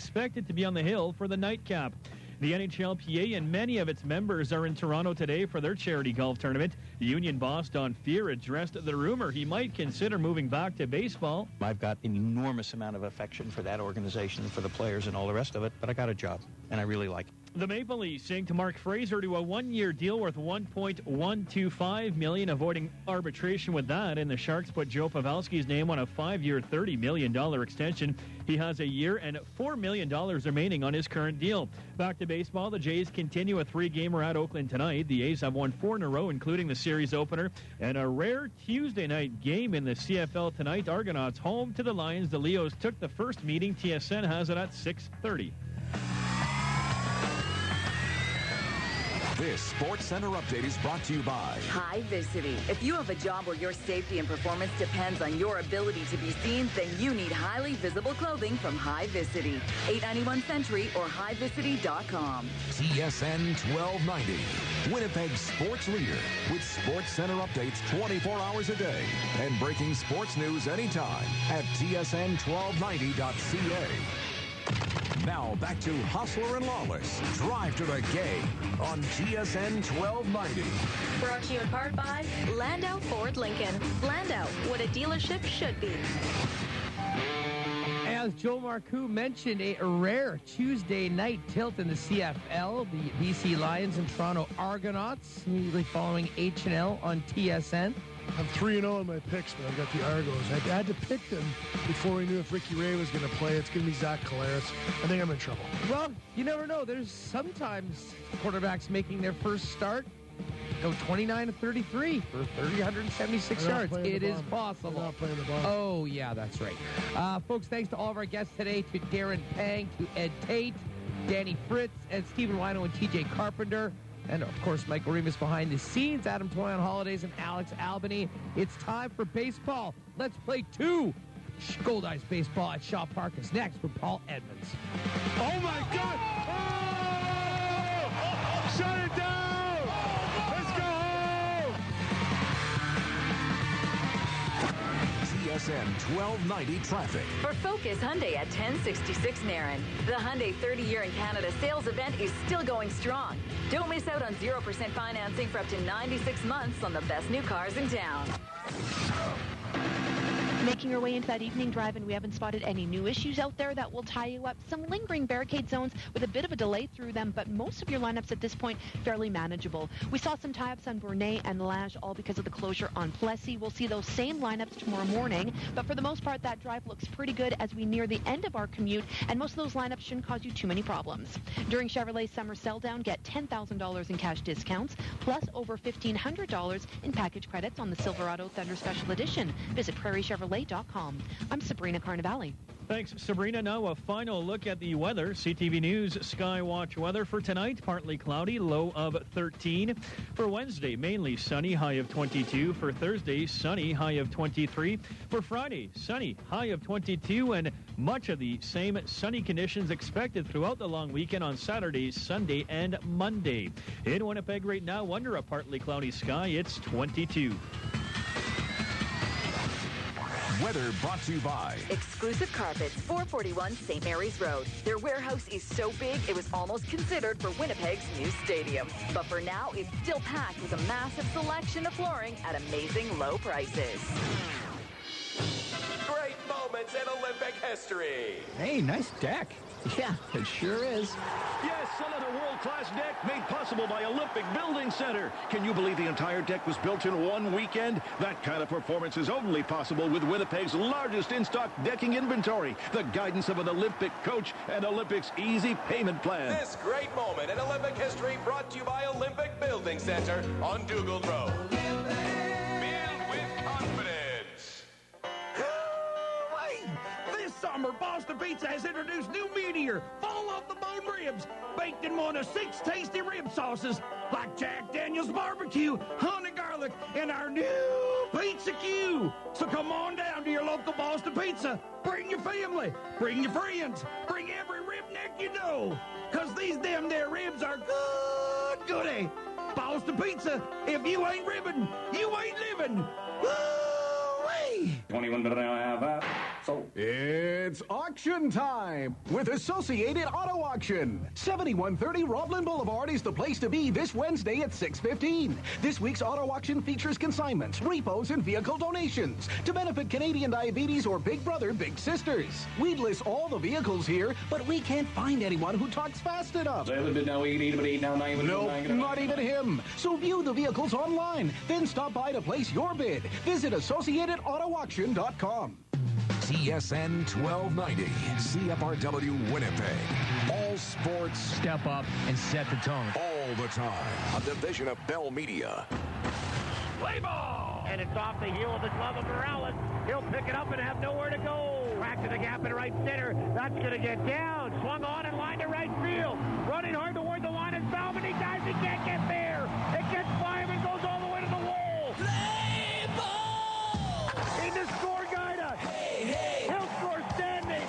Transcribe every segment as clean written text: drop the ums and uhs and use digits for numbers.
expected to be on the hill for the nightcap. The NHLPA and many of its members are in Toronto today for their charity golf tournament. Union boss Don Fear addressed the rumor he might consider moving back to baseball. I've got an enormous amount of affection for that organization, for the players and all the rest of it, but I got a job, and I really like it. The Maple Leafs inked Mark Fraser to a one-year deal worth $1.125 million, avoiding arbitration with that, and the Sharks put Joe Pavelski's name on a 5-year, $30 million extension. He has a year and $4 million remaining on his current deal. Back to baseball, the Jays continue a 3-gamer at Oakland tonight. The A's have won 4 in a row, including the series opener, and a rare Tuesday night game in the CFL tonight. Argonauts home to the Lions. The Leos took the first meeting. TSN has it at 6:30. This Sports Center update is brought to you by High Visity. If you have a job where your safety and performance depends on your ability to be seen, then you need highly visible clothing from High Visity. 891 Century or highvisity.com. TSN 1290, Winnipeg's sports leader, with Sports Center updates 24 hours a day and breaking sports news anytime at tsn1290.ca. Now back to Hustler and Lawless. Drive to the game on TSN 1290. Brought to you in part by Landau Ford Lincoln. Landau, what a dealership should be. As Joe Marcoux mentioned, a rare Tuesday night tilt in the CFL. The BC Lions and Toronto Argonauts, immediately following H&L on TSN. I'm 3-0 in my picks, but I've got the Argos. I had to pick them before we knew if Ricky Ray was going to play. It's going to be Zach Collaros. I think I'm in trouble. Well, you never know. There's sometimes quarterbacks making their first start go 29-33 for 176 yards. It is possible. They're not playing the ball. Oh, yeah, that's right. Folks, thanks to all of our guests today, to Darren Pang, to Ed Tate, Danny Fritz, and Stephen Wino and TJ Carpenter. And, of course, Michael Remus behind the scenes, Adam Toy on holidays, and Alex Albany. It's time for baseball. Let's play 2 Goldeyes baseball at Shaw Park is next with Paul Edmonds. Oh, my God! Oh! Shut it down! Let's go home! TSN 1290 traffic. For Focus Hyundai at 1066 Narren. The Hyundai 30-year in Canada sales event is still going strong. Don't miss out on 0% financing for up to 96 months on the best new cars in town. Making our way into that evening drive, and we haven't spotted any new issues out there that will tie you up. Some lingering barricade zones with a bit of a delay through them, but most of your lineups at this point fairly manageable. We saw some tie-ups on Bournet and Lage, all because of the closure on Plessis. We'll see those same lineups tomorrow morning, but for the most part, that drive looks pretty good as we near the end of our commute, and most of those lineups shouldn't cause you too many problems. During Chevrolet's summer sell-down, get $10,000 in cash discounts, plus over $1,500 in package credits on the Silverado Thunder Special Edition. Visit prairiechevrolet.com. I'm Sabrina Carnevale. Thanks, Sabrina. Now a final look at the weather. CTV News Skywatch weather for tonight. Partly cloudy, low of 13. For Wednesday, mainly sunny, high of 22. For Thursday, sunny, high of 23. For Friday, sunny, high of 22. And much of the same sunny conditions expected throughout the long weekend on Saturday, Sunday, and Monday. In Winnipeg right now, under a partly cloudy sky, it's 22. Weather brought to you by Exclusive Carpets, 441 St. Mary's Road. Their warehouse is so big, it was almost considered for Winnipeg's new stadium. But for now, it's still packed with a massive selection of flooring at amazing low prices. Great moments in Olympic history. Hey, nice deck. Yeah, it sure is. Yes, another world-class deck made possible by Olympic Building Center. Can you believe the entire deck was built in one weekend? That kind of performance is only possible with Winnipeg's largest in-stock decking inventory, the guidance of an Olympic coach, and Olympics easy payment plan. This great moment in Olympic history brought to you by Olympic Building Center on Dougal Road. Build with confidence. This summer, Boston Pizza has introduced new Meteor, full of the bone ribs, baked in one of 6 tasty rib sauces, like Jack Daniel's barbecue, honey garlic, and our new Pizza Q. So come on down to your local Boston Pizza. Bring your family, bring your friends, bring every rib neck you know, because these damn there ribs are good goody. Boston Pizza, if you ain't ribbing, you ain't living. Woo-wee! 21 to the hour. It's auction time with Associated Auto Auction. 7130 Roblin Boulevard is the place to be this Wednesday at 6:15. This week's auto auction features consignments, repos, and vehicle donations to benefit Canadian diabetes or Big Brother, Big Sisters. We'd list all the vehicles here, but we can't find anyone who talks fast enough. Nope, not even him. So view the vehicles online, then stop by to place your bid. Visit AssociatedAutoAuction.com. TSN 1290, CFRW Winnipeg. All sports. Step up and set the tone. All the time. A division of Bell Media. Play ball! And it's off the heel of the glove of Morales. He'll pick it up and have nowhere to go. Crack to the gap in right center. That's going to get down. Swung on and lined to right field. Running hard toward the line is Bauman. He dives. He can't get there. It gets by him and goes all the way to the wall. Play ball! In the score guide. He'll score standing.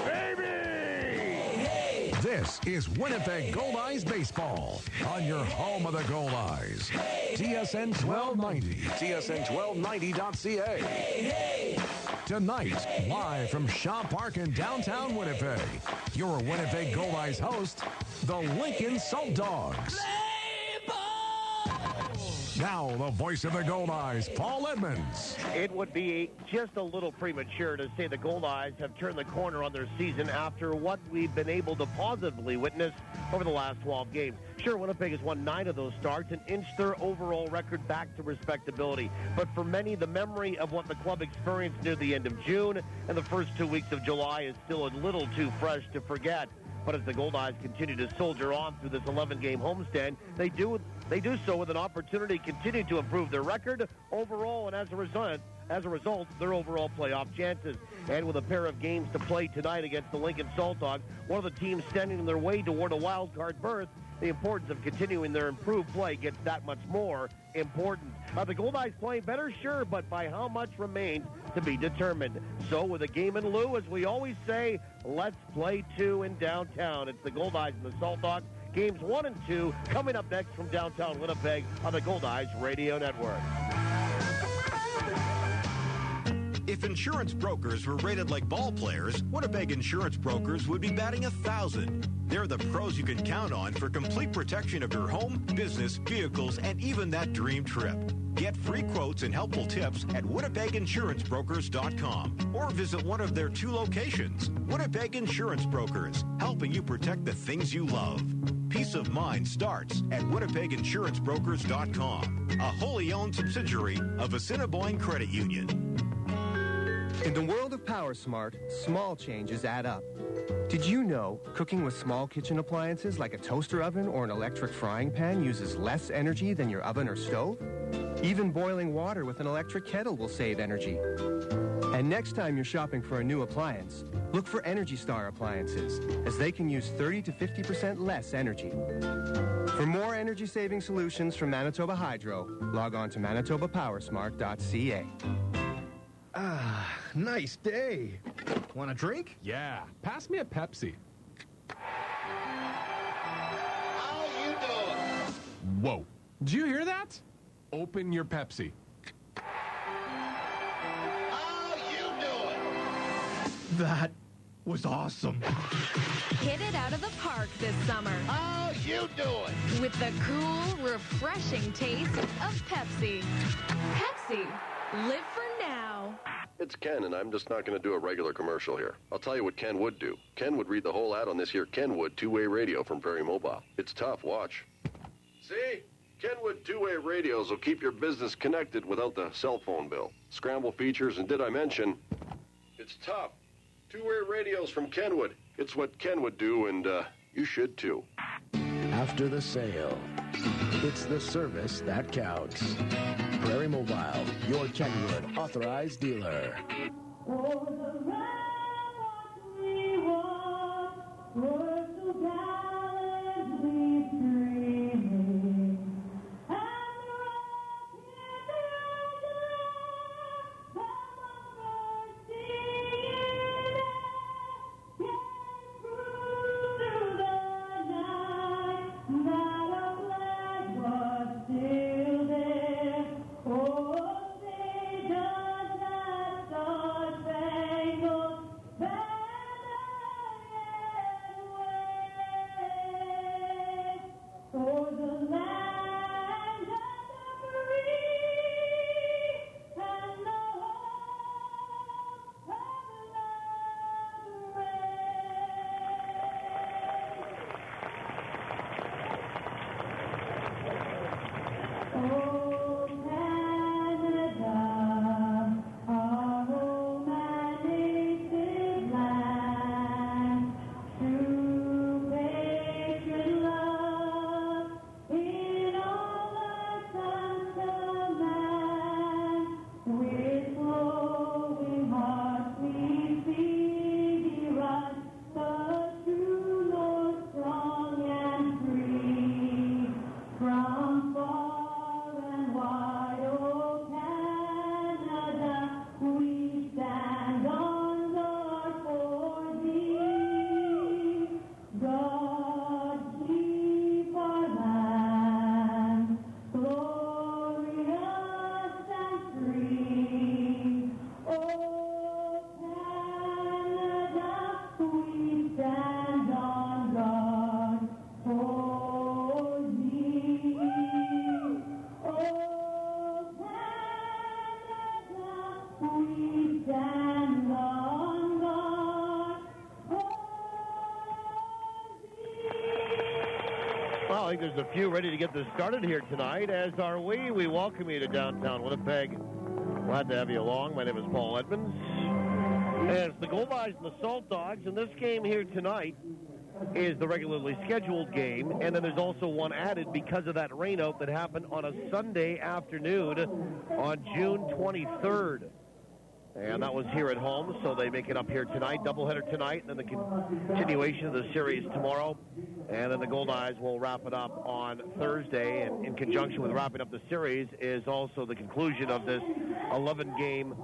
Baby! This is Winnipeg Goldeyes Baseball on your home of the Goldeyes. TSN 1290, TSN1290.ca. Tonight, live from Shaw Park in downtown Winnipeg, your Winnipeg Goldeyes host, the Lincoln Saltdogs. Now, the voice of the Goldeyes, Paul Edmonds. It would be just a little premature to say the Goldeyes have turned the corner on their season after what we've been able to positively witness over the last 12 games. Sure, Winnipeg has won 9 of those starts and inched their overall record back to respectability. But for many, the memory of what the club experienced near the end of June and the first 2 weeks of July is still a little too fresh to forget. But as the Goldeyes continue to soldier on through this 11-game homestand, they do so with an opportunity to continue to improve their record overall, and as a result, their overall playoff chances. And with a pair of games to play tonight against the Lincoln Saltdogs, one of the teams standing in their way toward a wild card berth, the importance of continuing their improved play gets that much more important. Are the Goldeyes playing better? Sure, but by how much remains to be determined. So with a game in lieu, as we always say, let's play 2 in downtown. It's the Goldeyes and the Saltdogs. Games 1 and 2 coming up next from downtown Winnipeg on the Goldeyes Radio Network. If insurance brokers were rated like ball players, Winnipeg Insurance Brokers would be batting 1,000. They're the pros you can count on for complete protection of your home, business, vehicles, and even that dream trip. Get free quotes and helpful tips at WinnipegInsuranceBrokers.com or visit one of their 2 locations. Winnipeg Insurance Brokers, helping you protect the things you love. Peace of mind starts at WinnipegInsuranceBrokers.com, a wholly owned subsidiary of Assiniboine Credit Union. In the world of PowerSmart, small changes add up. Did you know cooking with small kitchen appliances like a toaster oven or an electric frying pan uses less energy than your oven or stove? Even boiling water with an electric kettle will save energy. And next time you're shopping for a new appliance, look for Energy Star appliances, as they can use 30 to 50% less energy. For more energy-saving solutions from Manitoba Hydro, log on to manitobapowersmart.ca. Ah, nice day. Want a drink? Yeah, pass me a Pepsi. How you doing? Whoa, did you hear that? Open your Pepsi. How you doing? That was awesome. Hit it out of the park this summer. How you doing? With the cool, refreshing taste of Pepsi. Pepsi. Live for now. It's Ken, and I'm just not going to do a regular commercial here. I'll tell you what Ken would do. Ken would read the whole ad on this here Kenwood two-way radio from Prairie Mobile. It's tough. Watch. See? Kenwood two-way radios will keep your business connected without the cell phone bill. Scramble features, and did I mention, it's tough. Two-way radios from Kenwood. It's what Ken would do, and you should too. After the sale, it's the service that counts. Prairie Mobile, your Kenwood authorized dealer. stand on guard for thee. Oh, Canada, we stand on guard for Well, I think there's a few ready to get this started here tonight, as are we. We welcome you to downtown Winnipeg. Glad to have you along. My name is Paul Edmonds. And it's the Goldeyes and the Saltdogs, and this game here tonight is the regularly scheduled game, and then there's also one added because of that rainout that happened on a Sunday afternoon on June 23rd. And that was here at home, so they make it up here tonight. Doubleheader tonight, and then the continuation of the series tomorrow. And then the Goldeyes will wrap it up on Thursday. And in conjunction with wrapping up the series is also the conclusion of this 11-game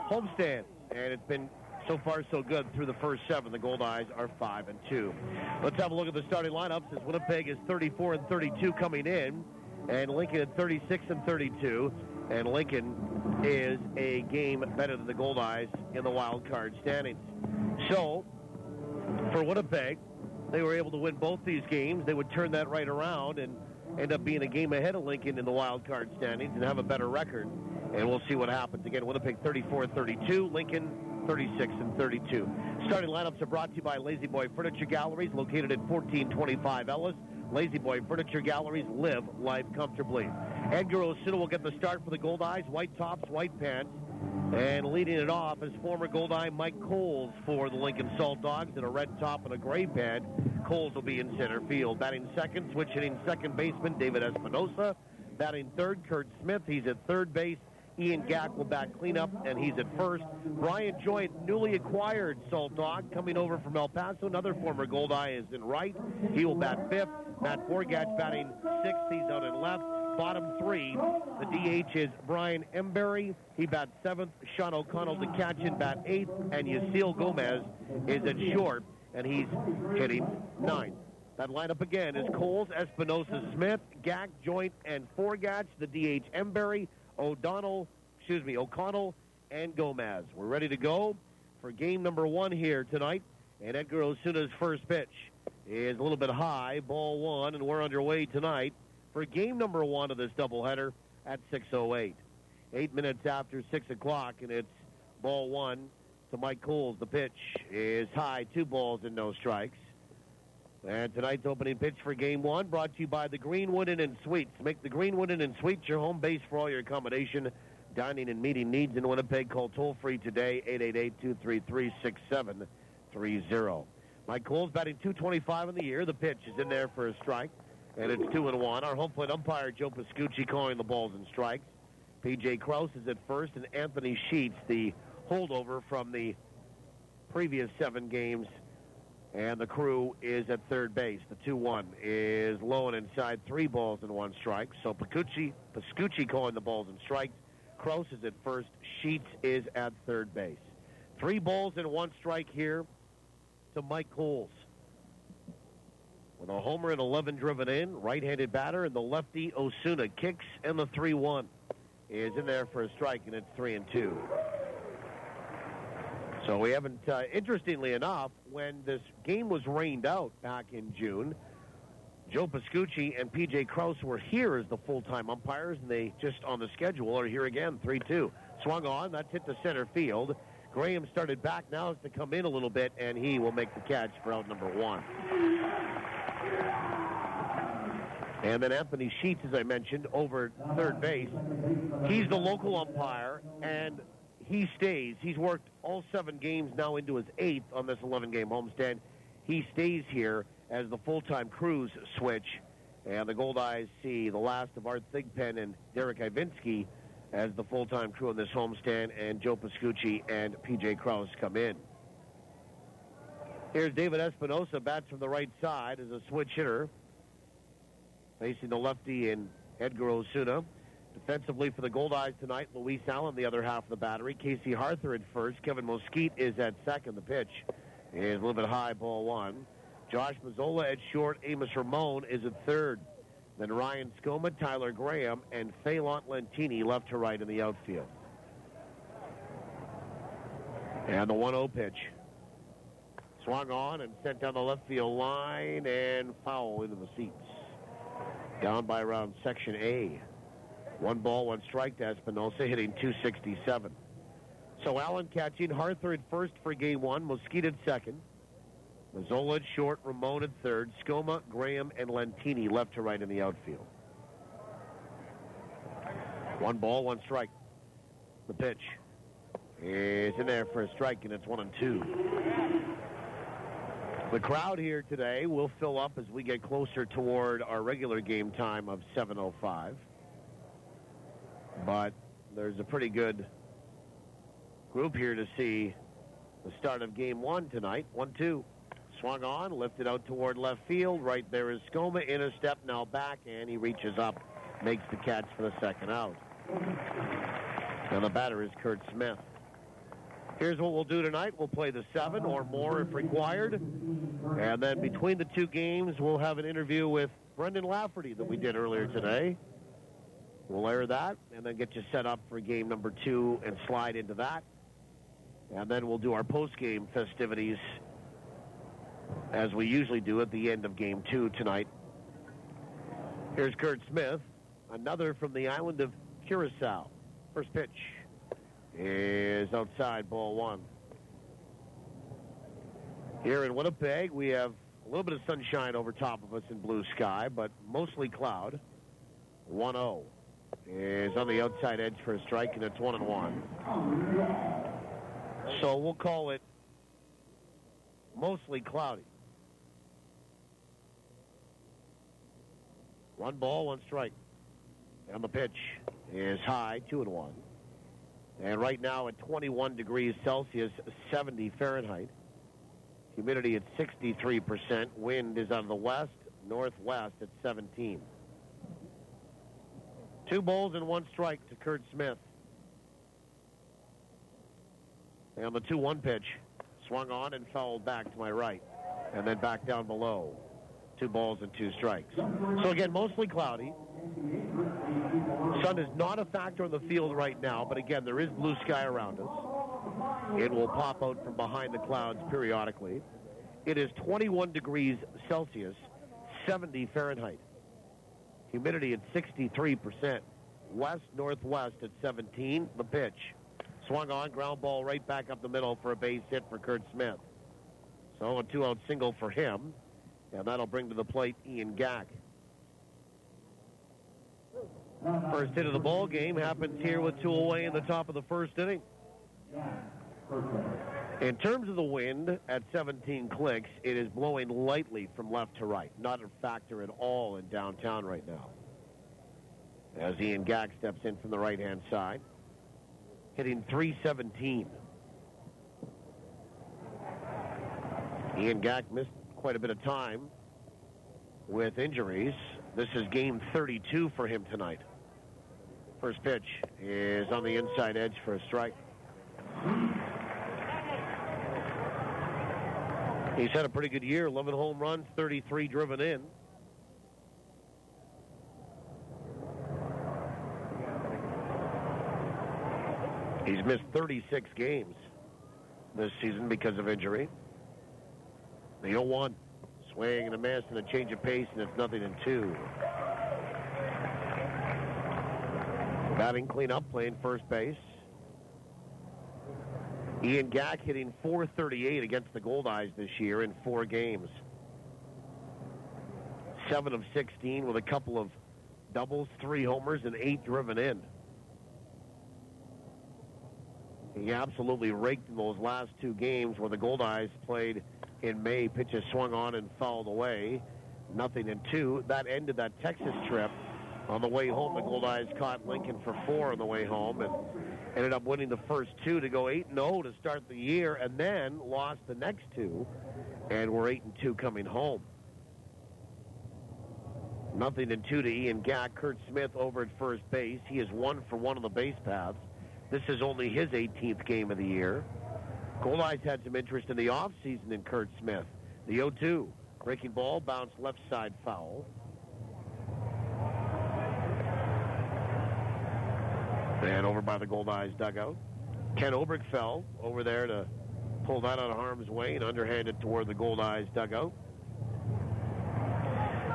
homestand. And it's been so far so good through the first 7. The Goldeyes are 5-2. Let's have a look at the starting lineups as Winnipeg is 34-32 coming in, and Lincoln at 36-32. And Lincoln is a game better than the Goldeyes in the wild card standings. So, for Winnipeg, they were able to win both these games. They would turn that right around and end up being a game ahead of Lincoln in the wild card standings and have a better record. And we'll see what happens. Again, Winnipeg 34-32, Lincoln 36-32. Starting lineups are brought to you by Lazy Boy Furniture Galleries, located at 1425 Ellis. Lazy Boy Furniture Galleries, live life comfortably. Edgar Osuna will get the start for the Goldeyes. White tops, white pants. And leading it off is former Goldeye Mike Coles for the Lincoln Saltdogs in a red top and a gray pant. Coles will be in center field. Batting second, switch hitting second baseman David Espinosa. Batting third, Kurt Smith. He's at third base. Ian Gack will bat cleanup, and he's at first. Brian Joint, newly acquired Salt Dog, coming over from El Paso. Another former Goldeye is in right. He will bat fifth. Matt Forgatch batting sixth. He's out in left. Bottom 3, the DH is Brian Embury. He bats seventh. Sean O'Connell to catch in bat eighth. And Yasiel Gomez is at short, and he's hitting ninth. That lineup again is Coles, Espinosa, Smith, Gack, Joint, and Forgatch. The DH Embury, O'Connell, and Gomez. We're ready to go for game number 1 here tonight. And Edgar Osuna's first pitch is a little bit high, ball 1, and we're underway tonight for game number 1 of this doubleheader at 6:08. 8 minutes after 6 o'clock, and it's ball 1 to Mike Coles. The pitch is high, 2 balls and no strikes. And tonight's opening pitch for game 1 brought to you by the Greenwood Inn & Suites. Make the Greenwood Inn & Suites your home base for all your accommodation, dining, and meeting needs in Winnipeg. Call toll-free today, 888-233-6730. Mike Coles batting .225 in the year. The pitch is in there for a strike, and it's 2-1. Our home plate umpire, Joe Pascucci, calling the balls and strikes. P.J. Krause is at first, and Anthony Sheets, the holdover from the previous 7 games, and the crew is at third base. The 2-1 is low and inside, 3 balls and 1 strike. So Pascucci calling the balls and strikes. Krause is at first. Sheets is at third base. 3 balls and 1 strike here to Mike Coles. With a homer and 11 driven in, right-handed batter, and the lefty Osuna kicks, and the 3-1 is in there for a strike, and it's 3-2. So we haven't, interestingly enough, when this game was rained out back in June, Joe Pascucci and P.J. Krause were here as the full-time umpires, and they just on the schedule are here again, 3-2. Swung on, that's hit to center field. Graham started back, now has to come in a little bit, and he will make the catch for out number 1. And then Anthony Sheets, as I mentioned, over third base. He's the local umpire, and he stays. He's worked all 7 games now into his 8th on this 11-game homestand. He stays here as the full-time crews switch. And the Goldeyes see the last of Art Thigpen and Derek Ivinski as the full-time crew on this homestand, and Joe Pascucci and P.J. Krause come in. Here's David Espinosa, bats from the right side as a switch hitter, facing the lefty in Edgar Osuna. Defensively for the Goldeyes tonight, Luis Allen, the other half of the battery. Casey Harther at first. Kevin Mosquite is at second. The pitch is a little bit high, ball 1. Josh Mazzola at short. Amos Ramon is at third. Then Ryan Skoma, Tyler Graham, and Phelan Lentini left to right in the outfield. And the 1-0 pitch. Swung on and sent down the left field line and foul into the seats. Down by around Section A. 1 ball, 1 strike to Espinosa, hitting .267. So Allen catching, Harther at first for game 1, Mosquito at second. Mazzola at short, Ramon at third, Skoma, Graham, and Lentini left to right in the outfield. 1 ball, 1 strike. The pitch is in there for a strike, and it's 1-2. The crowd here today will fill up as we get closer toward our regular game time of 7:05. But there's a pretty good group here to see the start of game 1 tonight. 1-2. Swung on, lifted out toward left field. Right there is Skoma in a step, now back, and he reaches up, makes the catch for the second out. And the batter is Kurt Smith. Here's what we'll do tonight. We'll play the 7 or more if required. And then between the 2 games, we'll have an interview with Brendan Lafferty that we did earlier today. We'll air that and then get you set up for game number 2 and slide into that. And then we'll do our post-game festivities as we usually do at the end of game 2 tonight. Here's Kurt Smith, another from the island of Curacao. First pitch is outside, ball 1. Here in Winnipeg, we have a little bit of sunshine over top of us in blue sky, but mostly cloud. 1-0 is on the outside edge for a strike, and it's 1-1. So we'll call it mostly cloudy. 1 ball, 1 strike. And the pitch is high, 2-1. And right now at 21 degrees Celsius, 70 Fahrenheit. Humidity at 63%. Wind is out of the west, northwest at 17. 2 balls and 1 strike to Kurt Smith. And the 2-1 pitch swung on and fouled back to my right. And then back down below. 2 balls and 2 strikes. So again, mostly cloudy. Sun is not a factor on the field right now, but again, there is blue sky around us. It will pop out from behind the clouds periodically. It is 21 degrees Celsius, 70 Fahrenheit. Humidity at 63%. West-northwest at 17. The pitch. Swung on, ground ball right back up the middle for a base hit for Kurt Smith. So a 2-out single for him, and that'll bring to the plate Ian Gack. First hit of the ball game happens here with 2 away in the top of the first inning. In terms of the wind at 17 clicks, it is blowing lightly from left to right. Not a factor at all in downtown right now. As Ian Gack steps in from the right-hand side, hitting .317. Ian Gack missed quite a bit of time with injuries. This is game 32 for him tonight. First pitch is on the inside edge for a strike. He's had a pretty good year, 11 home runs, 33 driven in. He's missed 36 games this season because of injury. The 0-1. Swing and a miss and a change of pace, and it's 0-2. Batting cleanup, playing first base. Ian Gack hitting .438 against the Goldeyes this year in 4 games. 7 of 16 with a couple of doubles, 3 homers, and 8 driven in. He absolutely raked in those last 2 games where the Goldeyes played in May. Pitches swung on and fouled away. 0-2. That ended that Texas trip. On the way home, the Goldeyes caught Lincoln for 4 on the way home and ended up winning the first 2 to go 8-0 to start the year, and then lost the next 2 and were 8-2 coming home. 0-2 to Ian Gack. Kurt Smith over at first base. He is 1 for 1 on the base paths. This is only his 18th game of the year. Goldeyes had some interest in the offseason in Kurt Smith. The 0-2. Breaking ball, bounced left side foul. And over by the Goldeyes dugout. Ken Oberkfell over there to pulled that out of harm's way and underhanded toward the Goldeyes dugout.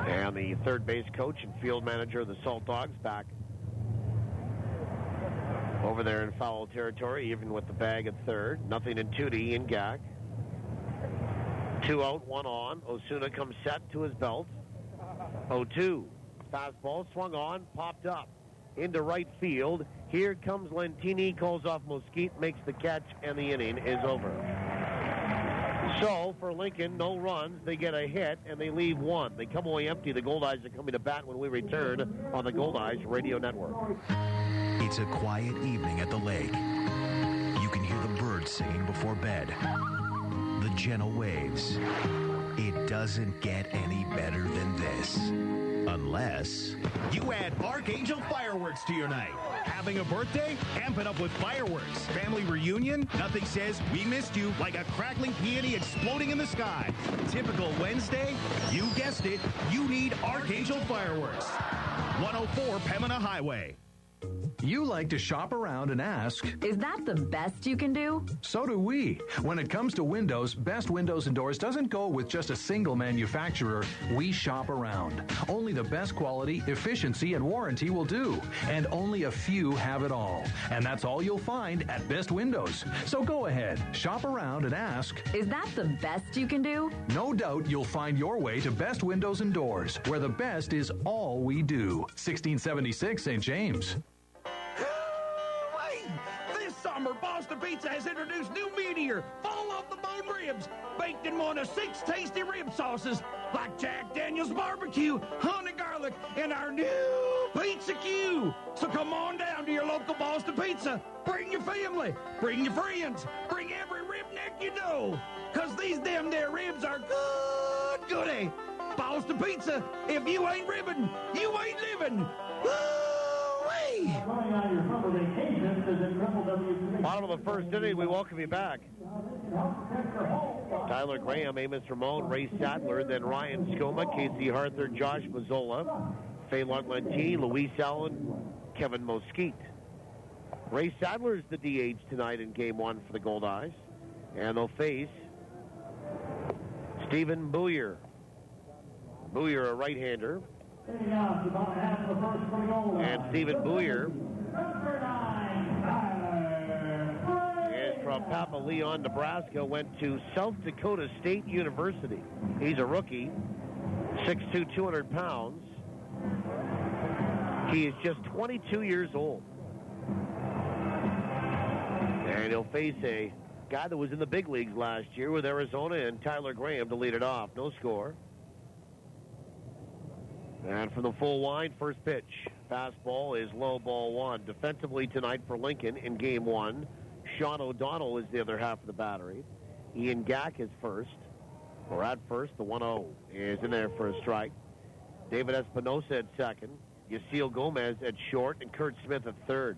And the third base coach and field manager of the Saltdogs back over there in foul territory, even with the bag at third. Nothing in 2 to Ian Gack. 2 out, 1 on. Osuna comes set to his belt. 0-2. Fastball swung on, popped up into right field. Here comes Lentini, calls off Mesquite, makes the catch, and the inning is over. So, for Lincoln, no runs. They get a hit, and they leave 1. They come away empty. The Goldeyes are coming to bat when we return on the Goldeyes Radio Network. It's a quiet evening at the lake. You can hear the birds singing before bed. The gentle waves. It doesn't get any better than this. Unless you add Archangel Fireworks to your night. Having a birthday? Amp it up with fireworks. Family reunion? Nothing says we missed you like a crackling peony exploding in the sky. Typical Wednesday? You guessed it. You need Archangel Fireworks. 104 Pembina Highway. You like to shop around and ask, is that the best you can do? So do we. When it comes to windows, Best Windows and Doors doesn't go with just a single manufacturer. We shop around. Only the best quality, efficiency, and warranty will do. And only a few have it all. And that's all you'll find at Best Windows. So go ahead, shop around and ask, is that the best you can do? No doubt you'll find your way to Best Windows and Doors, where the best is all we do. 1676 St. James. This summer, Boston Pizza has introduced new meteor, fall off the bone ribs, baked in one of 6 tasty rib sauces, like Jack Daniel's barbecue, honey garlic, and our new Pizza Q. So come on down to your local Boston Pizza. Bring your family, bring your friends, bring every rib neck you know, because these damn there ribs are good goody. Boston Pizza, if you ain't ribbing, you ain't living. Bottom of the first inning, we welcome you back. Tyler Graham, Amos Ramon, Ray Sadler, then Ryan Skoma, Casey Arthur, Josh Mazzola, Phelan Lentini, Luis Allen, Kevin Mesquite. Ray Sadler is the DH tonight in Game 1 for the Goldeyes. And they'll face Stephen Booyer. Booyer, a right-hander. And Stephen Booyer is from Papa Leon, Nebraska, went to South Dakota State University. He's a rookie, 6'2", 200 pounds. He is just 22 years old. And he'll face a guy that was in the big leagues last year with Arizona and Tyler Graham to lead it off. No score. And from the full line, first pitch. Fastball is low, ball 1. Defensively tonight for Lincoln in Game 1, Sean O'Donnell is the other half of the battery. Ian Gack is first, or at first. The 1-0 is in there for a strike. David Espinosa at second. Yasiel Gomez at short, and Kurt Smith at third.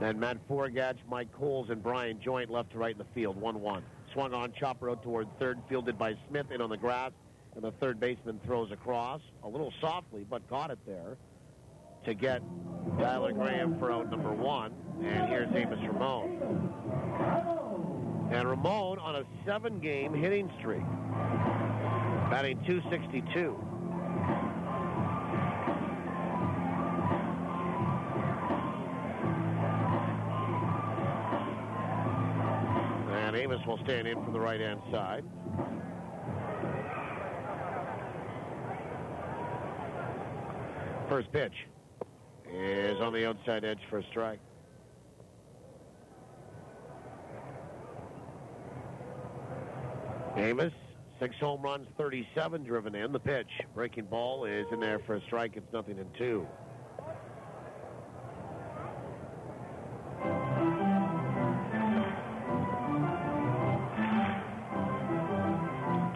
Then Matt Forgach, Mike Coles, and Brian Joint left to right in the field. 1-1. Swung on, chopper out toward third, fielded by Smith in on the grass. And the third baseman throws across, a little softly, but caught it there to get Tyler Graham for out number 1. And here's Amos Ramon. And Ramon on a 7-game hitting streak, batting .262. And Amos will stand in from the right-hand side. First pitch is on the outside edge for a strike. Amos, 6 home runs, 37 driven in. The pitch, breaking ball, is in there for a strike. It's 0-2.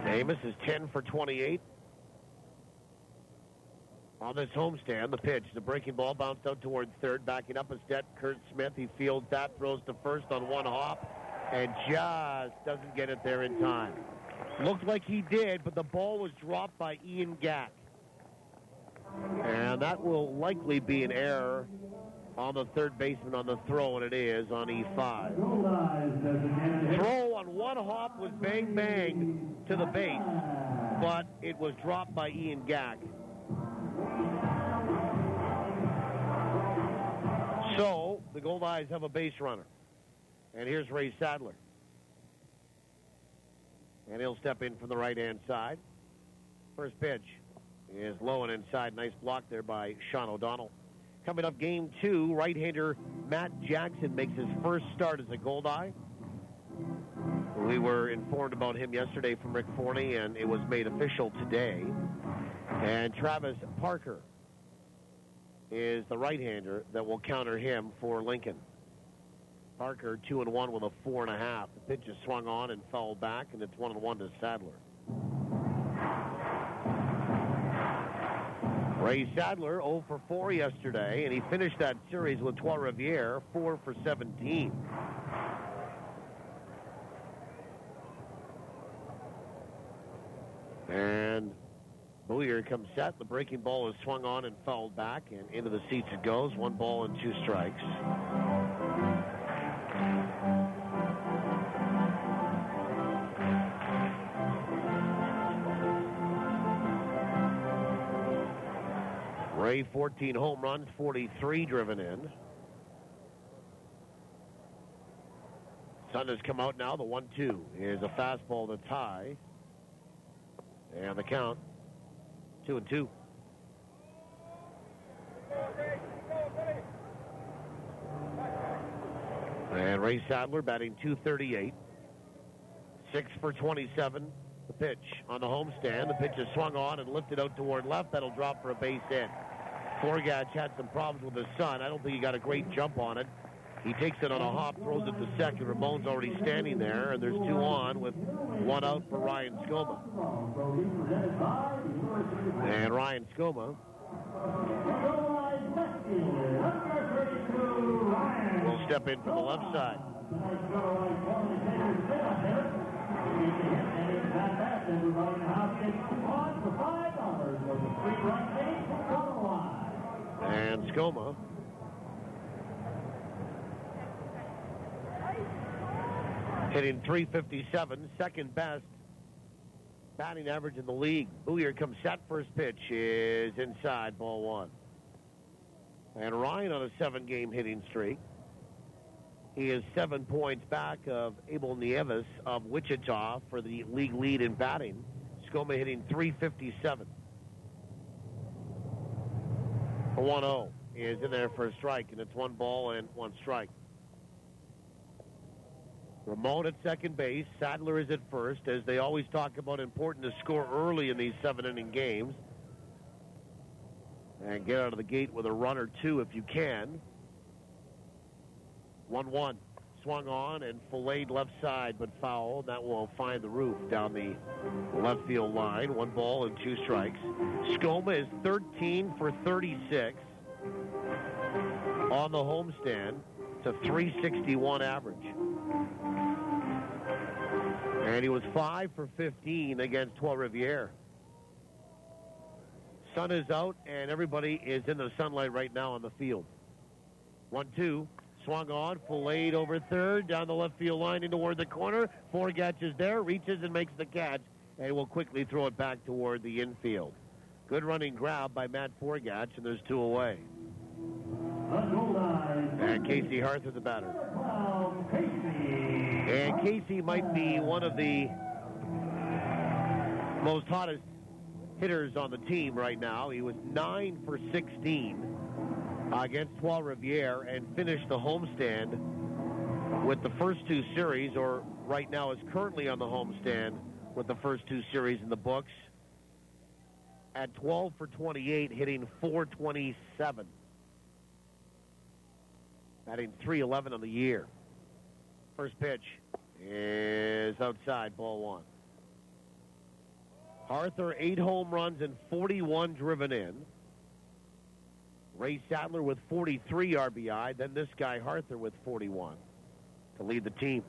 Amos is 10 for 28. On this homestand, the pitch, the breaking ball bounced out towards third, backing up a step. Kurt Smith, he fields that, throws to first on one hop, and just doesn't get it there in time. Looked like he did, but the ball was dropped by Ian Gack. And that will likely be an error on the third baseman on the throw, and it is on E5. Throw on one hop was bang bang to the base, but it was dropped by Ian Gack. So the Goldeyes have a base runner. And here's Ray Sadler. And he'll step in from the right-hand side. First pitch is low and inside. Nice block there by Sean O'Donnell. Coming up, game 2, right-hander Matt Jackson makes his first start as a Goldeye. We were informed about him yesterday from Rick Forney, and it was made official today. And Travis Parker is the right-hander that will counter him for Lincoln. Parker 2-1 with a 4.5. The pitch is swung on and fouled back, and it's 1-1 to Sadler. Ray Sadler 0 for 4 yesterday, and he finished that series with Trois-Rivières 4 for 17. And Bouyer comes set. The breaking ball is swung on and fouled back, and into the seats it goes. 1 ball and 2 strikes. Ray, 14 home runs, 43 driven in. Sun has come out now. The 1-2 is a fastball that's high. And the count, 2-2. And Ray Sadler batting .238. 6 for 27. The pitch on the homestand. The pitch is swung on and lifted out toward left. That'll drop for a base hit. Forgatch had some problems with his son. I don't think he got a great jump on it. He takes it on a hop, throws it to second. Ramon's already standing there, and there's 2 on with 1 out for Ryan Skoma. And Ryan Skoma will step in from the left side. And Skoma hitting .357, second best batting average in the league. Bouyer comes set. First pitch is inside, ball 1. And Ryan on a 7-game hitting streak. He is 7 points back of Abel Nieves of Wichita for the league lead in batting. Skoma hitting .357. 1-0 is in there for a strike, and it's 1 ball and 1 strike. Ramon at second base. Sadler is at first. As they always talk about, important to score early in these 7-inning games. And get out of the gate with a run or 2 if you can. 1-1. Swung on and filleted left side, but foul. That will find the roof down the left field line. 1 ball and 2 strikes. Skoma is 13 for 36 on the homestand. It's a .361 average. And he was 5 for 15 against Trois-Rivières. Sun is out, and everybody is in the sunlight right now on the field. 1-2. Swung on, filleted over third, down the left field line in toward the corner. Forgatch is there, reaches and makes the catch, and will quickly throw it back toward the infield. Good running grab by Matt Forgatch, and there's 2 away. And Casey Harther, the batter. And Casey might be one of the most hottest hitters on the team right now. He was 9 for 16 against Trois-Rivières and finished the homestand with the first 2 series, or right now is currently on the homestand with the first 2 series in the books, at 12 for 28, hitting .427. Batting .311 on the year. First pitch is outside, ball 1. Harther, 8 home runs and 41 driven in. Ray Sadler with 43 RBI. Then this guy, Harther, with 41 to lead the team.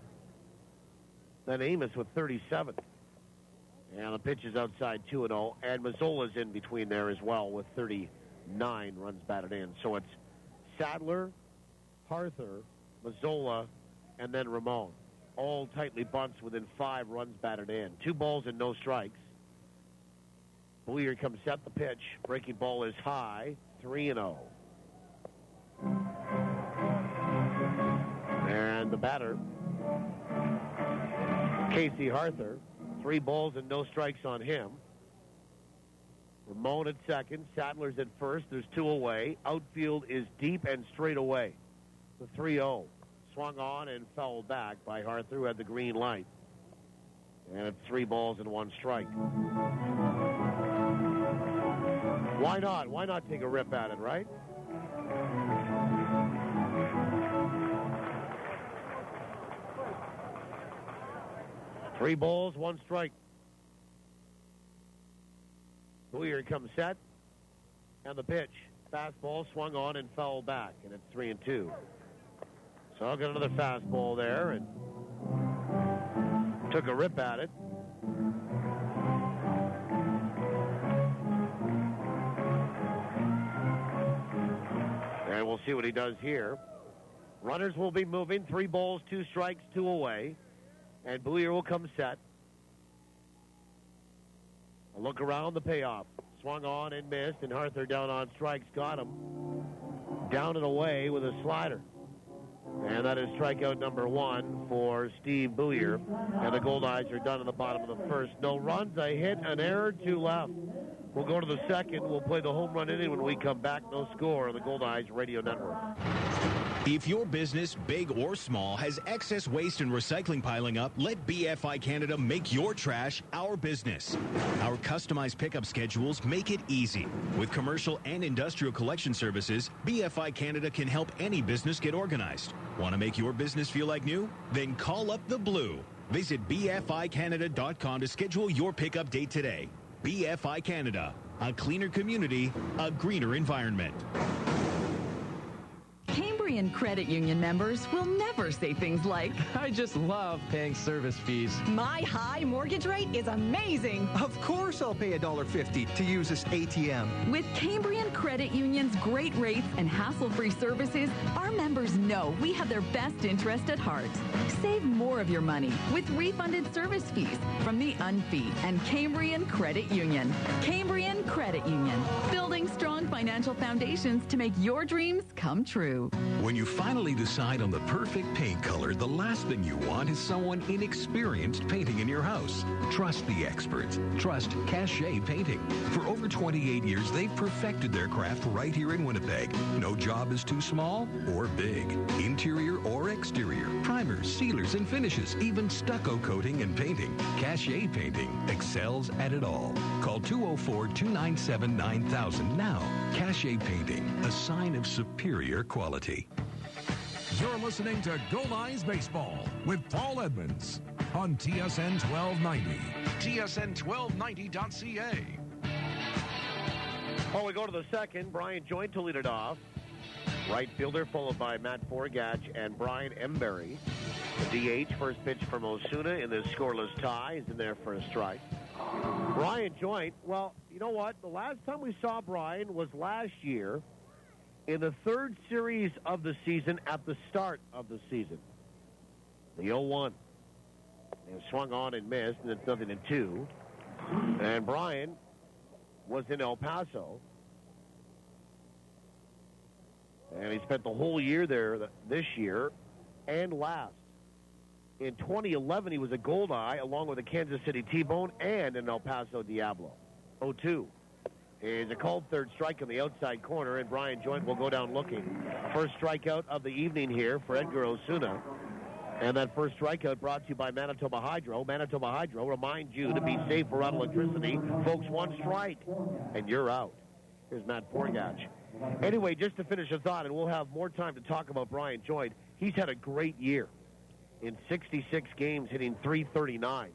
Then Amos with 37. And the pitch is outside, 2-0. And Mazzola's in between there as well with 39 runs batted in. So it's Sadler, Harther, Mazzola, and then Ramon. All tightly bunts within 5 runs batted in. 2 balls and no strikes. Booyer comes set the pitch. Breaking ball is high. 3-0. And the batter, Casey Harther. 3 balls and no strikes on him. Ramon at second. Sadler's at first. There's 2 away. Outfield is deep and straight away. The 3-0. Swung on and fouled back by Harther, who had the green light. And it's 3 balls and 1 strike. Why not? Why not take a rip at it, right? Three balls, 1 strike. Booyer comes set. And the pitch. Fastball swung on and fouled back. And it's 3-2. So I'll get another fastball there and took a rip at it. And we'll see what he does here. Runners will be moving. 3 balls, 2 strikes, 2 away. And Booyer will come set. A look around the payoff. Swung on and missed, and Harther down on strikes. Got him. Down and away with a slider. And that is strikeout number 1 for Steve Booyer. And the Goldeyes are done in the bottom of the first. No runs, a hit, an error, 2 left. We'll go to the second. We'll play the home run inning when we come back. No score on the Goldeyes Radio Network. If your business, big or small, has excess waste and recycling piling up, let BFI Canada make your trash our business. Our customized pickup schedules make it easy. With commercial and industrial collection services, BFI Canada can help any business get organized. Want to make your business feel like new? Then call up the Blue. Visit BFICanada.com to schedule your pickup date today. BFI Canada, a cleaner community, a greener environment. Cambrian Credit Union members will never say things like, I just love paying service fees. My high mortgage rate is amazing. Of course I'll pay $1.50 to use this ATM. With Cambrian Credit Union's great rates and hassle-free services, our members know we have their best interest at heart. Save more of your money with refunded service fees from the UNFI and Cambrian Credit Union. Cambrian Credit Union, building strong financial foundations to make your dreams come true. When you finally decide on the perfect paint color, the last thing you want is someone inexperienced painting in your house. Trust the experts. Trust Cachet Painting. For over 28 years, they've perfected their craft right here in Winnipeg. No job is too small or big. Interior or exterior. Primers, sealers, and finishes. Even stucco coating and painting. Cachet Painting excels at it all. Call 204-297-9000 now. Cachet Painting, a sign of superior quality. You're listening to Goldeyes Baseball with Paul Edmonds on TSN 1290. TSN1290.ca. Oh, we go to the second. Brian Joint to lead it off. Right fielder, followed by Matt Forgach and Brian Embury. The DH, first pitch from Osuna in this scoreless tie, is in there for a strike. Brian Joint, well, you know what? The last time we saw Brian was last year in the third series of the season at the start of the season. The 0-1. And swung on and missed, and it's 0-2. And Brian was in El Paso. And he spent the whole year there this year and last. In 2011, he was a Goldeye along with a Kansas City T-Bone and an El Paso Diablo. 0-2. Is a called third strike on the outside corner, and Brian Joint will go down looking. First strikeout of the evening here for Edgar Osuna. And that first strikeout brought to you by Manitoba Hydro. Manitoba Hydro reminds you to be safe around electricity. Folks, 1 strike, and you're out. Here's Matt Forgach. Anyway, just to finish a thought, and we'll have more time to talk about Brian Joint, he's had a great year. In 66 games, hitting .339.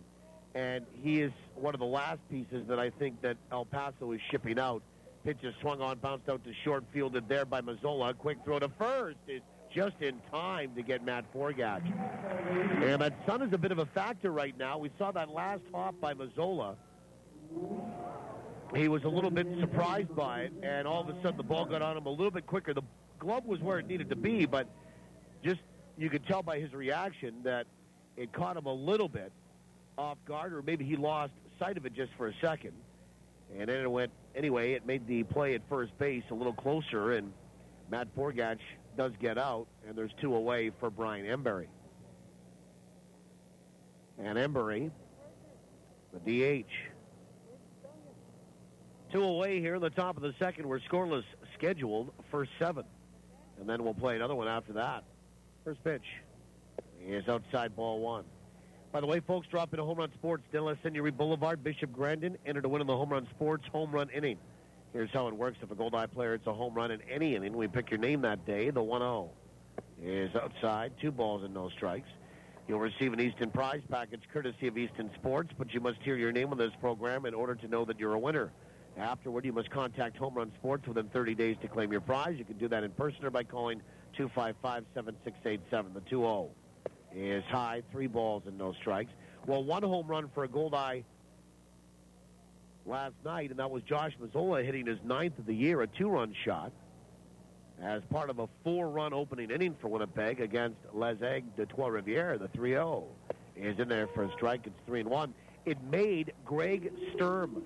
And he is one of the last pieces that I think that El Paso is shipping out. Pitch is swung on, bounced out to short, fielded there by Mazzola. Quick throw to first is just in time to get Matt Forgach. And that sun is a bit of a factor right now. We saw that last hop by Mazzola. He was a little bit surprised by it, and all of a sudden the ball got on him a little bit quicker. The glove was where it needed to be, but just you could tell by his reaction that it caught him a little bit off guard, or maybe he lost sight of it just for a second. And then it went, anyway, it made the play at first base a little closer, and Matt Porgach does get out, and there's 2 away for Brian Embury. And Embury, the DH. 2 away here in the top of the second. We're scoreless scheduled for 7. And then we'll play another one after that. First pitch is outside, ball 1. By the way, folks, drop into Home Run Sports, Dennis Senori Boulevard, Bishop Grandin. Enter to win in the Home Run Sports Home Run Inning. Here's how it works. If a Goldeye player hits a home run in any inning, we pick your name that day. The 1-0 is outside. 2 balls and no strikes. You'll receive an Easton prize package courtesy of Easton Sports, but you must hear your name on this program in order to know that you're a winner. Afterward, you must contact Home Run Sports within 30 days to claim your prize. You can do that in person or by calling 255-7687. The 2-0 is high. 3 balls and no strikes. Well, 1 home run for a Goldeye last night, and that was Josh Mazzola hitting his 9th of the year, a 2-run shot, as part of a 4-run opening inning for Winnipeg against Les Aigles de Trois-Rivières. The 3-0 is in there for a strike. It's 3-1. It made Greg Sturm,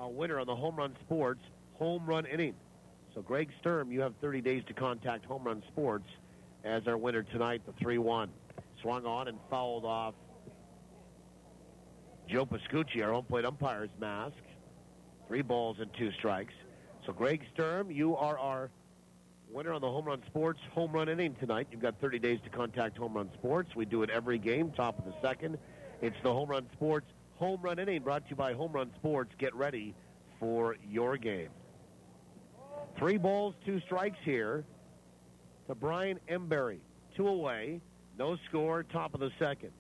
a winner on the Home Run Sports home run inning. So, Greg Sturm, you have 30 days to contact Home Run Sports as our winner tonight, the 3-1. Swung on and fouled off Joe Pascucci, our home plate umpire's mask. 3 balls and 2 strikes. So, Greg Sturm, you are our winner on the Home Run Sports home run inning tonight. You've got 30 days to contact Home Run Sports. We do it every game, top of the second. It's the Home Run Sports home run inning brought to you by Home Run Sports. Get ready for your game. 3 balls, 2 strikes here to Brian Embury. 2 away, no score, top of the second.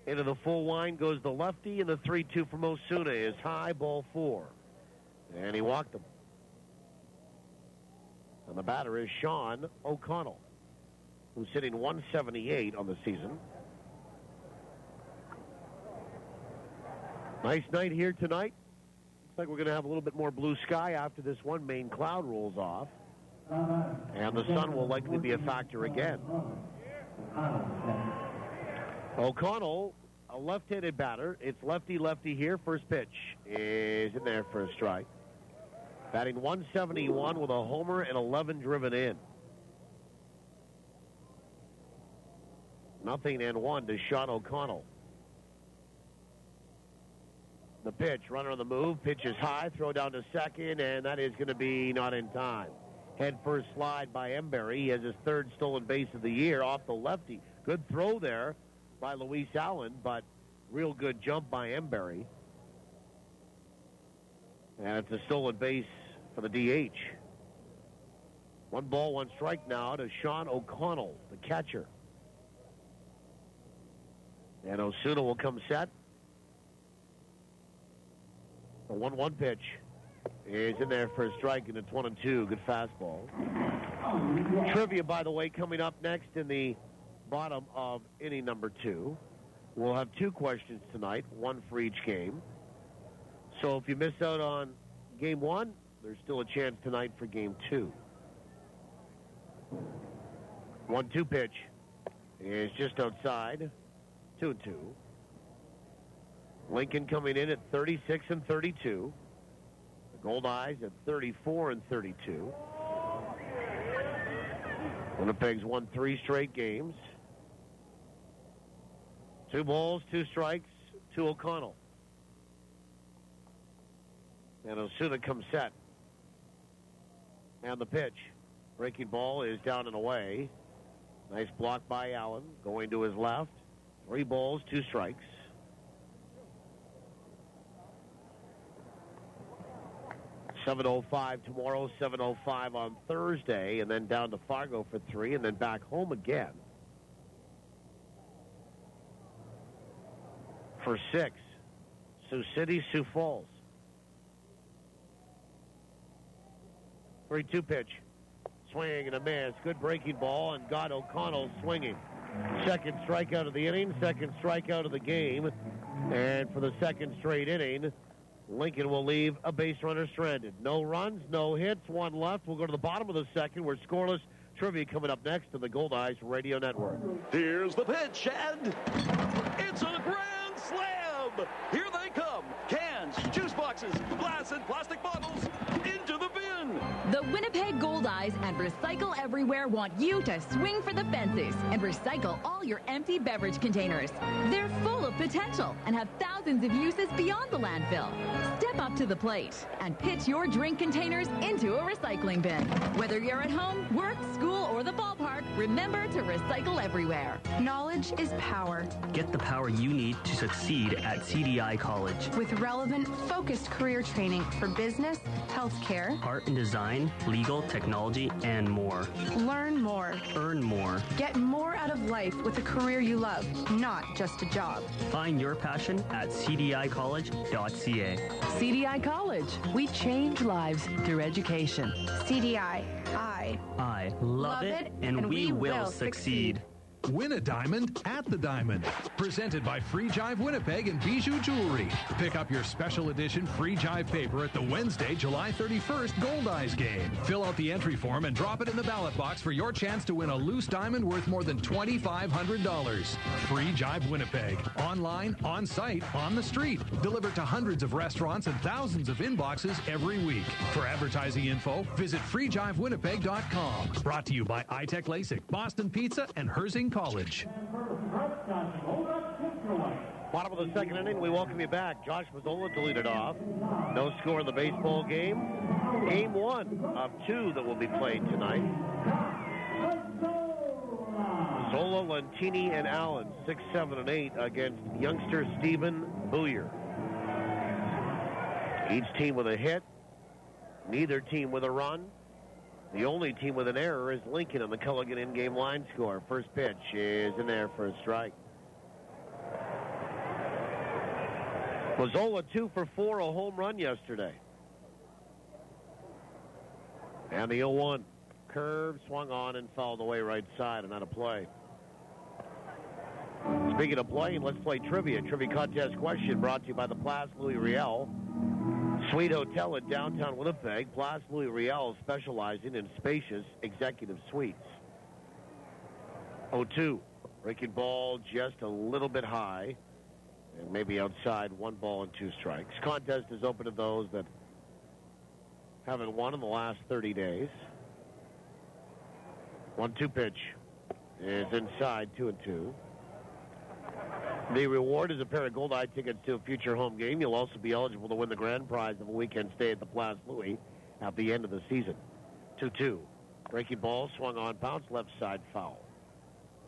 Into the full wind goes the lefty, and the 3-2 from Osuna is high, ball 4. And he walked him. And the batter is Sean O'Connell, who's hitting 178 on the season. Nice night here tonight. Looks like we're going to have a little bit more blue sky after this one main cloud rolls off. And the sun will likely be a factor again. O'Connell, a left-handed batter. It's lefty-lefty here. First pitch is in there for a strike. Batting 171 with a homer and 11 driven in. 0-1 to Sean O'Connell. The pitch, runner on the move, pitch is high, throw down to second, and that is going to be not in time. Head first slide by Embury. He has his 3rd stolen base of the year off the lefty. Good throw there by Luis Allen, but real good jump by Embury. And it's a stolen base for the DH. 1 ball, 1 strike now to Sean O'Connell, the catcher. And Osuna will come set. The 1-1 pitch is in there for a strike, and it's 1-2. Good fastball. Trivia, by the way, coming up next in the bottom of inning number 2. We'll have 2 questions tonight, 1 for each game. So if you miss out on game 1, there's still a chance tonight for game 2. 1-2 pitch is just outside. 2-2. Lincoln coming in at 36-32. The Goldeyes at 34-32. Winnipeg's won 3 straight games. 2 balls, 2 strikes to O'Connell. And Osuna comes set. And the pitch. Breaking ball is down and away. Nice block by Allen. Going to his left. 3 balls, 2 strikes. $7:05 tomorrow, 7:05 on Thursday, and then down to Fargo for 3, and then back home again for 6. Sioux City, Sioux Falls. 3-2 pitch. Swing and a miss. Good breaking ball, and got O'Connell swinging. 2nd strikeout of the inning, 2nd strikeout of the game. And for the 2nd straight inning, Lincoln will leave a base runner stranded. No runs, no hits, one left. We'll go to the bottom of the second. We're scoreless. Trivia coming up next on the Goldeyes Radio Network. Here's the pitch, and it's a grand slam. Here they come. Cans, juice boxes, glass and plastic bottles into the bin. The Winnipeg Goldeyes and Recycle Everywhere want you to swing for the fences and recycle all your empty beverage containers. They're full of potential and have thousands of uses beyond the landfill. Step up to the plate and pitch your drink containers into a recycling bin. Whether you're at home, work, school, or the ballpark, remember to recycle everywhere. Knowledge is power. Get the power you need to succeed at CDI College. With relevant, focused career training for business, healthcare, art and design, legal, technology, and more. Learn more. Earn more. Get more out of life with a career you love, not just a job. Find your passion at cdicollege.ca. CDI College. We change lives through education. CDI. I love it, and we will succeed. Win a diamond at the Diamond. Presented by Free Jive Winnipeg and Bijou Jewelry. Pick up your special edition Free Jive paper at the Wednesday, July 31st Goldeyes game. Fill out the entry form and drop it in the ballot box for your chance to win a loose diamond worth more than $2,500. Free Jive Winnipeg. Online, on site, on the street. Delivered to hundreds of restaurants and thousands of inboxes every week. For advertising info, visit freejivewinnipeg.com. Brought to you by iTech LASIK, Boston Pizza, and Herzing College. Bottom of the second inning, we welcome you back. Josh Mazzola to lead it off. No score in the baseball game. Game one of two that will be played tonight. Zola, Lentini, and Allen, 6, 7, and 8 against youngster Stephen Booyer. Each team with a hit. Neither team with a run. The only team with an error is Lincoln on the Culligan in-game line score. First pitch is in there for a strike. Mazzola 2 for 4, a home run yesterday. And the 0-1. Curve swung on and fouled away right side and out of play. Speaking of playing, let's play trivia. Trivia contest question brought to you by the Place Louis Riel Suite Hotel in downtown Winnipeg. Place Louis Riel specializing in spacious executive suites. 0-2. Breaking ball just a little bit high. And maybe outside, 1 ball and 2 strikes. Contest is open to those that haven't won in the last 30 days. 1-2 pitch is inside, 2-2. The reward is a pair of Goldeye tickets to a future home game. You'll also be eligible to win the grand prize of a weekend stay at the Place Louis at the end of the season. 2-2. Breaking ball, swung on, bounced left side, foul.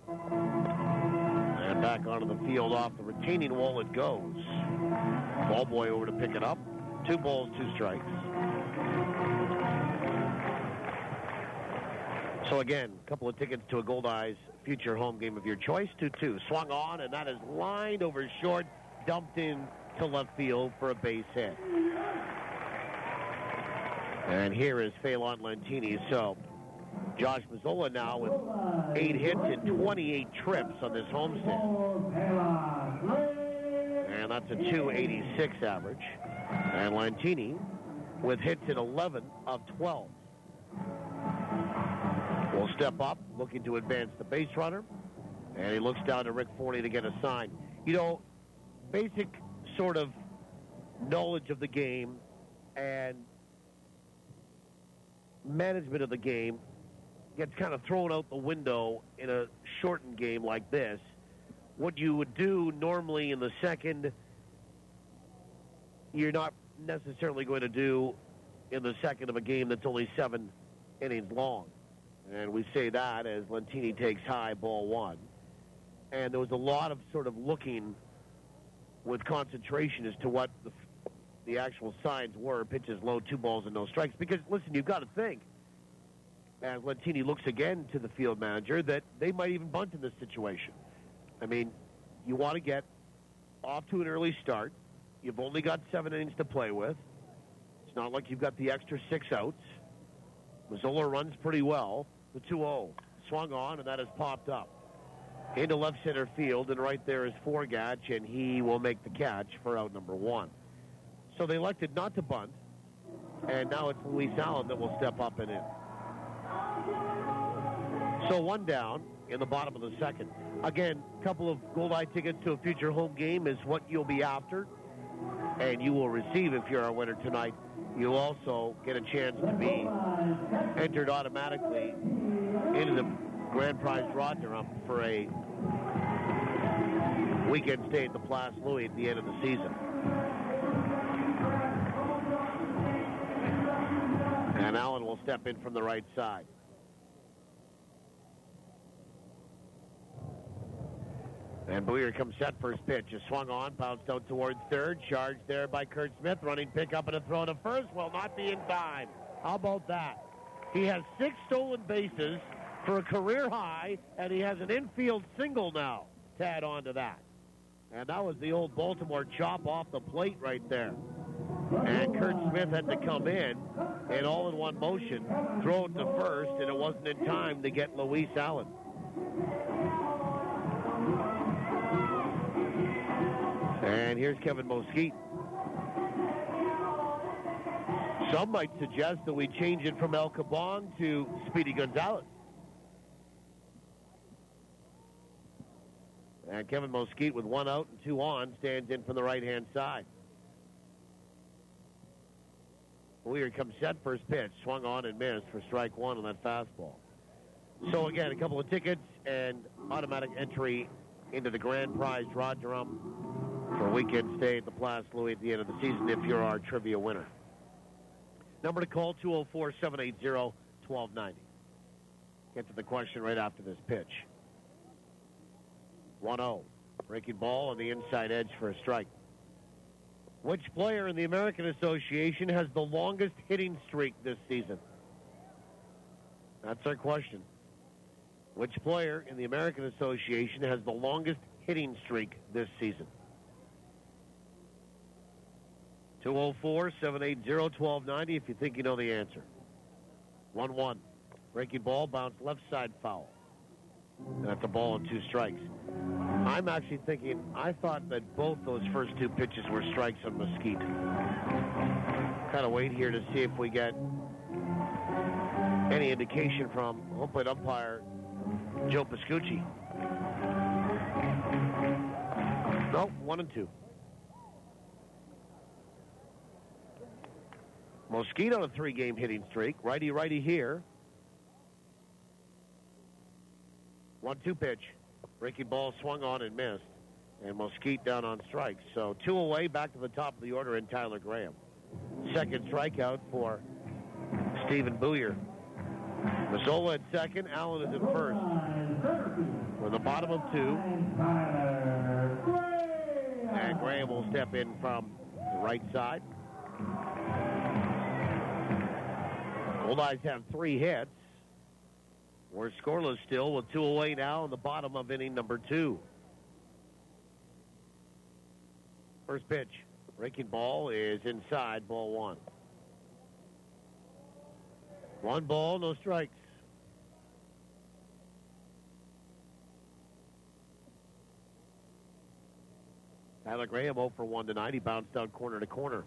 And back onto the field off the retaining wall it goes. Ball boy over to pick it up. 2 balls, 2 strikes. So again, a couple of tickets to a Goldeyes future home game of your choice. 2-2. Swung on, and that is lined over short, dumped in to left field for a base hit. And here is Phelan Lentini. So Josh Mazzola now with 8 hits and 28 trips on this homestand. And that's a .286 average. And Lentini with hits in 11 of 12. Will step up, looking to advance the base runner. And he looks down to Rick Forney to get a sign. You know, basic sort of knowledge of the game and management of the game gets kind of thrown out the window in a shortened game like this. What you would do normally in the second, you're not necessarily going to do in the second of a game that's only 7 innings long. And we say that as Lentini takes high, ball 1. And there was a lot of sort of looking with concentration as to what the actual signs were. Pitches low, 2 balls and no strikes. Because, listen, you've got to think, as Lentini looks again to the field manager, that they might even bunt in this situation. I mean, you want to get off to an early start. You've only got 7 innings to play with. It's not like you've got the extra 6 outs. Mazzola runs pretty well. The 2-0. Swung on, and that has popped up. Into left center field, and right there is Forgatch, and he will make the catch for out number 1. So they elected not to bunt, and now it's Luis Allen that will step up and in. So one down in the bottom of the second. Again, a couple of Goldeye tickets to a future home game is what you'll be after, and you will receive if you're our winner tonight. You'll also get a chance to be entered automatically into the grand prize draw for a weekend stay at the Place Louis at the end of the season. And Allen will step in from the right side. And Booyer comes set first pitch. Is swung on, bounced out towards third. Charged there by Kurt Smith. Running pickup and a throw to first. Will not be in time. How about that? He has 6 stolen bases for a career high, and he has an infield single now to add on to that. And that was the old Baltimore chop off the plate right there. And Kurt Smith had to come in all in one motion, throw it to first, and it wasn't in time to get Luis Allen. And here's Kevin Mosquite. Some might suggest that we change it from El Cabong to Speedy Gonzalez. And Kevin Mosquite with 1 out and 2 on stands in from the right-hand side. Weir comes set first pitch, swung on and missed for strike 1 on that fastball. So again, a couple of tickets and automatic entry into the grand prize draw drum for a weekend stay at the Place Louis at the end of the season if you're our trivia winner. Number to call, 204-780-1290. Get to the question right after this pitch. 1-0. Breaking ball on the inside edge for a strike. Which player in the American Association has the longest hitting streak this season? That's our question. Which player in the American Association has the longest hitting streak this season? 204-780-1290 if you think you know the answer. 1-1. Breaking ball, bounced left side foul. That's a ball and 2 strikes. I'm actually thinking, I thought that both those first 2 pitches were strikes on Mesquite. Kind of wait here to see if we get any indication from home plate umpire Joe Pascucci. No, 1 and 2. Mesquite on a 3-game hitting streak. Righty here. 1-2 pitch. Breaking ball swung on and missed. And Mesquite down on strikes. So 2 away, back to the top of the order in Tyler Graham. Second strikeout for Stephen Booyer. Mazzola at second, Allen is at first. We're the bottom of 2. And Graham will step in from the right side. Goldeyes have 3 hits. We're scoreless still with 2 away now in the bottom of inning number 2. First pitch. Breaking ball is inside, ball 1. 1 ball, no strikes. Tyler Graham 0 for 1 tonight. He bounced out corner to corner.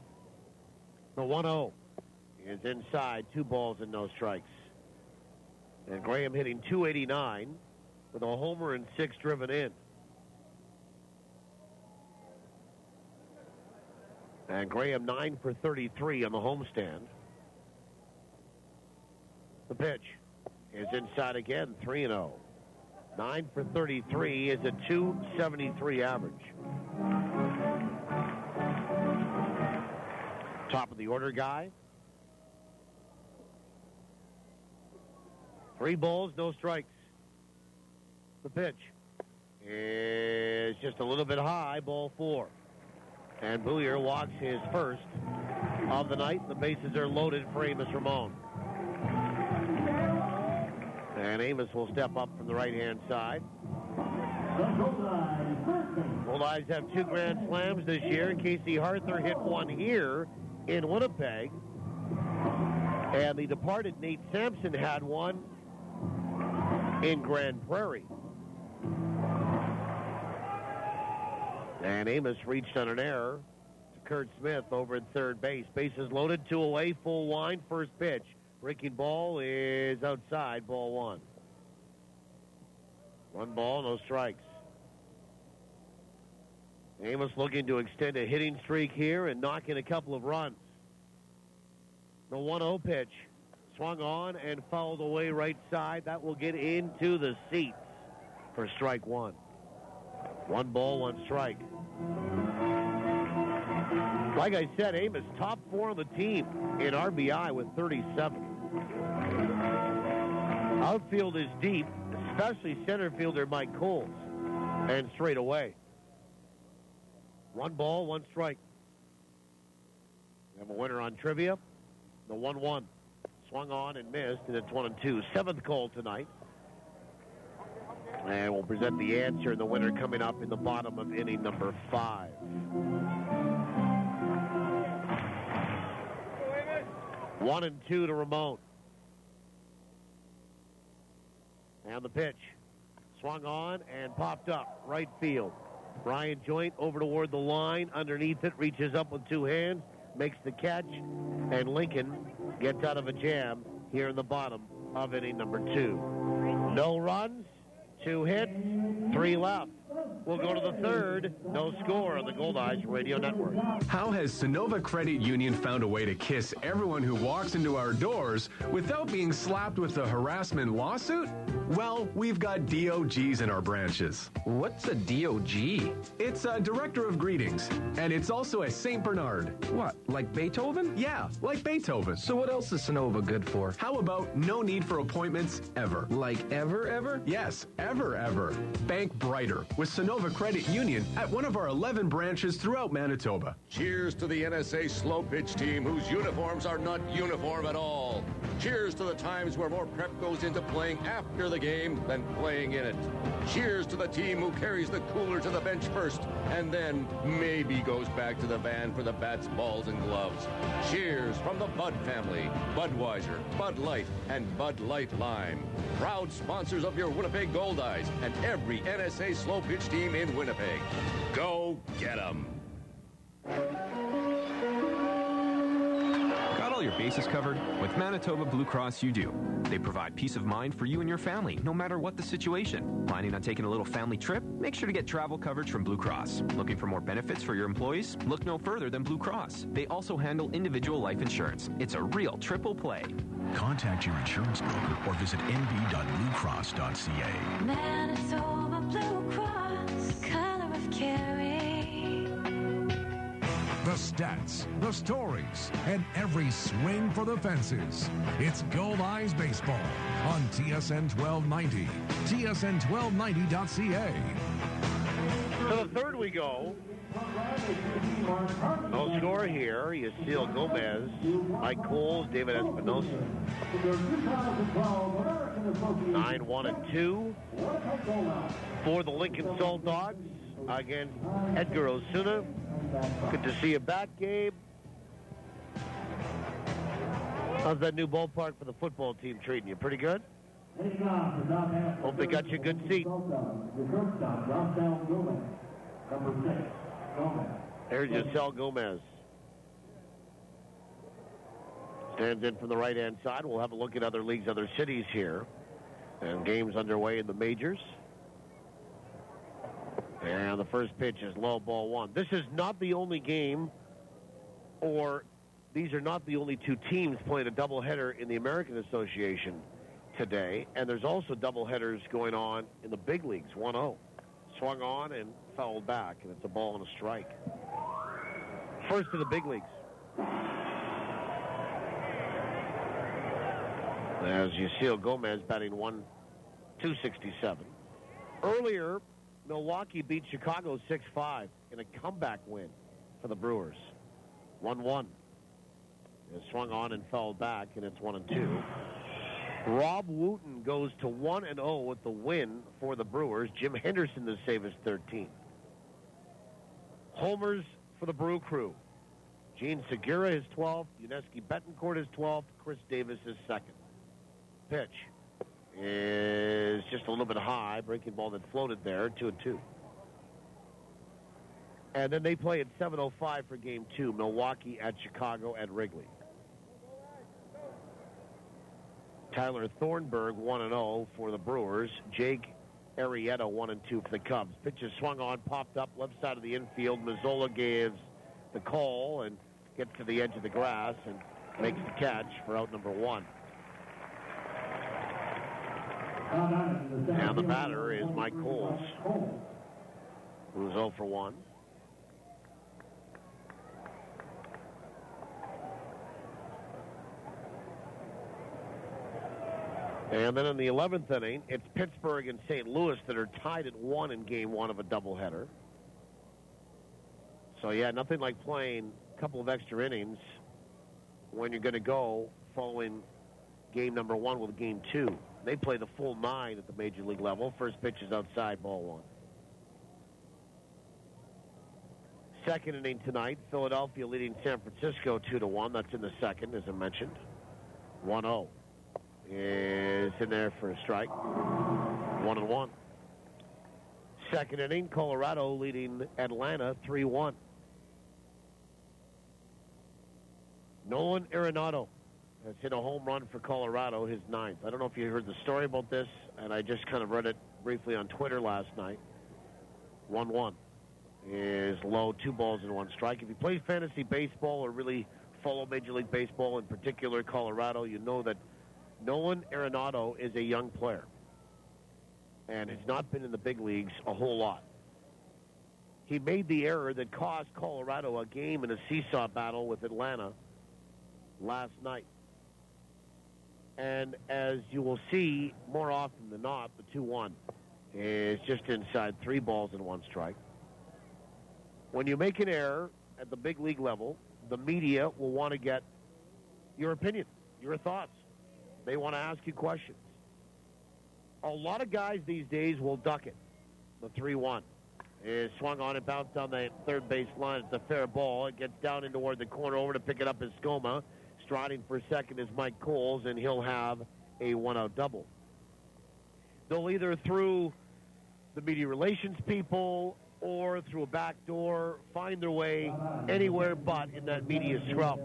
The 1-0 is inside, 2 balls and no strikes. And Graham hitting .289 with a homer and 6 driven in. And Graham 9 for 33 on the homestand. The pitch is inside again, 3-0. 9 for 33 is a .273 average. Top of the order guy. 3 balls, no strikes. The pitch is just a little bit high, ball 4. And Booyer walks his first of the night. The bases are loaded for Amos Ramon. And Amos will step up from the right-hand side. Goldeyes have 2 grand slams this year. Casey Harther hit 1 here in Winnipeg. And the departed Nate Sampson had 1 in Grand Prairie. And Amos reached on an error to Kurt Smith over at third base. Bases loaded, 2 away, full line, first pitch. Breaking ball is outside, ball 1. 1 ball, no strikes. Amos looking to extend a hitting streak here and knock in a couple of runs. The 1-0 pitch. Swung on and fouled away right side. That will get into the seats for strike 1. 1 ball, 1 strike. Like I said, Amos, top 4 on the team in RBI with 37. Outfield is deep, especially center fielder Mike Coles. And straight away. 1 ball, 1 strike. We have a winner on trivia. The 1-1. Swung on and missed, and it's 1-2. 7th call tonight. And we'll present the answer and the winner coming up in the bottom of inning number 5. One and 2 to Ramon. And the pitch. Swung on and popped up. Right field. Brian Joint over toward the line. Underneath it, reaches up with 2 hands. Makes the catch. And Lincoln gets out of a jam here in the bottom of inning number 2. No runs, 2 hits, 3 left. We'll go to the 3rd. No score on the Goldeyes Radio Network. How has Sonova Credit Union found a way to kiss everyone who walks into our doors without being slapped with a harassment lawsuit? Well, we've got DOGs in our branches. What's a DOG? It's a Director of Greetings, and it's also a St. Bernard. What, like Beethoven? Yeah, like Beethoven. So what else is Sonova good for? How about no need for appointments ever? Like ever? Yes, ever. Bank brighter with Sonova Credit Union at one of our 11 branches throughout Manitoba. Cheers to the NSA slow pitch team whose uniforms are not uniform at all. Cheers to the times where more prep goes into playing after the game than playing in it. Cheers to the team who carries the cooler to the bench first and then maybe goes back to the van for the bats, balls, and gloves. Cheers from the Bud family, Budweiser, Bud Light, and Bud Light Lime. Proud sponsors of your Winnipeg Goldeyes and every NSA slow pitch team in Winnipeg. Go get 'em. Got all your bases covered? With Manitoba Blue Cross, you do. They provide peace of mind for you and your family, no matter what the situation. Planning on taking a little family trip? Make sure to get travel coverage from Blue Cross. Looking for more benefits for your employees? Look no further than Blue Cross. They also handle individual life insurance. It's a real triple play. Contact your insurance broker or visit nb.bluecross.ca. Manitoba Blue Cross, color of caring. The stats, the stories, and every swing for the fences. It's Goldeyes Baseball on TSN 1290, tsn1290.ca. To the 3rd we go. No score here. Yasiel Gomez, Mike Coles, David Espinosa. 9-1-2 for the Lincoln Saltdogs against Edgar Osuna. Good to see you back, Gabe. How's that new ballpark for the football team treating you? Pretty good? Hope they got you a good seat. There's Yasiel Gomez. Stands in from the right-hand side. We'll have a look at other leagues, other cities here. And games underway in the majors. And the first pitch is low, ball 1. This is not the only game, or these are not the only 2 teams playing a doubleheader in the American Association today. And there's also doubleheaders going on in the big leagues, 1-0. Swung on and fouled back, and it's a ball and a strike. First to the big leagues. As Yasiel Gomez batting 267. Earlier, Milwaukee beat Chicago 6-5 in a comeback win for the Brewers. 1-1. It swung on and fouled back, and it's 1-2. Rob Wooten goes to 1-0 with the win for the Brewers. Jim Henderson to save his 13th. Homers for the Brew Crew. Gene Segura is 12th. Yuneski Betancourt is 12th. Chris Davis is 2nd. Pitch is just a little bit high. Breaking ball that floated there. 2-2. And then they play at 7:05 for Game 2, Milwaukee at Chicago at Wrigley. Tyler Thornburg 1-0 for the Brewers. Jake Arrieta 1-2 for the Cubs. Pitch is swung on, popped up left side of the infield. Mazzola gives the call and gets to the edge of the grass and makes the catch for out number 1. And the batter is Mike Coles, who's 0 for 1. And then in the 11th inning, it's Pittsburgh and St. Louis that are tied at 1 in Game 1 of a doubleheader. So, yeah, nothing like playing a couple of extra innings when you're going to go following Game number 1 with Game 2. They play the full 9 at the Major League level. First pitch is outside, ball 1. Second inning tonight, Philadelphia leading San Francisco 2-1. That's in the second, as I mentioned. 1-0. Is in there for a strike. 1-1. Second inning, Colorado leading Atlanta 3-1. Nolan Arenado has hit a home run for Colorado, his 9th. I don't know if you heard the story about this, and I just kind of read it briefly on Twitter last night. 1-1 is low, 2 balls and 1 strike. If you play fantasy baseball or really follow Major League Baseball, in particular Colorado, you know that Nolan Arenado is a young player and has not been in the big leagues a whole lot. He made the error that cost Colorado a game in a seesaw battle with Atlanta last night. And as you will see more often than not, the 2-1 is just inside 3 balls and 1 strike. When you make an error at the big league level, the media will want to get your opinion, your thoughts. They want to ask you questions. A lot of guys these days will duck it. The 3-1 is swung on and bounced down the third base line. It's a fair ball. It gets down in toward the corner. Over to pick it up is Skoma. Striding for second is Mike Coles, and he'll have a 1-out double. They'll either through the media relations people or through a back door find their way anywhere but in that media scrum.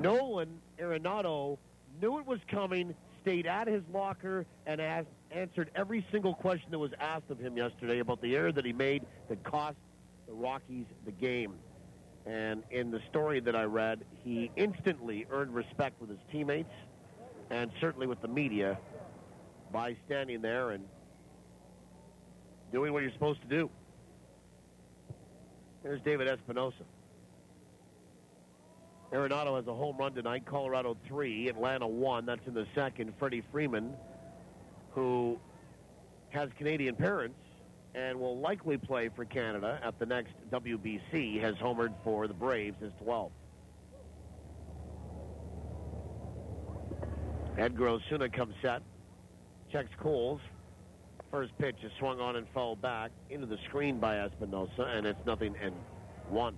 Nolan Arenado knew it was coming, stayed at his locker, and answered every single question that was asked of him yesterday about the error that he made that cost the Rockies the game. And in the story that I read, he instantly earned respect with his teammates and certainly with the media by standing there and doing what you're supposed to do. Here's David Espinosa. Arenado has a home run tonight. Colorado 3, Atlanta 1. That's in the second. Freddie Freeman, who has Canadian parents and will likely play for Canada at the next WBC, has homered for the Braves, his 12th. Edgar Osuna comes set. Checks Coles. First pitch is swung on and fouled back into the screen by Espinosa, and it's 0-1.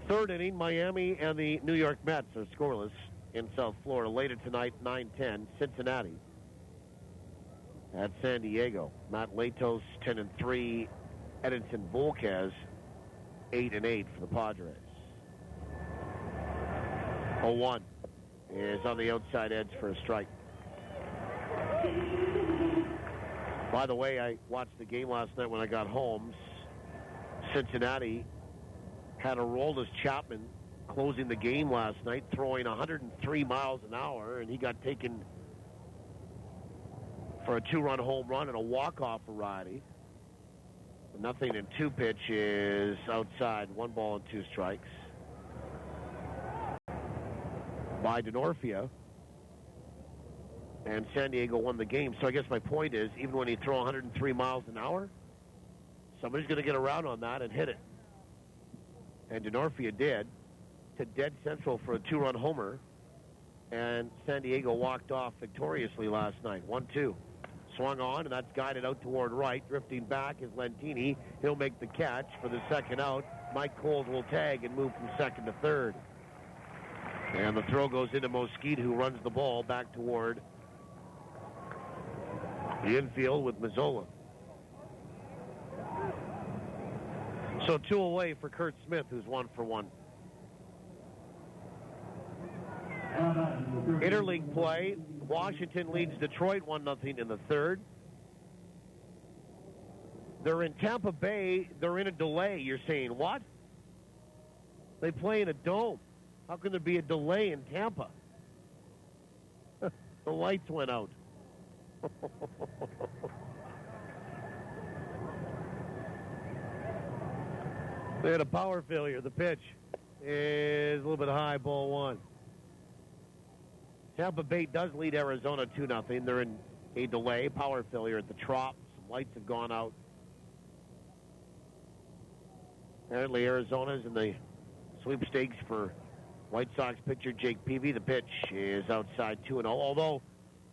Third inning, Miami and the New York Mets are scoreless in South Florida. Later tonight, 9-10, Cincinnati at San Diego. Matt Latos, 10-3. Edinson Volquez, 8-8 for the Padres. 0-1 is on the outside edge for a strike. By the way, I watched the game last night when I got home. Cincinnati had Aroldis Chapman closing the game last night, throwing 103 miles an hour, and he got taken for a 2-run home run and a walk-off variety. 0-2 pitch is outside, 1 ball and 2 strikes. By Denorfia. And San Diego won the game. So I guess my point is, even when you throw 103 miles an hour, somebody's going to get around on that and hit it. And Denorfia did, to dead central for a 2-run homer. And San Diego walked off victoriously last night. 1-2. Swung on, and that's guided out toward right. Drifting back is Lentini. He'll make the catch for the second out. Mike Coles will tag and move from second to third. And the throw goes into Mosquito, who runs the ball back toward the infield with Mazzola. So 2 away for Kurt Smith, who's 1 for 1. Interleague play. Washington leads Detroit 1-0 in the third. They're in Tampa Bay. They're in a delay. You're saying, what? They play in a dome. How can there be a delay in Tampa? The lights went out. They had a power failure. The pitch is a little bit high, ball 1. Tampa Bay does lead Arizona 2-0. They're in a delay, power failure at the Trop. Some lights have gone out. Apparently Arizona's in the sweepstakes for White Sox pitcher Jake Peavy. The pitch is outside 2-0. Although,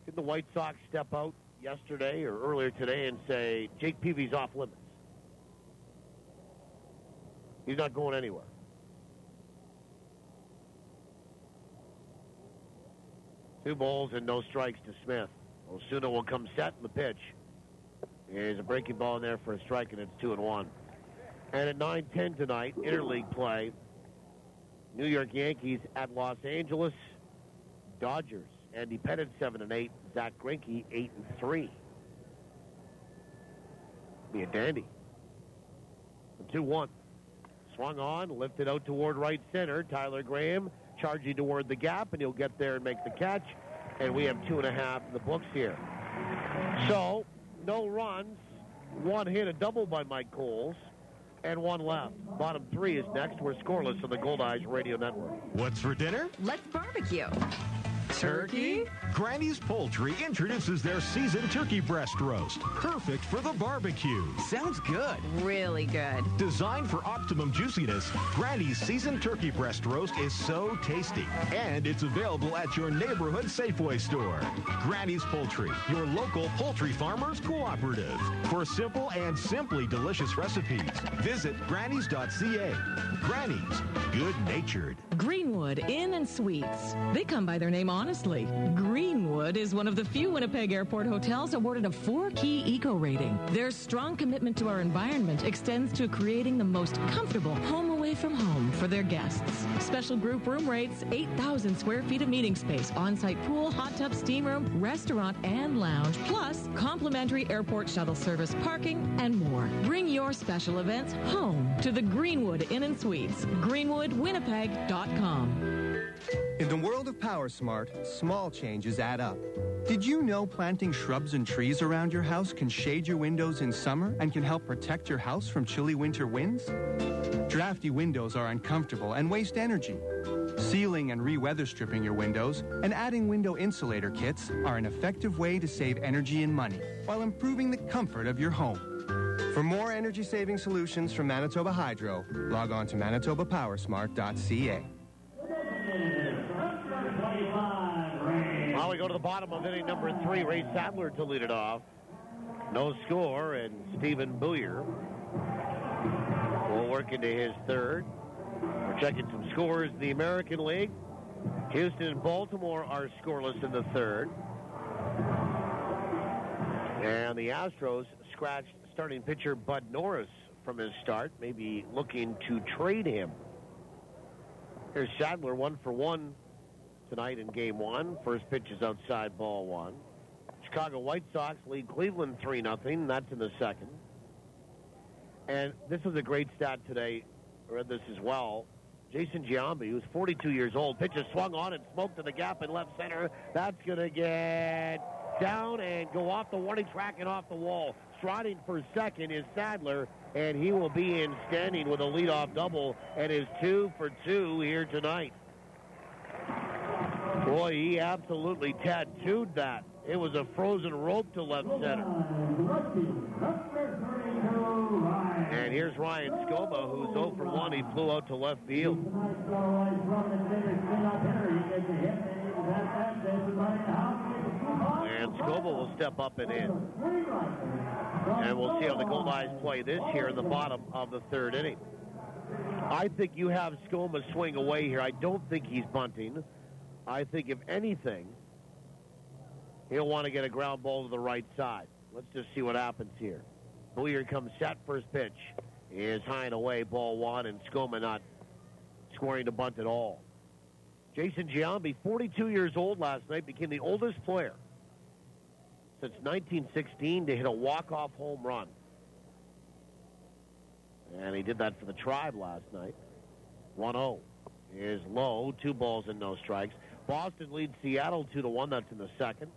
did the White Sox step out yesterday or earlier today and say, Jake Peavy's off limits? He's not going anywhere. Two balls and no strikes to Smith. Osuna will come set, and the pitch is a breaking ball in there for a strike, and it's 2-1. And at 9:10 tonight, interleague play, New York Yankees at Los Angeles Dodgers. Andy Pettit 7-8, Zach Greinke 8-3. Be a dandy. 2-1. Swung on, lifted out toward right center. Tyler Graham charging toward the gap, and he'll get there and make the catch. And we have 2.5 in the books here. So, no runs, 1 hit, a double by Mike Coles, and 1 left. Bottom 3 is next. We're scoreless on the Goldeyes Radio Network. What's for dinner? Let's barbecue. Turkey? Granny's Poultry introduces their seasoned turkey breast roast. Perfect for the barbecue. Sounds good. Really good. Designed for optimum juiciness, Granny's seasoned turkey breast roast is so tasty. And it's available at your neighborhood Safeway store. Granny's Poultry, your local poultry farmers cooperative. For simple and simply delicious recipes, visit grannys.ca. Granny's, good-natured. Greenwood Inn & Suites. They come by their name honestly. Greenwood is one of the few Winnipeg Airport hotels awarded a 4-key eco rating. Their strong commitment to our environment extends to creating the most comfortable home away from home for their guests. Special group room rates, 8,000 square feet of meeting space, on-site pool, hot tub, steam room, restaurant, and lounge, plus complimentary airport shuttle service, parking, and more. Bring your special events home to the Greenwood Inn & Suites. GreenwoodWinnipeg.com. In the world of PowerSmart, small changes add up. Did you know planting shrubs and trees around your house can shade your windows in summer and can help protect your house from chilly winter winds? Drafty windows are uncomfortable and waste energy. Sealing and re-weather stripping your windows and adding window insulator kits are an effective way to save energy and money while improving the comfort of your home. For more energy-saving solutions from Manitoba Hydro, log on to manitobapowersmart.ca. Well, we go to the bottom of inning number 3. Ray Sadler to lead it off. No score, and Stephen Booyer will work into his third. We're checking some scores in the American League. Houston and Baltimore are scoreless in the third. And the Astros scratched starting pitcher Bud Norris from his start, maybe looking to trade him. Here's Sadler, 1 for 1 tonight in game 1. First pitch is outside, ball 1. Chicago White Sox lead Cleveland 3-0. That's in the second. And this was a great stat today. I read this as well. Jason Giambi, who's 42 years old, pitches swung on and smoked to the gap in left center. That's going to get down and go off the warning track and off the wall. Striding for second is Sadler, and he will be in standing with a leadoff double and is 2 for 2 here tonight. Boy, he absolutely tattooed that. It was a frozen rope to left center. And here's Ryan Scoba, who's 0 for 1. He flew out to left field. And Scoba will step up and in. And we'll see how the Goldeyes play this here in the bottom of the third inning. I think you have Scoba swing away here. I don't think he's bunting. I think, if anything, he'll want to get a ground ball to the right side. Let's just see what happens here. Booyer comes set, first pitch. is high and away, ball one, and Skoma not scoring the bunt at all. Jason Giambi, 42 years old last night, became the oldest player since 1916 to hit a walk-off home run. And he did that for the Tribe last night. 1-0 is low, 2 balls and no strikes. Boston leads Seattle 2-1. That's in the second.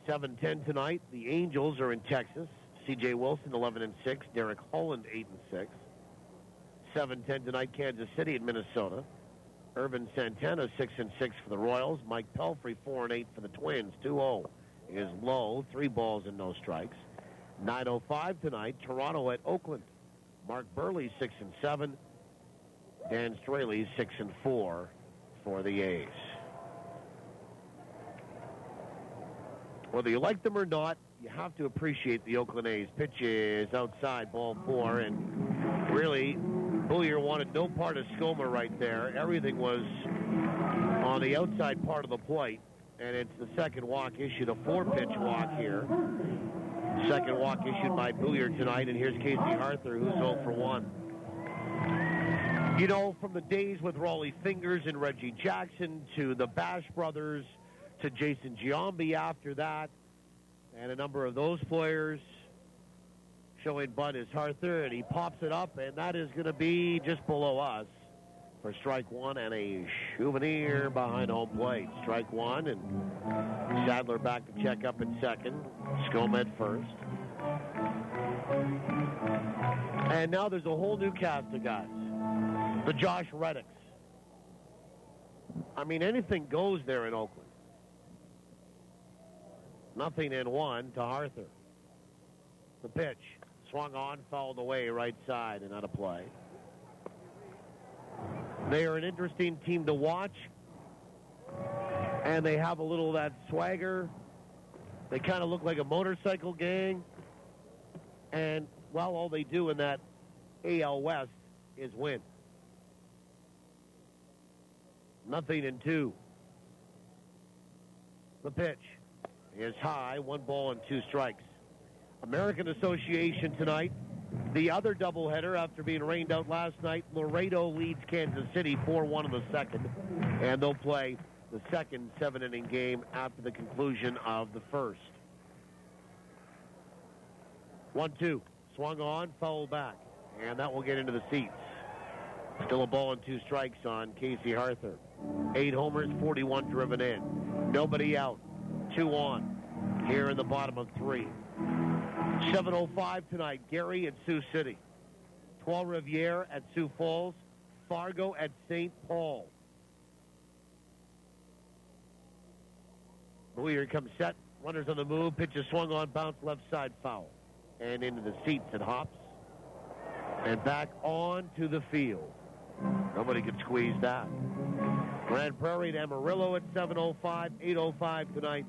7:10 tonight. The Angels are in Texas. C.J. Wilson 11-6. Derek Holland 8-6. 7:10 tonight. Kansas City at Minnesota. Irvin Santana 6-6 for the Royals. Mike Pelfrey 4-8 for the Twins. 2-0 is low, 3 balls and no strikes. 9:05 tonight. Toronto at Oakland. Mark Burley 6-7. Dan Straley 6-4 for the A's. Whether you like them or not, you have to appreciate the Oakland A's. Pitch is outside, ball 4, and really, Booyer wanted no part of Skoma right there. Everything was on the outside part of the plate, and it's the second walk issued, a 4-pitch walk here. Second walk issued by Booyer tonight, and here's Casey Arthur, who's 0 for 1. You know, from the days with Raleigh Fingers and Reggie Jackson to the Bash Brothers to Jason Giambi after that, and a number of those players showing Bud is Arthur, and he pops it up, and that is going to be just below us for strike one and a souvenir behind home plate. Strike one, and Sadler back to check up in second. Skoma at first. And now there's a whole new cast of guys. The Josh Reddicks. I mean, anything goes there in Oakland. Nothing in one to Arthur. The pitch. Swung on, fouled away right side and out of play. They are an interesting team to watch. And they have a little of that swagger. They kind of look like a motorcycle gang. And, well, all they do in that AL West is win. Nothing in 2. The pitch is high, 1 ball and 2 strikes. American Association tonight. The other doubleheader after being rained out last night. Laredo leads Kansas City 4-1 in the second. And they'll play the second 7-inning game after the conclusion of the first. 1-2. Swung on, fouled back. And that will get into the seats. Still a ball and 2 strikes on Casey Arthur. 8 homers, 41 driven in. Nobody out. 2 on. Here in the bottom of 3. 7:05 tonight. Gary at Sioux City. Trois Rivières at Sioux Falls. Fargo at St. Paul. Here comes set. Runners on the move. Pitch is swung on. Bounce left side foul. And into the seats it hops. And back on to the field. Nobody could squeeze that. Grand Prairie to Amarillo at 7:05. 8:05 tonight.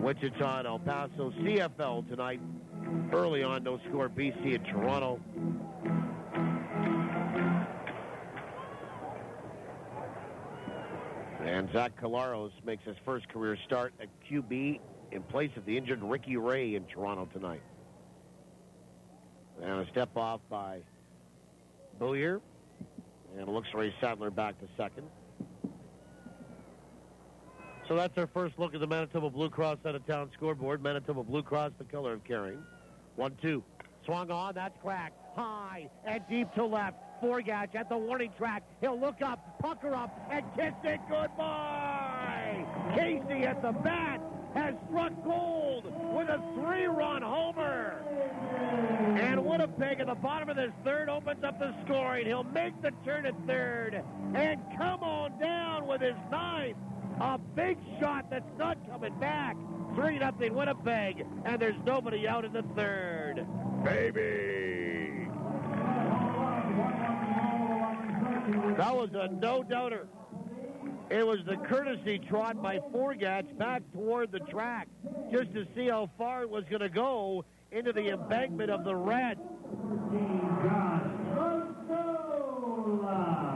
Wichita and El Paso. CFL tonight. Early on, no score. BC at Toronto. And Zach Colaros makes his first career start at QB in place of the injured Ricky Ray in Toronto tonight. And a step off by Booyer. And it looks Ray Sadler back to second. So that's our first look at the Manitoba Blue Cross out-of-town scoreboard. Manitoba Blue Cross, the color of caring. 1-2. Swung on, that's cracked. High and deep to left. Forgatch at the warning track. He'll look up, pucker up, and kiss it goodbye. Casey at the bat has struck gold with a 3-run homer. And Winnipeg at the bottom of this third opens up the scoring. He'll make the turn at third and come on down with his 9th. A big shot that's not coming back. 3-0 Winnipeg, and there's nobody out in the third. Baby! That was a no-doubter. It was the courtesy trot by Forgatch back toward the track just to see how far it was going to go into the embankment of the red.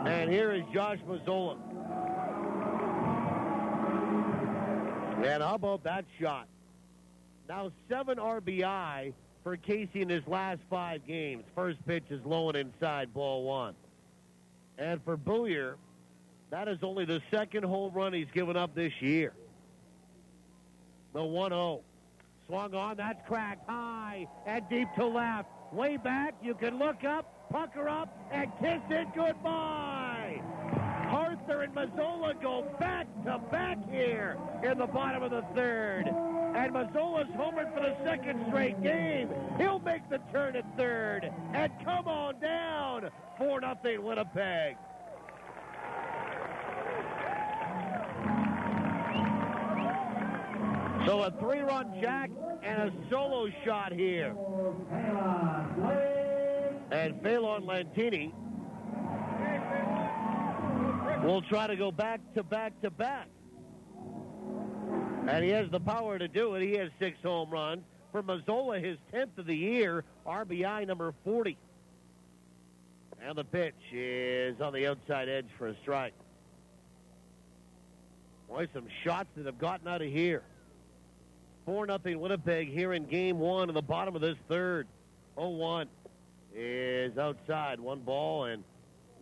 And here is Josh Mazzola. And how about that shot? Now 7 RBI for Casey in his last 5 games. First pitch is low and inside, ball 1. And for Booyer, that is only the second home run he's given up this year. The 1-0. Swung on, that's cracked high and deep to left. Way back, you can look up, pucker up, and kiss it goodbye. Arthur and Mazzola go back-to-back here in the bottom of the 3rd. And Mazzola's homered for the 2nd straight game. He'll make the turn at 3rd. And come on down, 4-0 Winnipeg. So a 3-run jack and a solo shot here. And Phelan Lantini will try to go back to back to back. And he has the power to do it. He has 6 home runs. For Mazzola, his 10th of the year, RBI number 40. And the pitch is on the outside edge for a strike. Boy, some shots that have gotten out of here. 4-0 Winnipeg here in game 1 in the bottom of this 3rd. 0-1 is outside. 1 ball and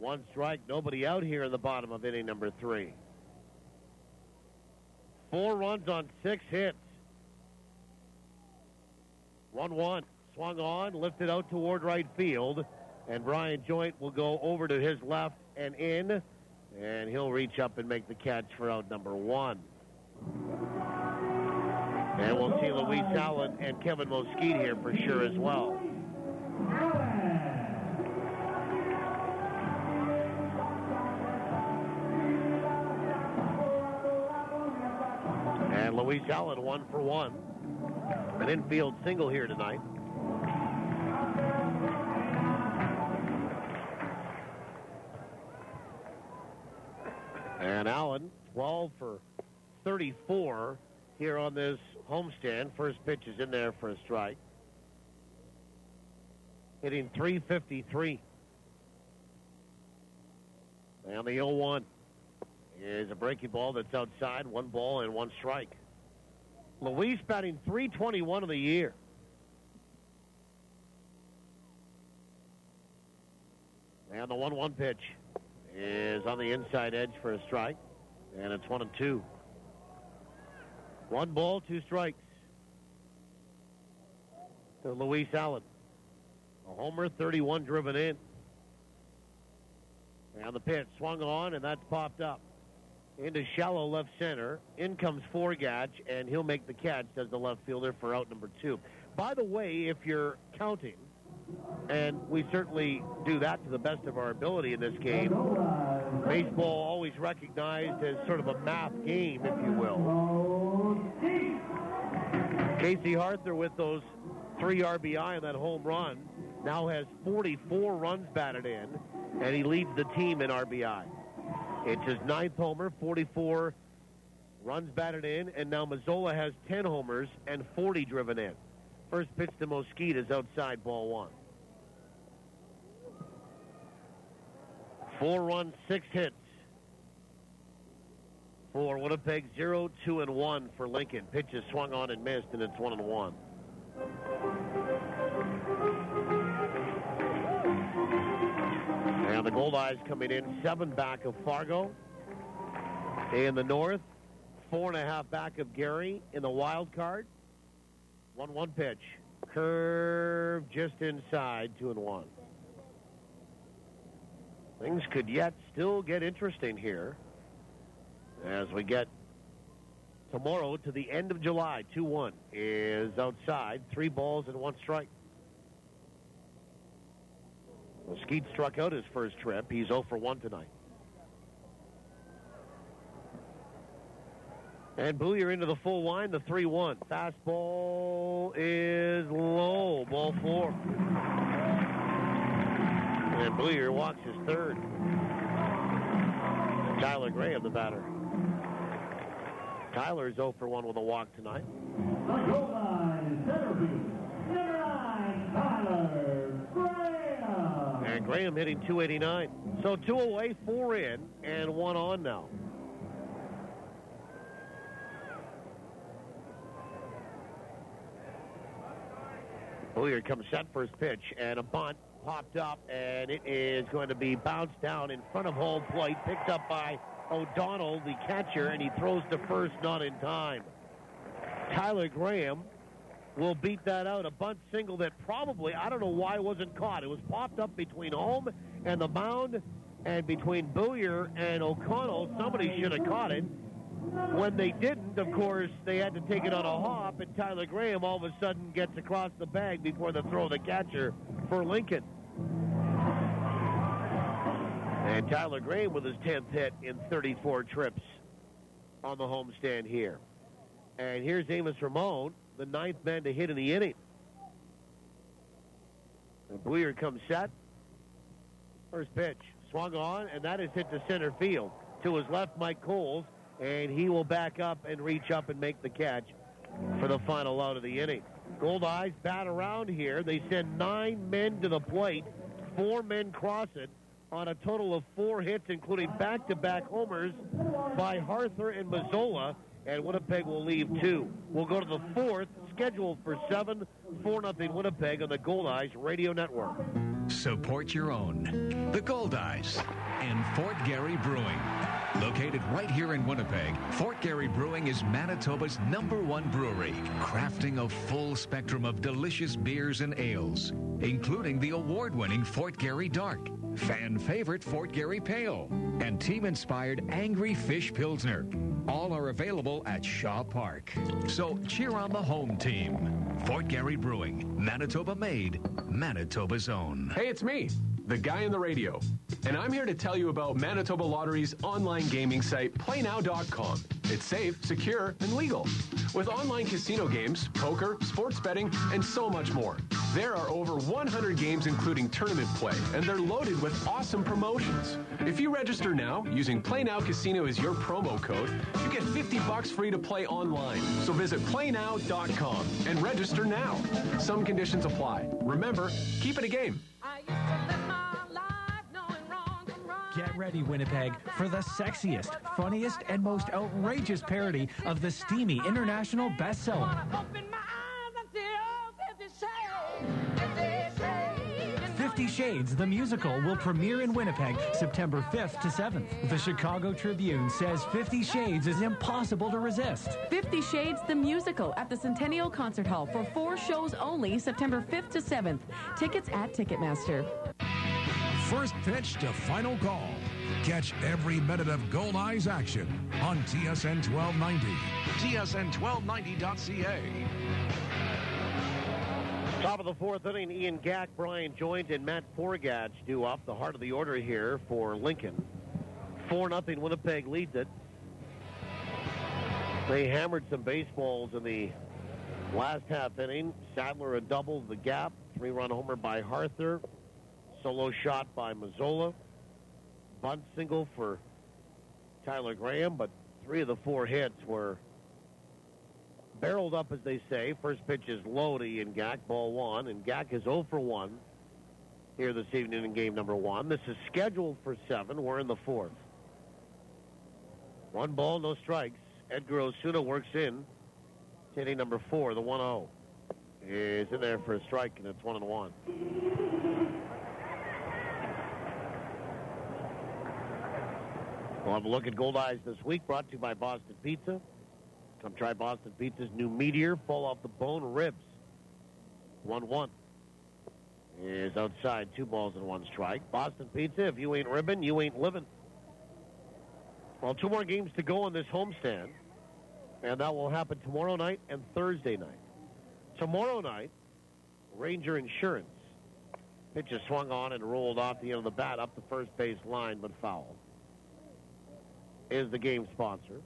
1 strike. Nobody out here in the bottom of inning number 3. 4 runs on 6 hits. 1-1. Swung on, lifted out toward right field. And Brian Joint will go over to his left and in. And he'll reach up and make the catch for out number 1. And we'll see Luis Allen and Kevin Mosquede here for sure as well. And Luis Allen 1 for 1. An infield single here tonight. And Allen 12 for 34 here on this homestand. First pitch is in there for a strike. Hitting .353. And the 0-1 is a breaking ball that's outside. 1 ball and 1 strike. Luis batting .321 of the year. And the 1-1 pitch is on the inside edge for a strike. And it's 1-2. 1 ball, 2 strikes to Luis Allen. A homer, 31 driven in. And the pitch swung on, and that's popped up. Into shallow left center. In comes Forgatch, and he'll make the catch as the left fielder for out number 2. By the way, if you're counting, and we certainly do that to the best of our ability in this game, baseball always recognized as sort of a math game, if you will. Casey Arthur with those 3 RBI and that home run now has 44 runs batted in, and he leads the team in RBI. It's his 9th homer, 44 runs batted in, and now Mazzola has 10 homers and 40 driven in. First pitch to Mosquede is outside, ball 1. 4 runs, 6 hits for Winnipeg. 0, 2, and 1 for Lincoln. Pitch is swung on and missed, and it's 1-1. And the Goldeyes coming in 7 back of Fargo in the north, 4.5 back of Gary in the wild card. 1-1 pitch. Curve just inside, 2-1. Things could yet still get interesting here as we get tomorrow to the end of July. 2-1 is outside, 3 balls and 1 strike. Mosquede struck out his first trip. He's 0 for 1 tonight. And Booyer into the full line, the 3-1. Fastball is low, ball 4. And Booyer walks his 3rd. Tyler Graham, the batter. Tyler's 0 for 1 with a walk tonight. And Graham hitting .289. So 2 away, 4 in, and 1 on now. Booyer comes set first pitch, and a bunt popped up, and it is going to be bounced down in front of home plate, picked up by O'Donnell, the catcher, and he throws to first, not in time. Tyler Graham will beat that out. A bunt single that probably, I don't know why it wasn't caught. It was popped up between home and the mound, and between Booyer and O'Connell. Somebody should have caught it. When they didn't, of course, they had to take it on a hop, and Tyler Graham all of a sudden gets across the bag before the throw of the catcher for Lincoln. And Tyler Graham with his 10th hit in 34 trips on the homestand here. And here's Amos Ramon, the 9th man to hit in the inning. And Booyer comes set. First pitch, swung on, and that is hit to center field. To his left, Mike Coles, and he will back up and reach up and make the catch for the final out of the inning. Goldeyes bat around here. They send 9 men to the plate. 4 men cross it on a total of 4 hits, including back-to-back homers by Harther and Mazzola, and Winnipeg will leave 2. We'll go to the 4th, scheduled for 7, 4-0 Winnipeg on the Goldeyes Radio Network. Support your own. The Goldeyes and Fort Garry Brewing. Located right here in Winnipeg, Fort Garry Brewing is Manitoba's #1 brewery, crafting a full spectrum of delicious beers and ales, including the award-winning Fort Garry Dark, fan favorite Fort Garry Pale, and team-inspired Angry Fish Pilsner. All are available at Shaw Park. So cheer on the home team. Fort Garry Brewing, Manitoba made, Manitoba's own. Hey, it's me, the guy in the radio. And I'm here to tell you about Manitoba Lottery's online gaming site, PlayNow.com. It's safe, secure, and legal. With online casino games, poker, sports betting, and so much more. There are over 100 games including tournament play, and they're loaded with awesome promotions. If you register now, using Play Now Casino as your promo code, you get $50 free to play online. So visit PlayNow.com and register now. Some conditions apply. Remember, keep it a game. Get ready, Winnipeg, for the sexiest, funniest, and most outrageous parody of the steamy international bestseller. 50 Shades, the musical, will premiere in Winnipeg September 5th to 7th. The Chicago Tribune says 50 Shades is impossible to resist. 50 Shades, the musical, at the Centennial Concert Hall for 4 shows only, September 5th to 7th. Tickets at Ticketmaster. First pitch to final call. Catch every minute of Goldeyes action on TSN 1290. TSN1290.ca. Top of the 4th inning, Ian Gack, Brian Joint, and Matt Forgatch due up. The heart of the order here for Lincoln. 4-0 Winnipeg leads it. They hammered some baseballs in the last half inning. Sadler had doubled the gap. 3-run homer by Harther. Solo shot by Mazzola. Bunt single for Tyler Graham, but 3 of the 4 hits were barreled up, as they say. First pitch is low to Ian Gack, ball 1, and Gack is 0 for 1 here this evening in game number 1. This is scheduled for 7. We're in the 4th. 1 ball, no strikes. Edgar Osuna works in. Inning number 4, the 1-0. Is in there for a strike, and it's 1-1. We'll have a look at Goldeyes this week, brought to you by Boston Pizza. Come try Boston Pizza's new Meteor, fall off the bone ribs. 1-1 is outside, 2 balls and 1 strike. Boston Pizza, if you ain't ribbon, you ain't living. Well, 2 more games to go on this homestand, and that will happen tomorrow night and Thursday night. Tomorrow night, Ranger Insurance. Pitch is swung on and rolled off the end of the bat up the first base line, but foul. Is the game sponsor.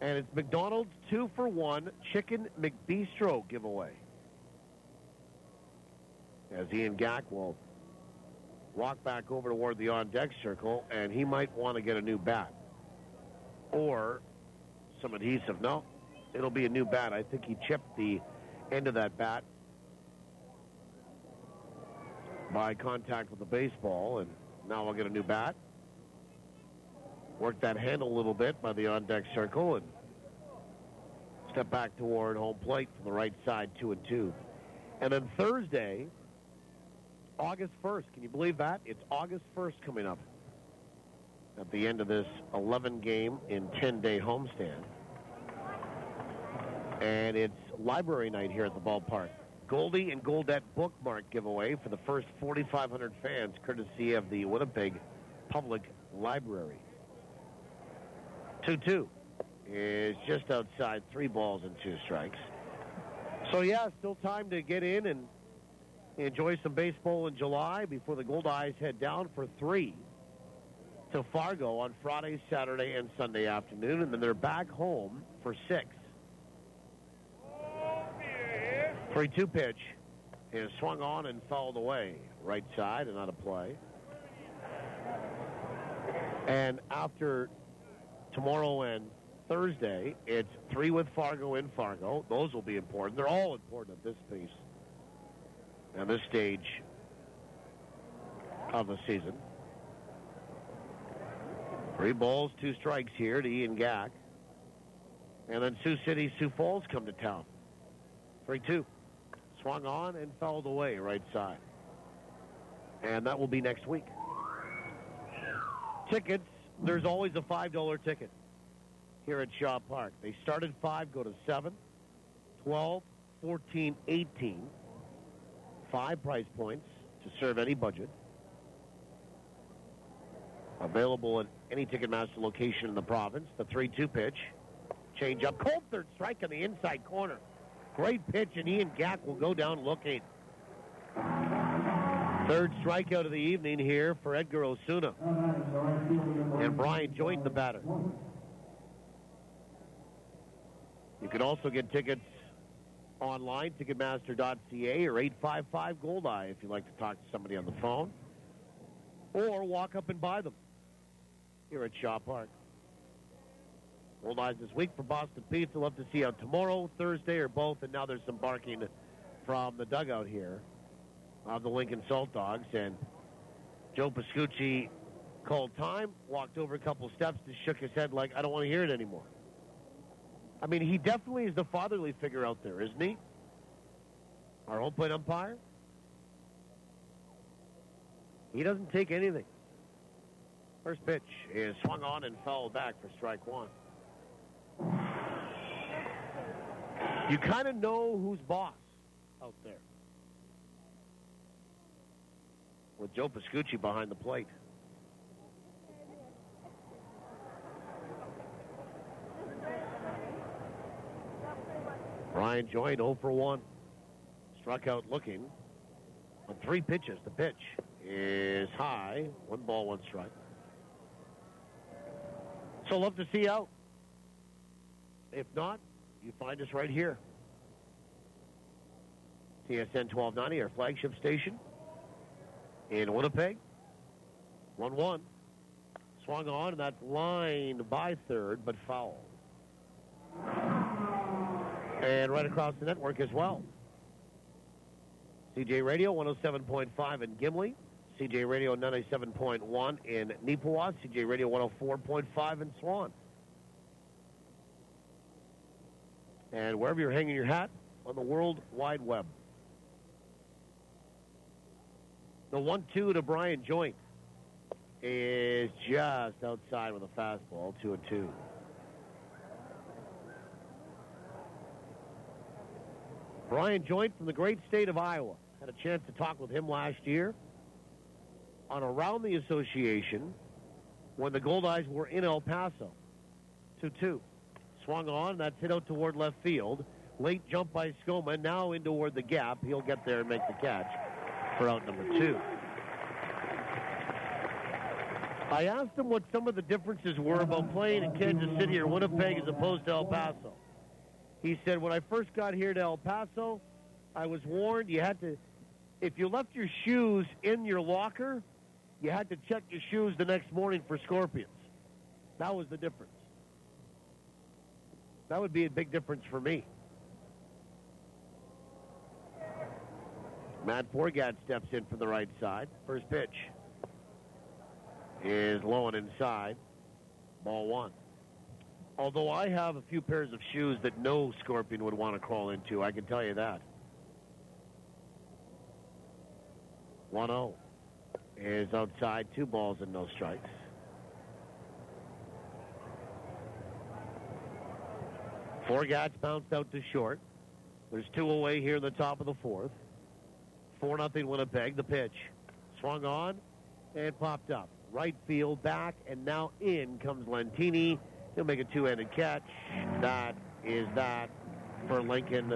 And it's McDonald's 2-for-1 Chicken McBistro giveaway. As Ian Gack will walk back over toward the on-deck circle, and he might want to get a new bat. Or some adhesive. No, it'll be a new bat. I think he chipped the end of that bat by contact with the baseball, and now we'll get a new bat. Work that handle a little bit by the on-deck circle and step back toward home plate from the right side, 2-2. And then Thursday, August 1st. Can you believe that? It's August 1st coming up at the end of this 11-game in 10-day homestand. And it's library night here at the ballpark. Goldie and Goldette bookmark giveaway for the first 4,500 fans, courtesy of the Winnipeg Public Library. 2-2 is just outside 3 balls and 2 strikes. So, yeah, still time to get in and enjoy some baseball in July before the Goldeyes head down for 3 to Fargo on Friday, Saturday, and Sunday afternoon, and then they're back home for 6. 3-2 pitch is swung on and fouled away. Right side and out of play. And after tomorrow and Thursday, it's 3 with Fargo in Fargo. Those will be important. They're all important at this piece and this stage of the season. 3 balls, 2 strikes here to Ian Gack. And then Sioux City, Sioux Falls come to town. 3-2. Swung on and fouled away right side. And that will be next week. Tickets, there's always a $5 ticket here at Shaw Park. They start at 5, go to 7, 12, 14, 18. 5 price points to serve any budget. Available at any Ticketmaster location in the province. The 3-2 pitch. Change up. Cold third strike on the inside corner. Great pitch, and Ian Gack will go down looking. Third strikeout of the evening here for Edgar Osuna. And Brian Joint, the batter. You can also get tickets online, Ticketmaster.ca or 855-GOLDEYE if you'd like to talk to somebody on the phone. Or walk up and buy them here at Shaw Park. Goldeyes this week for Boston Pizza. Love to see you out tomorrow, Thursday, or both. And now there's some barking from the dugout here of the Lincoln Saltdogs. And Joe Pascucci called time, walked over a couple steps, just shook his head like, I don't want to hear it anymore. I mean, he definitely is the fatherly figure out there, isn't he? Our home plate umpire. He doesn't take anything. First pitch is swung on and fouled back for strike 1. You kind of know who's boss out there with Joe Pascucci behind the plate. Brian Joint 0 for 1. Struck out looking on 3 pitches. The pitch is high. 1 ball, 1 strike. So love to see you out. If not, you find us right here. TSN 1290, our flagship station in Winnipeg. 1-1. Swung on, and that's lined by third, but foul. And right across the network as well. CJ Radio 107.5 in Gimli. CJ Radio 97.1 in Neepawa. CJ Radio 104.5 in Swan. And wherever you're hanging your hat on the World Wide Web. The 1-2 to Brian Joint is just outside with a fastball, 2-2. Brian Joint from the great state of Iowa. Had a chance to talk with him last year on Around the Association when the Goldeyes were in El Paso. 2-2. Swung on, that's hit out toward left field. Late jump by Skoma, now in toward the gap. He'll get there and make the catch for out number 2. I asked him what some of the differences were about playing in Kansas City or Winnipeg as opposed to El Paso. He said, when I first got here to El Paso, I was warned you had to, if you left your shoes in your locker, you had to check your shoes the next morning for scorpions. That was the difference. That would be a big difference for me. Matt Forgat steps in from the right side. First pitch is low and inside. Ball 1. Although I have a few pairs of shoes that no Scorpion would want to crawl into, I can tell you that. 1-0 is outside, 2 balls and no strikes. Forgat's bounced out to short. There's 2 away here in the top of the 4th. 4-0 Winnipeg. The pitch swung on and popped up. Right field back, and now in comes Lentini. He'll make a 2-handed catch. That is that for Lincoln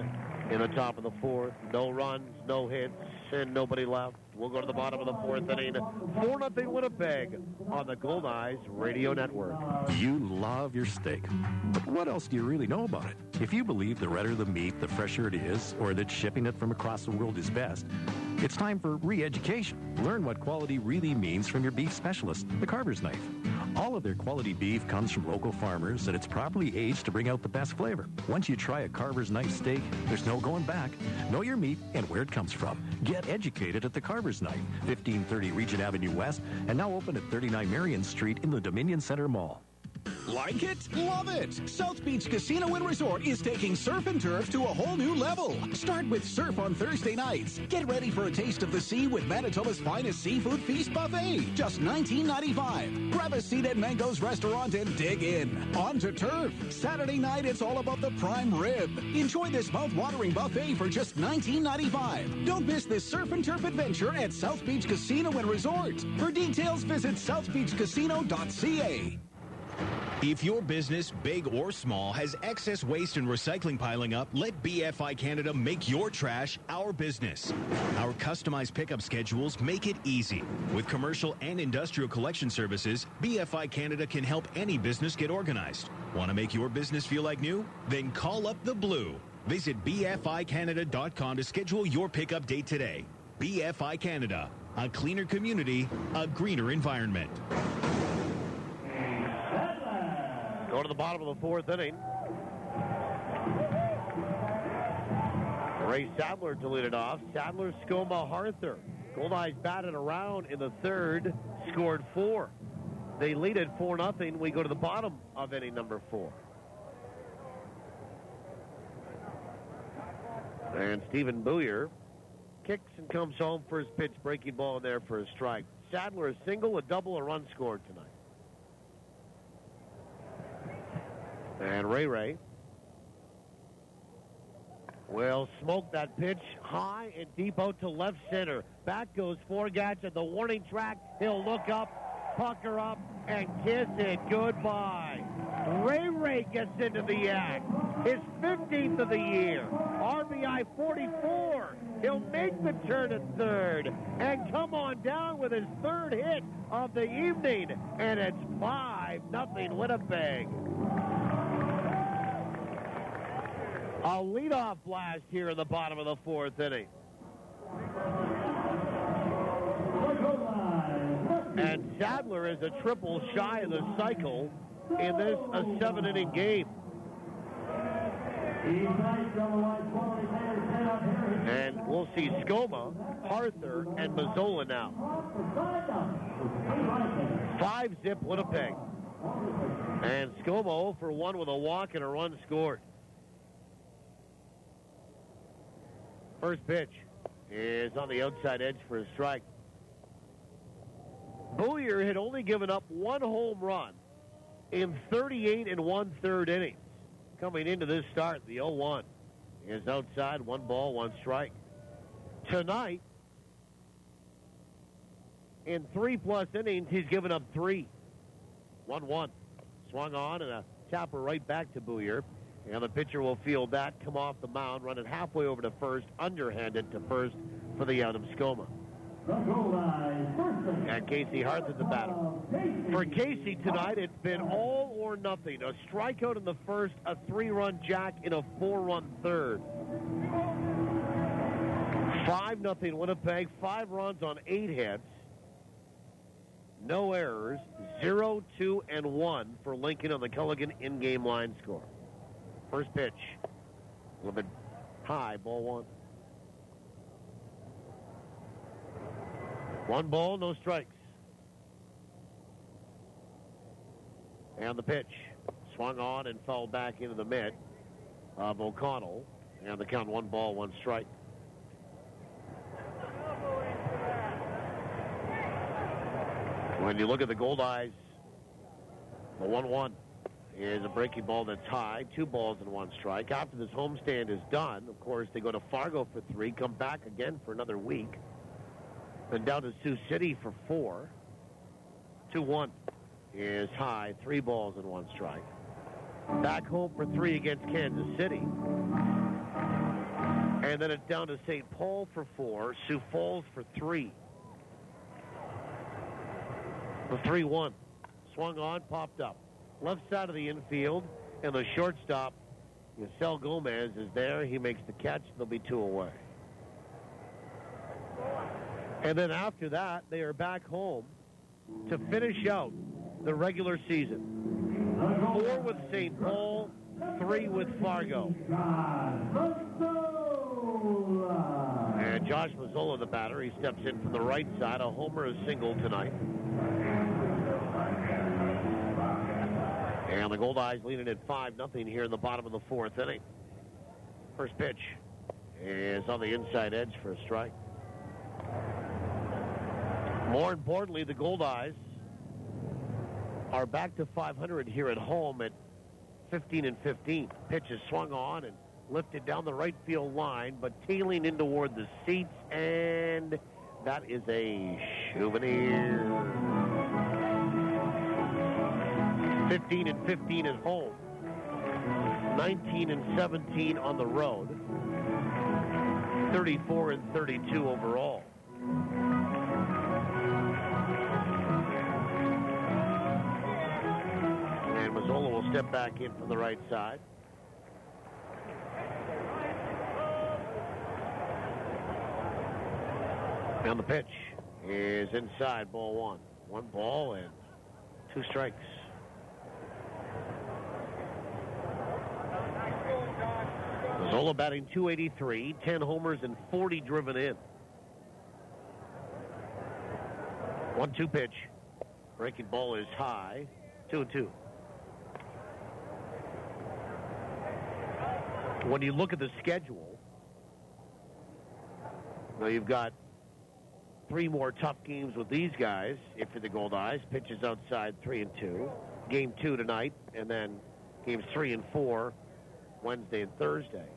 in the top of the 4th. No runs, no hits, and nobody left. We'll go to the bottom of the 4th inning. 4-0 Winnipeg on the Goldeyes Radio Network. You love your steak, but what else do you really know about it? If you believe the redder the meat, the fresher it is, or that shipping it from across the world is best, it's time for re-education. Learn what quality really means from your beef specialist, the Carver's Knife. All of their quality beef comes from local farmers, and it's properly aged to bring out the best flavor. Once you try a Carver's Knife steak, there's no going back. Know your meat and where it comes from. Get educated at the Carver's Knife, 1530 Regent Avenue West, and now open at 39 Marion Street in the Dominion Center Mall. Like it? Love it! South Beach Casino and Resort is taking surf and turf to a whole new level. Start with surf on Thursday nights. Get ready for a taste of the sea with Manitoba's finest seafood feast buffet. Just $19.95. Grab a seat at Mango's restaurant and dig in. On to turf. Saturday night, it's all about the prime rib. Enjoy this mouth-watering buffet for just $19.95. Don't miss this surf and turf adventure at South Beach Casino and Resort. For details, visit southbeachcasino.ca. If your business, big or small, has excess waste and recycling piling up, let BFI Canada make your trash our business. Our customized pickup schedules make it easy. With commercial and industrial collection services, BFI Canada can help any business get organized. Want to make your business feel like new? Then call up the Blue. Visit BFICanada.com to schedule your pickup date today. BFI Canada, a cleaner community, a greener environment. Go to the bottom of the 4th inning. Ray Sadler to lead it off. Sadler, Skoma, Harther. Goldeyes batted around in the 3rd, scored 4. They lead at 4-0. We go to the bottom of inning number 4. And Stephen Booyer kicks and comes home for his pitch. Breaking ball in there for a strike. Sadler a single, a double, a run scored tonight. And Ray will smoke that pitch high and deep out to left center. Back goes Forgats at the warning track. He'll look up, pucker up, and kiss it goodbye. Ray gets into the act. His 15th of the year. RBI 44. He'll make the turn at third and come on down with his 3rd hit of the evening. And it's 5-0 Winnipeg. A leadoff blast here in the bottom of the 4th inning. And Sadler is a triple shy of the cycle in this a 7-inning game. And we'll see Skoma, Harther, and Mazzola now. 5-zip Winnipeg. And Skoma 0 for 1 with a walk and a run scored. First pitch is on the outside edge for a strike. Booyer had only given up 1 home run in 38 1/3 innings. Coming into this start, the 0-1 is outside, 1 ball, 1 strike. Tonight, in 3+ innings, he's given up 3. 1-1. Swung on and a tapper right back to Booyer. And the pitcher will field that, come off the mound, run it halfway over to first, underhanded to first for the out of Skoma. And Casey Hart at the batter. For Casey tonight, it's been all or nothing. A strikeout in the first, a 3-run jack in a 4-run third. 5-0 Winnipeg, 5 runs on 8 hits. No errors, 0, 2, and 1 for Lincoln on the Culligan in-game line score. First pitch, a little bit high, ball 1. 1 ball, no strikes. And the pitch, Swung on and fell back into the mitt of O'Connell. And the count 1 ball, 1 strike. When you look at the Goldeyes, the 1-1 is a breaking ball that's high, 2 balls and 1 strike. After this homestand is done, of course, they go to Fargo for 3, come back again for another week, then down to Sioux City for 4. 2-1 is high, 3 balls and 1 strike. Back home for 3 against Kansas City. And then it's down to St. Paul for 4, Sioux Falls for 3. The 3-1. Swung on, popped up. Left side of the infield, and the shortstop, Yasel Gomez, is there. He makes the catch. They'll be 2 away. And then after that, they are back home to finish out the regular season. 4 with St. Paul, 3 with Fargo. And Josh Mazzola, the batter, he steps in from the right side. A homer, a single tonight. And the Goldeyes leading at 5-0 here in the bottom of the 4th inning. First pitch is on the inside edge for a strike. More importantly, the Goldeyes are back to 500 here at home at 15-15. Pitch is swung on and lifted down the right field line, but tailing in toward the seats, and that is a souvenir. 15-15 at home. 19-17 on the road. 34-32 overall. And Mazzola will step back in from the right side. And the pitch is inside, ball 1. 1 ball and 2 strikes. Mazzola batting .283, 10 homers and 40 driven in. 1-2 pitch. Breaking ball is high. 2-2. When you look at the schedule, now you've got 3 more tough games with these guys. If you're the Goldeyes, pitches outside 3-2. Game 2 tonight, and then games 3 and 4 Wednesday and Thursday.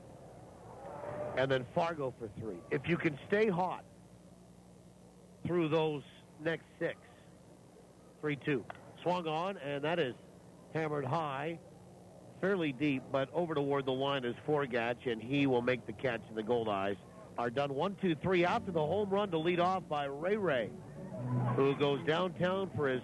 And then Fargo for 3. If you can stay hot through those next 6. 3-2. Swung on, and that is hammered high, fairly deep, but over toward the line is Forgatch, and he will make the catch, and the Goldeyes are done 1-2-3 after the home run to lead off by Ray, who goes downtown for his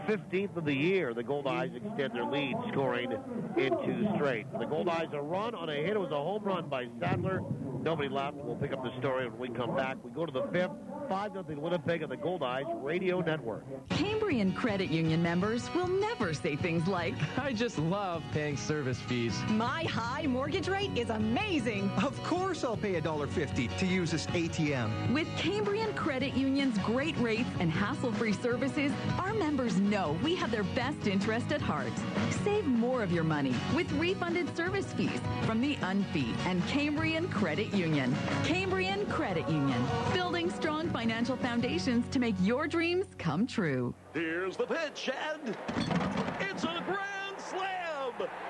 15th of the year. The Goldeyes extend their lead, scoring in 2 straight. The Goldeyes a run on a hit. It was a home run by Sadler. Nobody left. We'll pick up the story when we come back. We go to the 5th. 5-0 Winnipeg on the Goldeyes Radio Network. Cambrian Credit Union members will never say things like, I just love paying service fees. my high mortgage rate is amazing. Of course I'll pay $1.50 to use this ATM. With Cambrian Credit Union's great rates and hassle-free services, our members know we have their best interest at heart. Save more of your money with refunded service fees from the UNFI and Cambrian Credit Union. Cambrian Credit Union, building strong financial foundations to make your dreams come true. Here's the pitch, and it's a grand slam!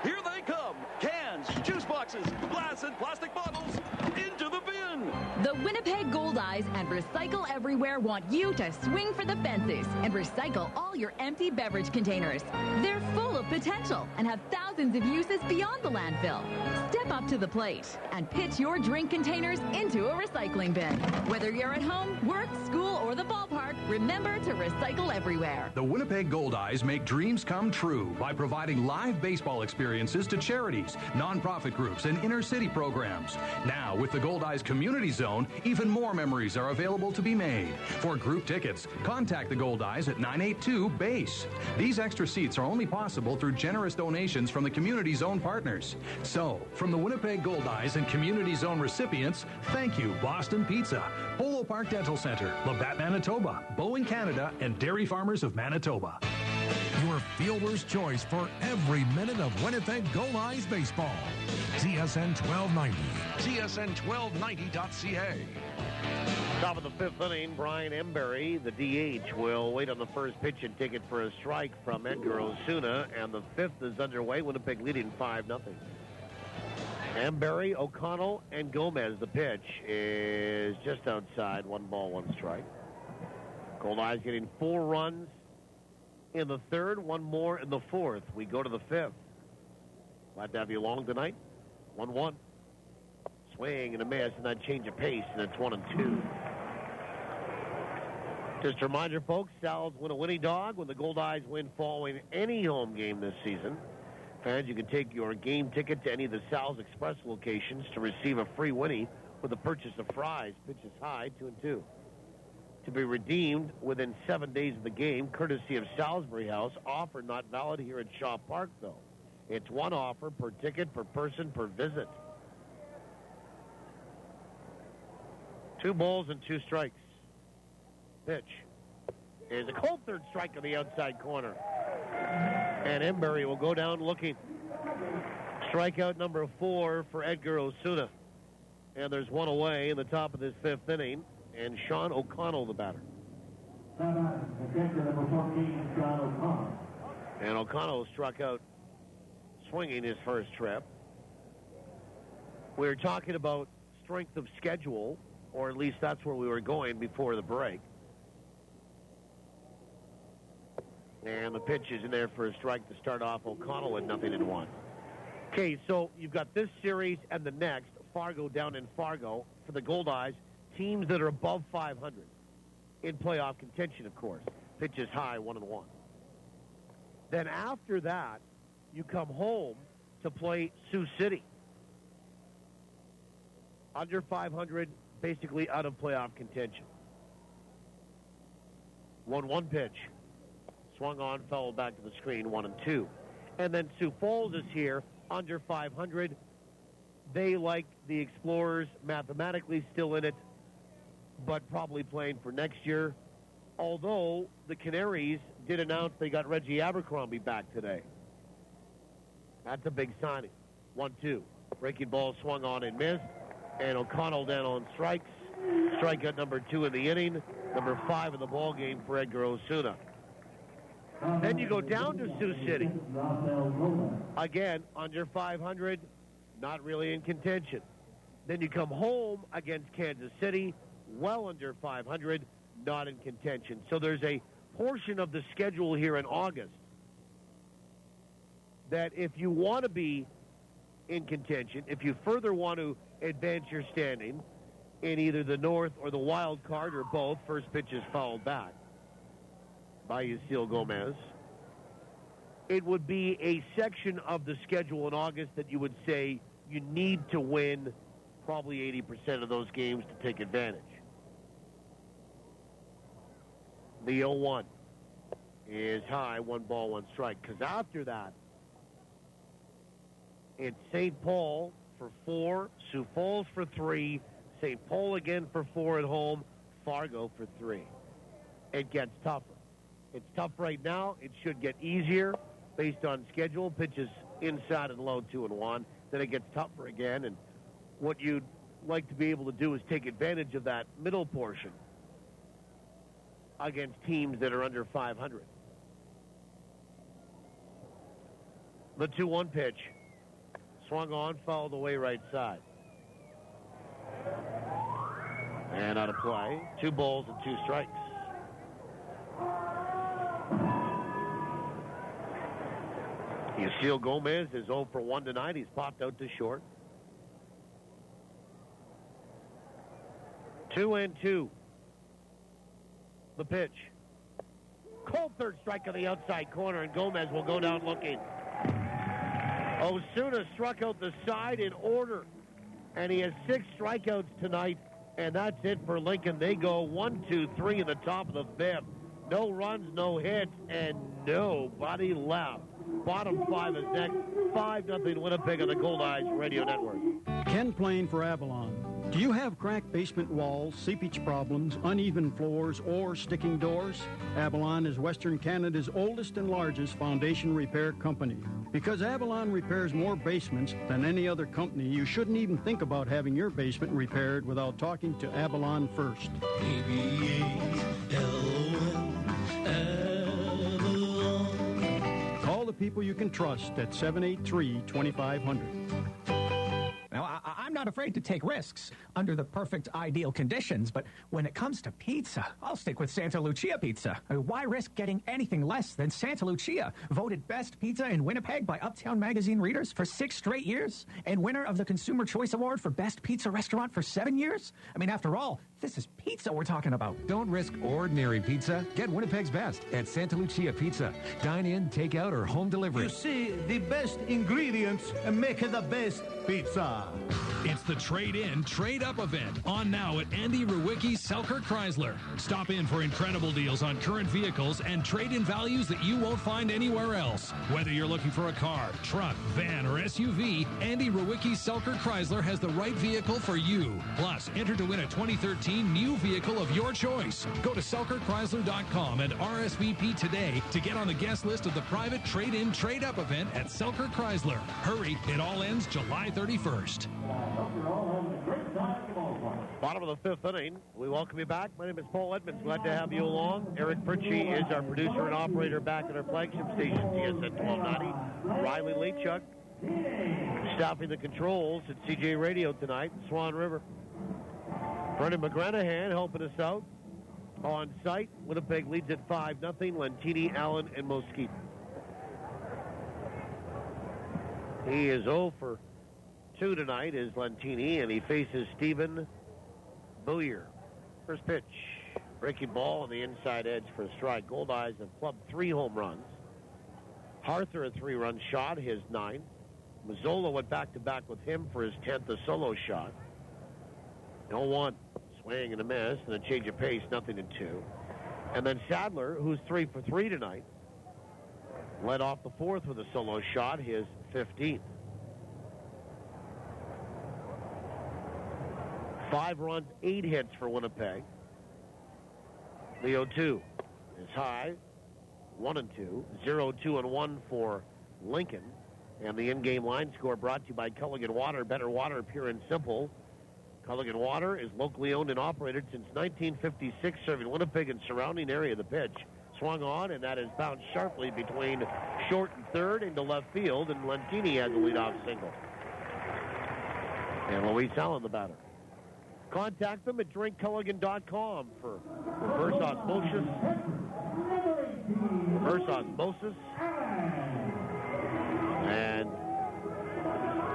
Here they come. Cans, juice boxes, glass and plastic bottles, into the bin! The Winnipeg Goldeyes and Recycle Everywhere want you to swing for the fences and recycle all your empty beverage containers. They're full of potential and have thousands of uses beyond the landfill. Step up to the plate and pitch your drink containers into a recycling bin. Whether you're at home, work, school, or the ballpark, remember to recycle everywhere. The Winnipeg Goldeyes make dreams come true by providing live baseball experiences to charities, nonprofit groups, and inner-city programs. Now, with the Goldeyes Community Zone, even more memories are available to be made. For group tickets, contact the Goldeyes at 982-BASE. These extra seats are only possible through generous donations from the Community Zone partners. So, from the Winnipeg Goldeyes and Community Zone recipients, thank you, Boston Pizza, Polo Park Dental Center, Labatt, Manitoba, Boeing Canada, and Dairy Farmers of Manitoba. your fielder's choice for every minute of Winnipeg Goldeyes baseball. TSN 1290. TSN1290.ca. Top of the fifth inning, Brian Embury, the DH, will wait on the first pitch and take it for a strike from Edgar Osuna, and the fifth is underway. Winnipeg leading 5-0. Embury, O'Connell, and Gomez. The pitch is just outside. 1 ball, 1 strike. Goldeyes getting 4 runs in the third, 1 more in the fourth. We go to the fifth. Glad to have you along tonight. 1-1. Swing and a miss, and that change of pace, and it's 1-2. Just a reminder, folks, Sal's win a winning dog when the Goldeyes win following any home game this season. Fans, you can take your game ticket to any of the Sal's Express locations to receive a free winnie with the purchase of fries. Pitches high, 2-2. To be redeemed within 7 days of the game, courtesy of Salisbury House. Offer not valid here at Shaw Park, though. It's 1 offer per ticket, per person, per visit. 2 balls and 2 strikes. Pitch is a cold third strike on the outside corner. And Embury will go down looking. Strikeout number 4 for Edgar Osuna. And there's 1 away in the top of this fifth inning. And Sean O'Connell, the batter. And O'Connell struck out swinging his first trip. We were talking about strength of schedule, or at least that's where we were going before the break. And the pitch is in there for a strike to start off. O'Connell with 0-1. Okay, so you've got this series and the next. Fargo down in Fargo for the Goldeyes. Teams that are above 500 in playoff contention, of course. Pitch is high, 1-1. Then after that, you come home to play Sioux City. Under 500, basically out of playoff contention. 1-1 pitch. Swung on, fouled back to the screen, 1-2. And then Sioux Falls is here, under 500. They, like the Explorers, mathematically still in it, but probably playing for next year. Although the Canaries did announce they got Reggie Abercrombie back today. That's a big signing. 1-2. Breaking ball swung on and missed. And O'Connell down on strikes. Strikeout number 2 in the inning. Number 5 in the ball game for Edgar Osuna. Then you go down to Sioux City. Again, under 500, not really in contention. Then you come home against Kansas City, well under 500, not in contention. So there's a portion of the schedule here in August that if you want to be in contention, if you further want to advance your standing in either the North or the wild card or both, first pitch is fouled back by Yasiel Gomez. It would be a section of the schedule in August that you would say you need to win probably 80% of those games to take advantage. The 0-1 is high, 1 ball, 1 strike. Because after that, it's St. Paul for 4, Sioux Falls for 3, St. Paul again for 4 at home, Fargo for 3. It gets tougher. It's tough right now. It should get easier based on schedule. Pitches inside and low, 2-1. Then it gets tougher again. And what you'd like to be able to do is take advantage of that middle portion against teams that are under 500. The 2-1 pitch. Swung on, fouled away right side. And out of play. 2 balls and 2 strikes. Yasiel Gomez is 0 for 1 tonight. He's popped out to short. 2-2. The pitch. Cold third strike on the outside corner, and Gomez will go down looking. Osuna struck out the side in order, and he has 6 strikeouts tonight, and that's it for Lincoln. They go 1, 2, 3 in the top of the 5th. No runs, no hits, and nobody left. Bottom 5 is next. 5-0 Winnipeg on the Goldeyes Radio Network. Ken Plain for Avalon. Do you have cracked basement walls, seepage problems, uneven floors, or sticking doors? Avalon is Western Canada's oldest and largest foundation repair company. Because Avalon repairs more basements than any other company, you shouldn't even think about having your basement repaired without talking to Avalon first. Avalon. Call the people you can trust at 783-2500. Now, I'm not afraid to take risks under the perfect ideal conditions, but when it comes to pizza, I'll stick with Santa Lucia Pizza. Why risk getting anything less than Santa Lucia, voted best pizza in Winnipeg by Uptown Magazine readers for 6 straight years, and winner of the Consumer Choice Award for best pizza restaurant for 7 years? I mean, after all, this is pizza we're talking about. Don't risk ordinary pizza. Get Winnipeg's best at Santa Lucia Pizza. Dine in, take out, or home delivery. You see, the best ingredients make the best pizza. It's the Trade-In, Trade-Up event on now at Andy Rewicki's Selkirk Chrysler. Stop in for incredible deals on current vehicles and trade-in values that you won't find anywhere else. Whether you're looking for a car, truck, van, or SUV, Andy Rewicki's Selkirk Chrysler has the right vehicle for you. Plus, enter to win a 2013 new vehicle of your choice. Go to SelkirkChrysler.com and RSVP today to get on the guest list of the private Trade-In, Trade-Up event at Selkirk Chrysler. Hurry, it all ends July 31st. Bottom of the 5th inning. We welcome you back. My name is Paul Edmonds. Glad to have you along. Eric Pritchie is our producer and operator back at our flagship station, TSN 1290. Riley Leachuk staffing the controls at CJ Radio tonight in Swan River. Brendan McGranahan helping us out on site. Winnipeg leads at 5-0. Lentini, Allen, and Mosquito. He is 0 for 2 tonight is Lentini, and he faces Stephen Booyer. First pitch, breaking ball on the inside edge for a strike. Goldeyes have clubbed 3 home runs. Harther a 3-run shot, his 9th. Mazzola went back-to-back with him for his 10th, a solo shot. 0-1, swing and a miss, and a change of pace, 0-2. And then Sadler, who's 3 for 3 tonight, led off the 4th with a solo shot, his 15th. 5 runs, 8 hits for Winnipeg. The 0-2 is high. 1-2. 0-2-1 for Lincoln. And the in-game line score brought to you by Culligan Water. Better water, pure and simple. Culligan Water is locally owned and operated since 1956, serving Winnipeg and surrounding area. The pitch swung on, and that is bounced sharply between short and third into left field, and Lentini has a leadoff single. And Luis Allen, the batter. Contact them at drinkculligan.com for reverse osmosis, and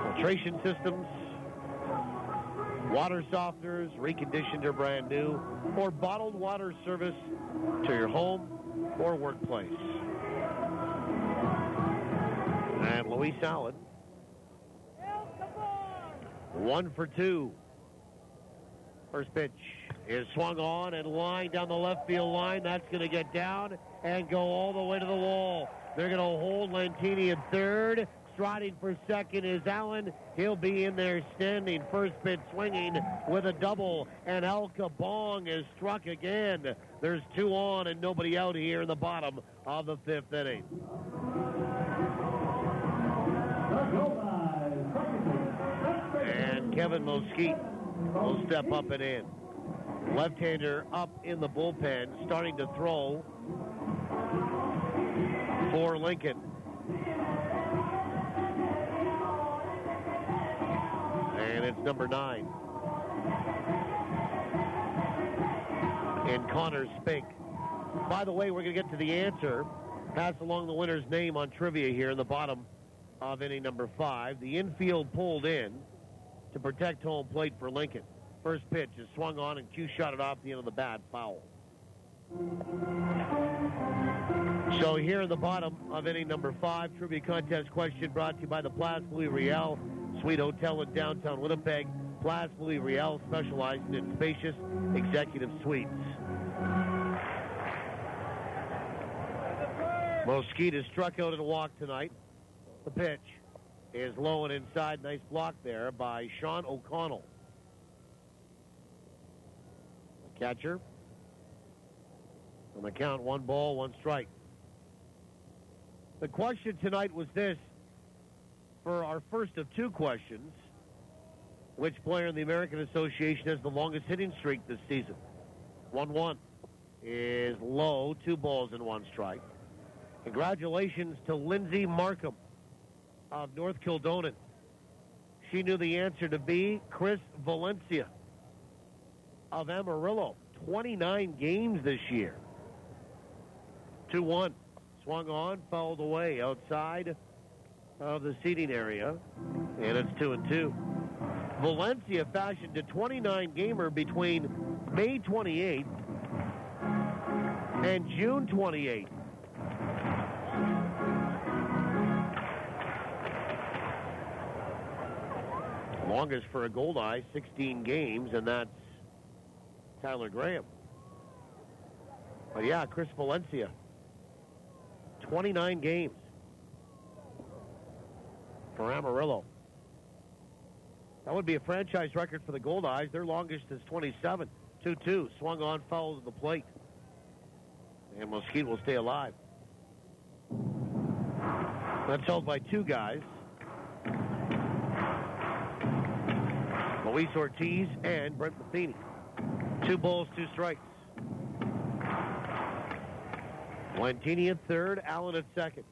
filtration systems, water softeners, reconditioned or brand new, or bottled water service to your home or workplace. And Luis Allen, 1 for 2. First pitch is swung on and lined down the left field line. That's going to get down and go all the way to the wall. They're going to hold Lentini at third. Striding for second is Allen. He'll be in there standing. First pitch swinging with a double. And Al Kabong is struck again. There's 2 on and nobody out here in the bottom of the 5th inning. And Kevin Mosquito will step up and in. Left-hander up in the bullpen, starting to throw for Lincoln. And it's number 9. And Connor Spink. By the way, we're going to get to the answer. Pass along the winner's name on trivia here in the bottom of inning number 5. The infield pulled in to protect home plate for Lincoln. First pitch is swung on, and Q shot it off the end of the bat, foul. So here in the bottom of inning number 5, trivia contest question brought to you by the Place Louis Riel Suite Hotel in downtown Winnipeg. Place Louis Riel, specializing in spacious executive suites. Mosquito struck out and walked tonight. The pitch is low and inside. Nice block there by Sean O'Connell. catcher. On the count, 1 ball, 1 strike. The question tonight was this, for our first of 2 questions, which player in the American Association has the longest hitting streak this season? 1-1 is low, 2 balls and 1 strike. Congratulations to Lindsay Markham of North Kildonan. She knew the answer to be Chris Valencia of Amarillo. 29 games this year. 2-1. Swung on, fouled away outside of the seating area. And it's 2-2. Valencia fashioned a 29-gamer between May 28th and June 28th. Longest for a Goldeye, 16 games, and that's Tyler Graham. But yeah, Chris Valencia, 29 games for Amarillo. That would be a franchise record for the Goldeyes. Their longest is 27. 2-2, swung on, foul to the plate. And Mesquite will stay alive. That's held by 2 guys. Luis Ortiz and Brent Matheny. 2 balls, 2 strikes. Lantini at third, Allen at second.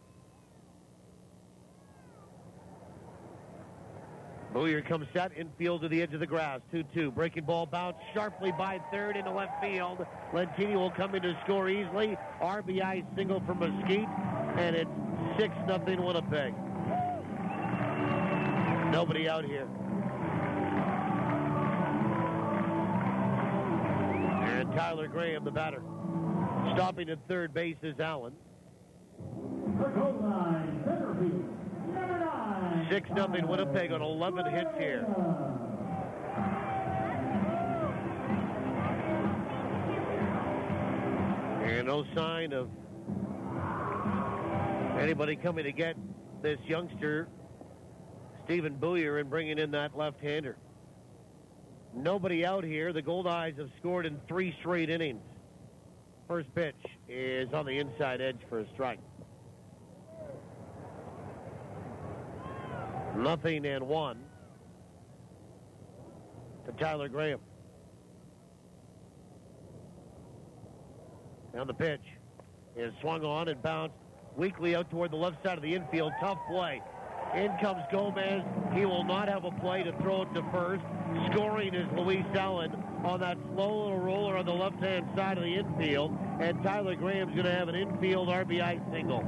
Booyer comes set, infield to the edge of the grass, 2-2. Breaking ball bounced sharply by third into left field. Lantini will come in to score easily. RBI single for Mesquite, and it's 6-0 Winnipeg. Nobody out here. And Tyler Graham, the batter. Stopping at third base is Allen. 6-0 Winnipeg on 11 hits here. And no sign of anybody coming to get this youngster, Stephen Booyer, and bringing in that left-hander. Nobody out here. The Goldeyes have scored in 3 straight innings. First pitch is on the inside edge for a strike. 0-1 to Tyler Graham. Now the pitch is swung on and bounced weakly out toward the left side of the infield. Tough play. In comes Gomez. He will not have a play to throw it to first. Scoring is Luis Allen on that slow little roller on the left-hand side of the infield. And Tyler Graham's going to have an infield RBI single.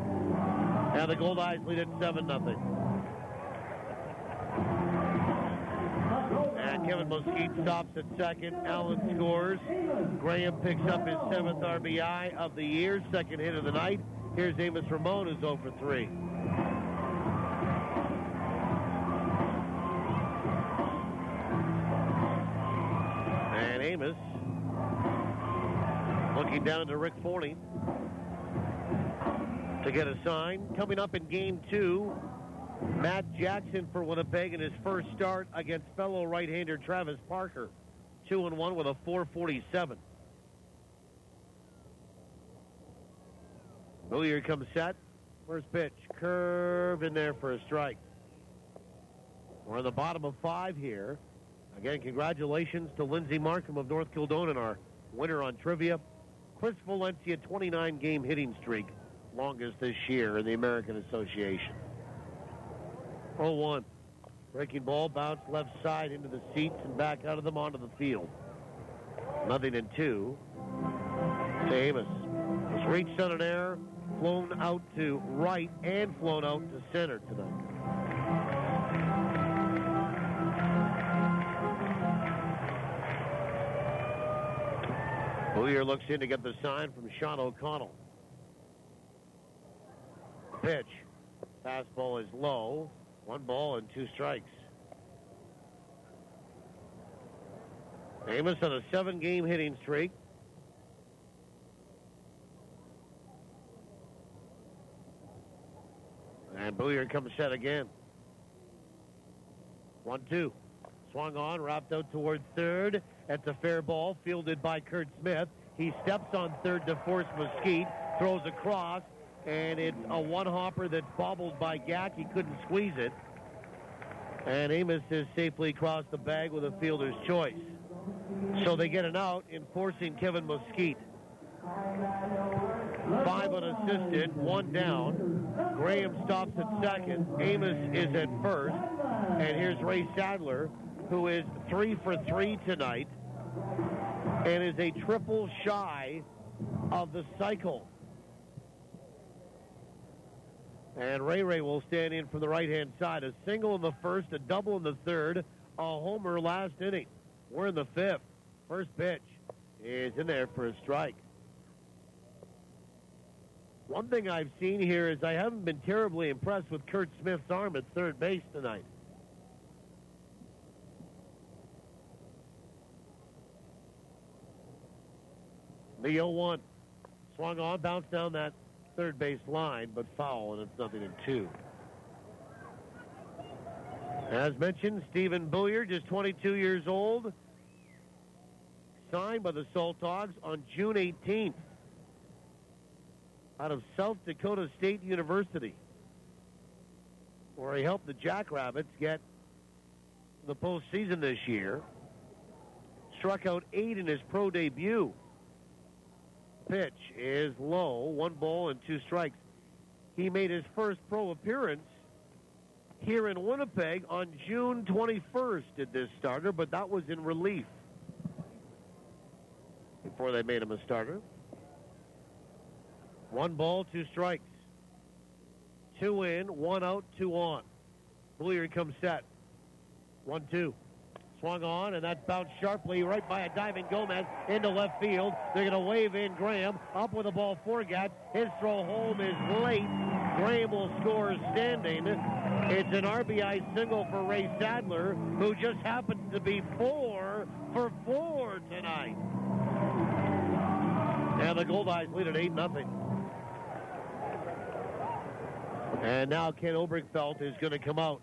Now the Goldeyes lead at 7-0. And Kevin Mesquite stops at second. Allen scores. Graham picks up his 7th RBI of the year, 2nd hit of the night. Here's Amos Ramon, who's 0 for 3. And Amos looking down to Rick Forney to get a sign. Coming up in game 2, Matt Jackson for Winnipeg in his first start against fellow right-hander Travis Parker. 2-1 with a .447. Booyer comes set. First pitch. Curve in there for a strike. We're in the bottom of 5 here. Again, congratulations to Lindsay Markham of North Kildonan, our winner on trivia. Chris Valencia, 29-game hitting streak. Longest this year in the American Association. 0-1. Breaking ball, bounced left side into the seats and back out of them onto the field. 0-2 to Amos. Was reached on an error, flown out to right, and flown out to center tonight. Booyer looks in to get the sign from Sean O'Connell. Pitch. Fastball is low. 1 ball and 2 strikes. Amos on a 7-game hitting streak. And Booyer comes set again. 1-2. Swung on, wrapped out toward third. That's a fair ball, fielded by Kurt Smith. He steps on third to force Mesquite, throws across, and it's a one-hopper that's bobbled by Gack. He couldn't squeeze it. And Amos is safely across the bag with a fielder's choice. So they get an out, enforcing Kevin Mesquite. 5 unassisted, 1 down. Graham stops at second. Amos is at first. And here's Ray Sadler, who is 3 for 3 tonight and is a triple shy of the cycle. And Ray will stand in from the right-hand side. A single in the first, a double in the third, a homer last inning. We're in the 5th. First pitch is in there for a strike. One thing I've seen here is I haven't been terribly impressed with Kurt Smith's arm at third base tonight. The 0-1. Swung on, bounced down that third base line, but foul, and it's 0-2. As mentioned, Stephen Boulier, just 22 years old, signed by the Saltdogs on June 18th out of South Dakota State University, where he helped the Jackrabbits get the postseason this year. Struck out 8 in his pro debut. Pitch is low, 1 ball and 2 strikes. He made his first pro appearance here in Winnipeg on June 21st, did this starter, but that was in relief before they made him a starter. 1 ball, 2 strikes. 2 in, 1 out, 2 on. Boulier comes set. 1-2. Swung on, and that bounced sharply right by a diving Gomez into left field. They're going to wave in Graham. Up with the ball for Gat. His throw home is late. Graham will score standing. It's an RBI single for Ray Sadler, who just happens to be 4 for 4 tonight. And the Goldeyes lead at 8-0. And now Ken Obrichfeld is going to come out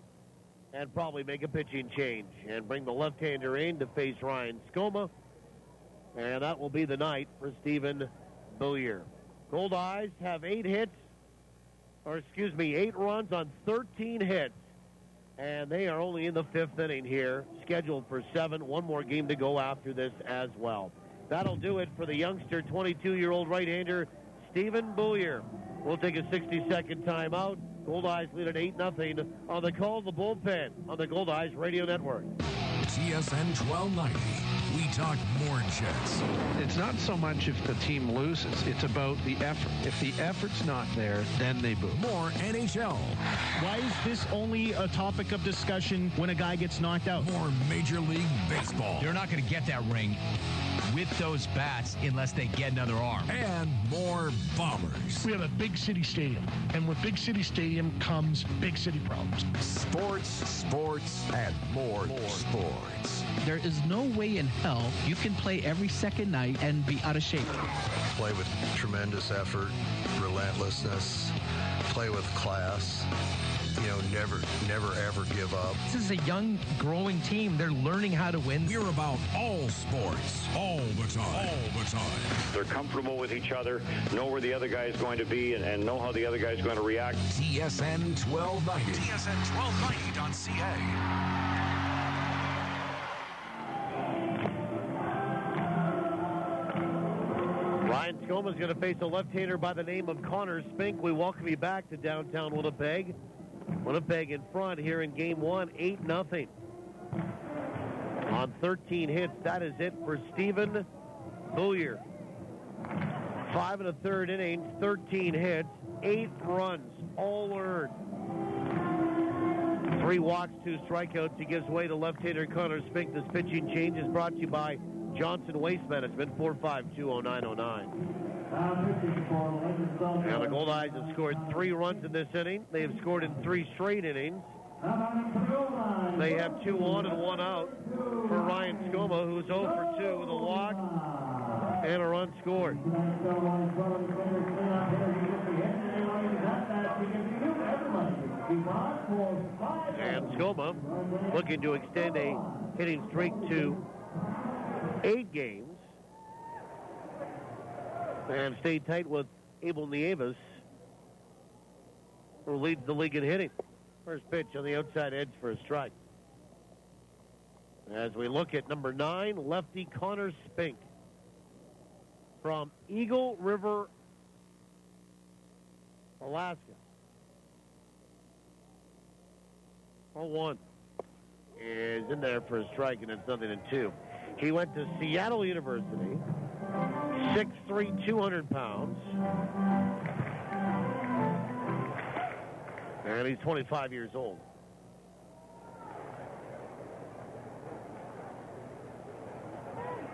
and probably make a pitching change and bring the left-hander in to face Ryan Skoma. And that will be the night for Stephen Boulier. Goldeyes have 8 runs on 13 hits. And they are only in the 5th inning here, scheduled for 7. 1 more game to go after this as well. That'll do it for the youngster, 22-year-old right-hander, Stephen Boulier. We'll take a 60-second timeout. Goldeyes lead at 8-0 on the Call of the Bullpen on the Goldeyes Radio Network. TSN 1290. We talk more Jets. It's not so much if the team loses. It's about the effort. If the effort's not there, then they boo. More NHL. Why is this only a topic of discussion when a guy gets knocked out? More Major League Baseball. They're not going to get that ring with those bats unless they get another arm. And more Bombers. We have a big city stadium, and with big city stadium comes big city problems. Sports, and more sports. There is no way in hell you can play every second night and be out of shape. Play with tremendous effort, relentlessness, play with class. Never ever give up. This is a young, growing team. They're learning how to win. We're about all sports, all the time. They're comfortable with each other, know where the other guy is going to be, and know how the other guy is going to react. TSN 1290. TSN1290.ca. Ryan Skoma is going to face a left-hander by the name of Connor Spink. We welcome you back to downtown Winnipeg. Winnipeg in front here in Game 1, 8-0. On 13 hits, that is it for Stephen Boulier. 5 1/3 innings, 13 hits, 8 runs, all earned. 3 walks, 2 strikeouts. He gives way to left-hander Connor Spink. This pitching change is brought to you by Johnson Waste Management, 452-0909. And the Goldeyes have scored 3 runs in this inning. They have scored in 3 straight innings. They have 2 on and 1 out for Ryan Skoma, who's 0 for 2 with a walk and a run scored. And Skoma looking to extend a hitting streak to 8 games and stay tight with Abel Nieves, who leads the league in hitting. First pitch on the outside edge for a strike. As we look at number 9, lefty Connor Spink from Eagle River, Alaska. 0-1 is in there for a strike, and it's 0-2. He went to Seattle University, 6'3", 200 pounds. And he's 25 years old.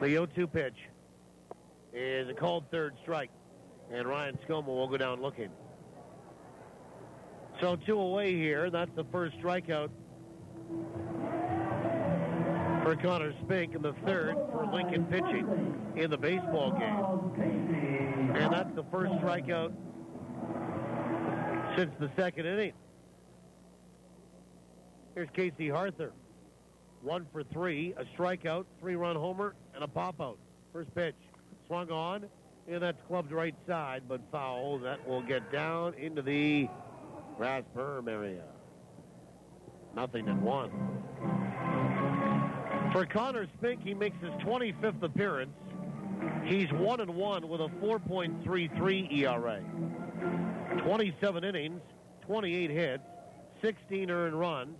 The 0-2 pitch is a called third strike, and Ryan Skoma will go down looking. So 2 away here. That's the first strikeout for Connor Spink, and the third for Lincoln pitching in the baseball game. And that's the first strikeout since the second inning. Here's Casey Harther. 1 for 3, a strikeout, 3-run homer, and a pop-out. First pitch, swung on, and that's clubbed right side, but foul. That will get down into the grass berm area. 0-1. For Connor Spink, he makes his 25th appearance. He's 1-1 with a 4.33 ERA. 27 innings, 28 hits, 16 earned runs,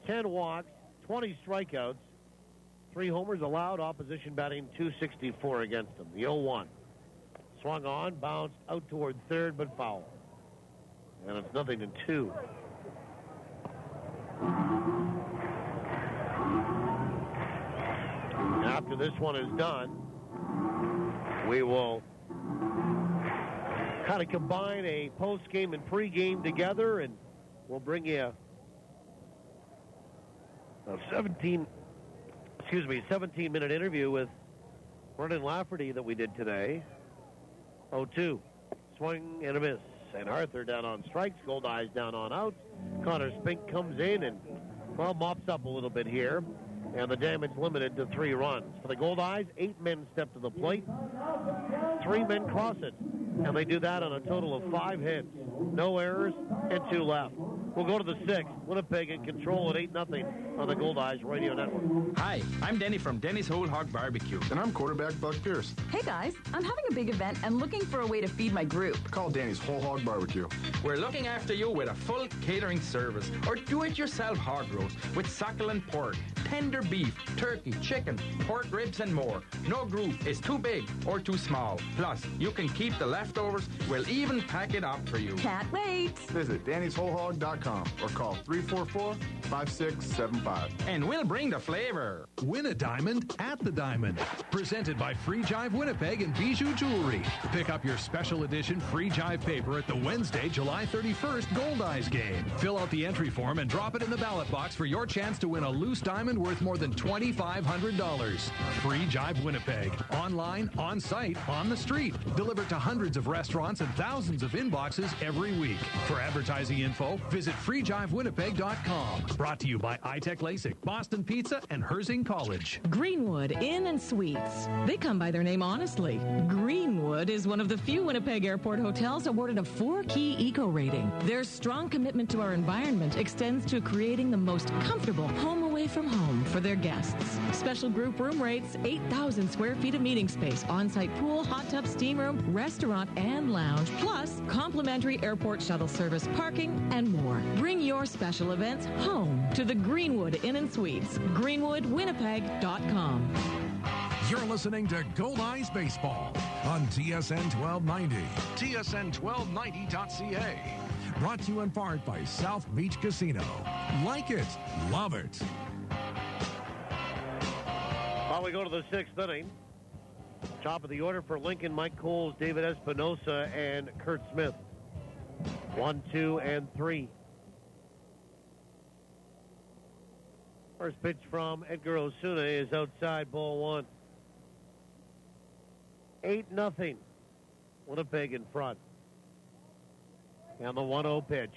10 walks, 20 strikeouts, 3 homers allowed, opposition batting .264 against him. The 0-1. Swung on, bounced out toward third, but foul. And it's 0-2. After this one is done, we will kind of combine a post-game and pre-game together, and we'll bring you a 17-minute interview with Brendan Lafferty that we did today. 0-2. Swing and a miss. And Arthur down on strikes. Goldeyes down on outs. Connor Spink comes in and, well, mops up a little bit here. And the damage limited to 3 runs. For the Goldeyes, 8 men step to the plate. 3 men cross it. And they do that on a total of 5 hits. No errors and 2 left. We'll go to the 6th. Winnipeg in control at 8-0 on the Goldeyes Radio Network. Hi, I'm Denny from Denny's Whole Hog Barbecue. And I'm quarterback Buck Pierce. Hey guys, I'm having a big event and looking for a way to feed my group. Call Denny's Whole Hog Barbecue. We're looking after you with a full catering service or do-it-yourself hog roast with succulent pork, tender beef, turkey, chicken, pork ribs, and more. No group is too big or too small. Plus, you can keep the leftovers. We'll even pack it up for you. Can't wait. Visit Danny'sWholeHog.com or call 344-5675. And we'll bring the flavor. Win a diamond at the Diamond. Presented by Free Jive Winnipeg and Bijou Jewelry. Pick up your special edition Free Jive paper at the Wednesday, July 31st Goldeyes game. Fill out the entry form and drop it in the ballot box for your chance to win a loose diamond worth more than $2,500. Free Jive Winnipeg. Online, on site, on the street. Delivered to hundreds of restaurants and thousands of inboxes every week. For advertising info, visit FreeJiveWinnipeg.com. Brought to you by iTech LASIK, Boston Pizza, and Herzing College. Greenwood Inn and Suites. They come by their name honestly. Greenwood is one of the few Winnipeg Airport hotels awarded a 4-key eco rating. Their strong commitment to our environment extends to creating the most comfortable home away from home for their guests. Special group room rates, 8,000 square feet of meeting space, on-site pool, hot tub, steam room, restaurant, and lounge, plus complimentary airport shuttle service, parking, and more. Bring your special events home to the Greenwood Inn and Suites. GreenwoodWinnipeg.com. You're listening to Goldeyes Baseball on TSN 1290, TSN1290.ca. Brought to you in part by South Beach Casino. Like it, love it. While we go to the 6th inning, top of the order for Lincoln, Mike Coles, David Espinosa, and Kurt Smith. 1, 2, and 3. First pitch from Edgar Osuna is outside, ball 1. 8-0. Winnipeg in front. And the 1-0 pitch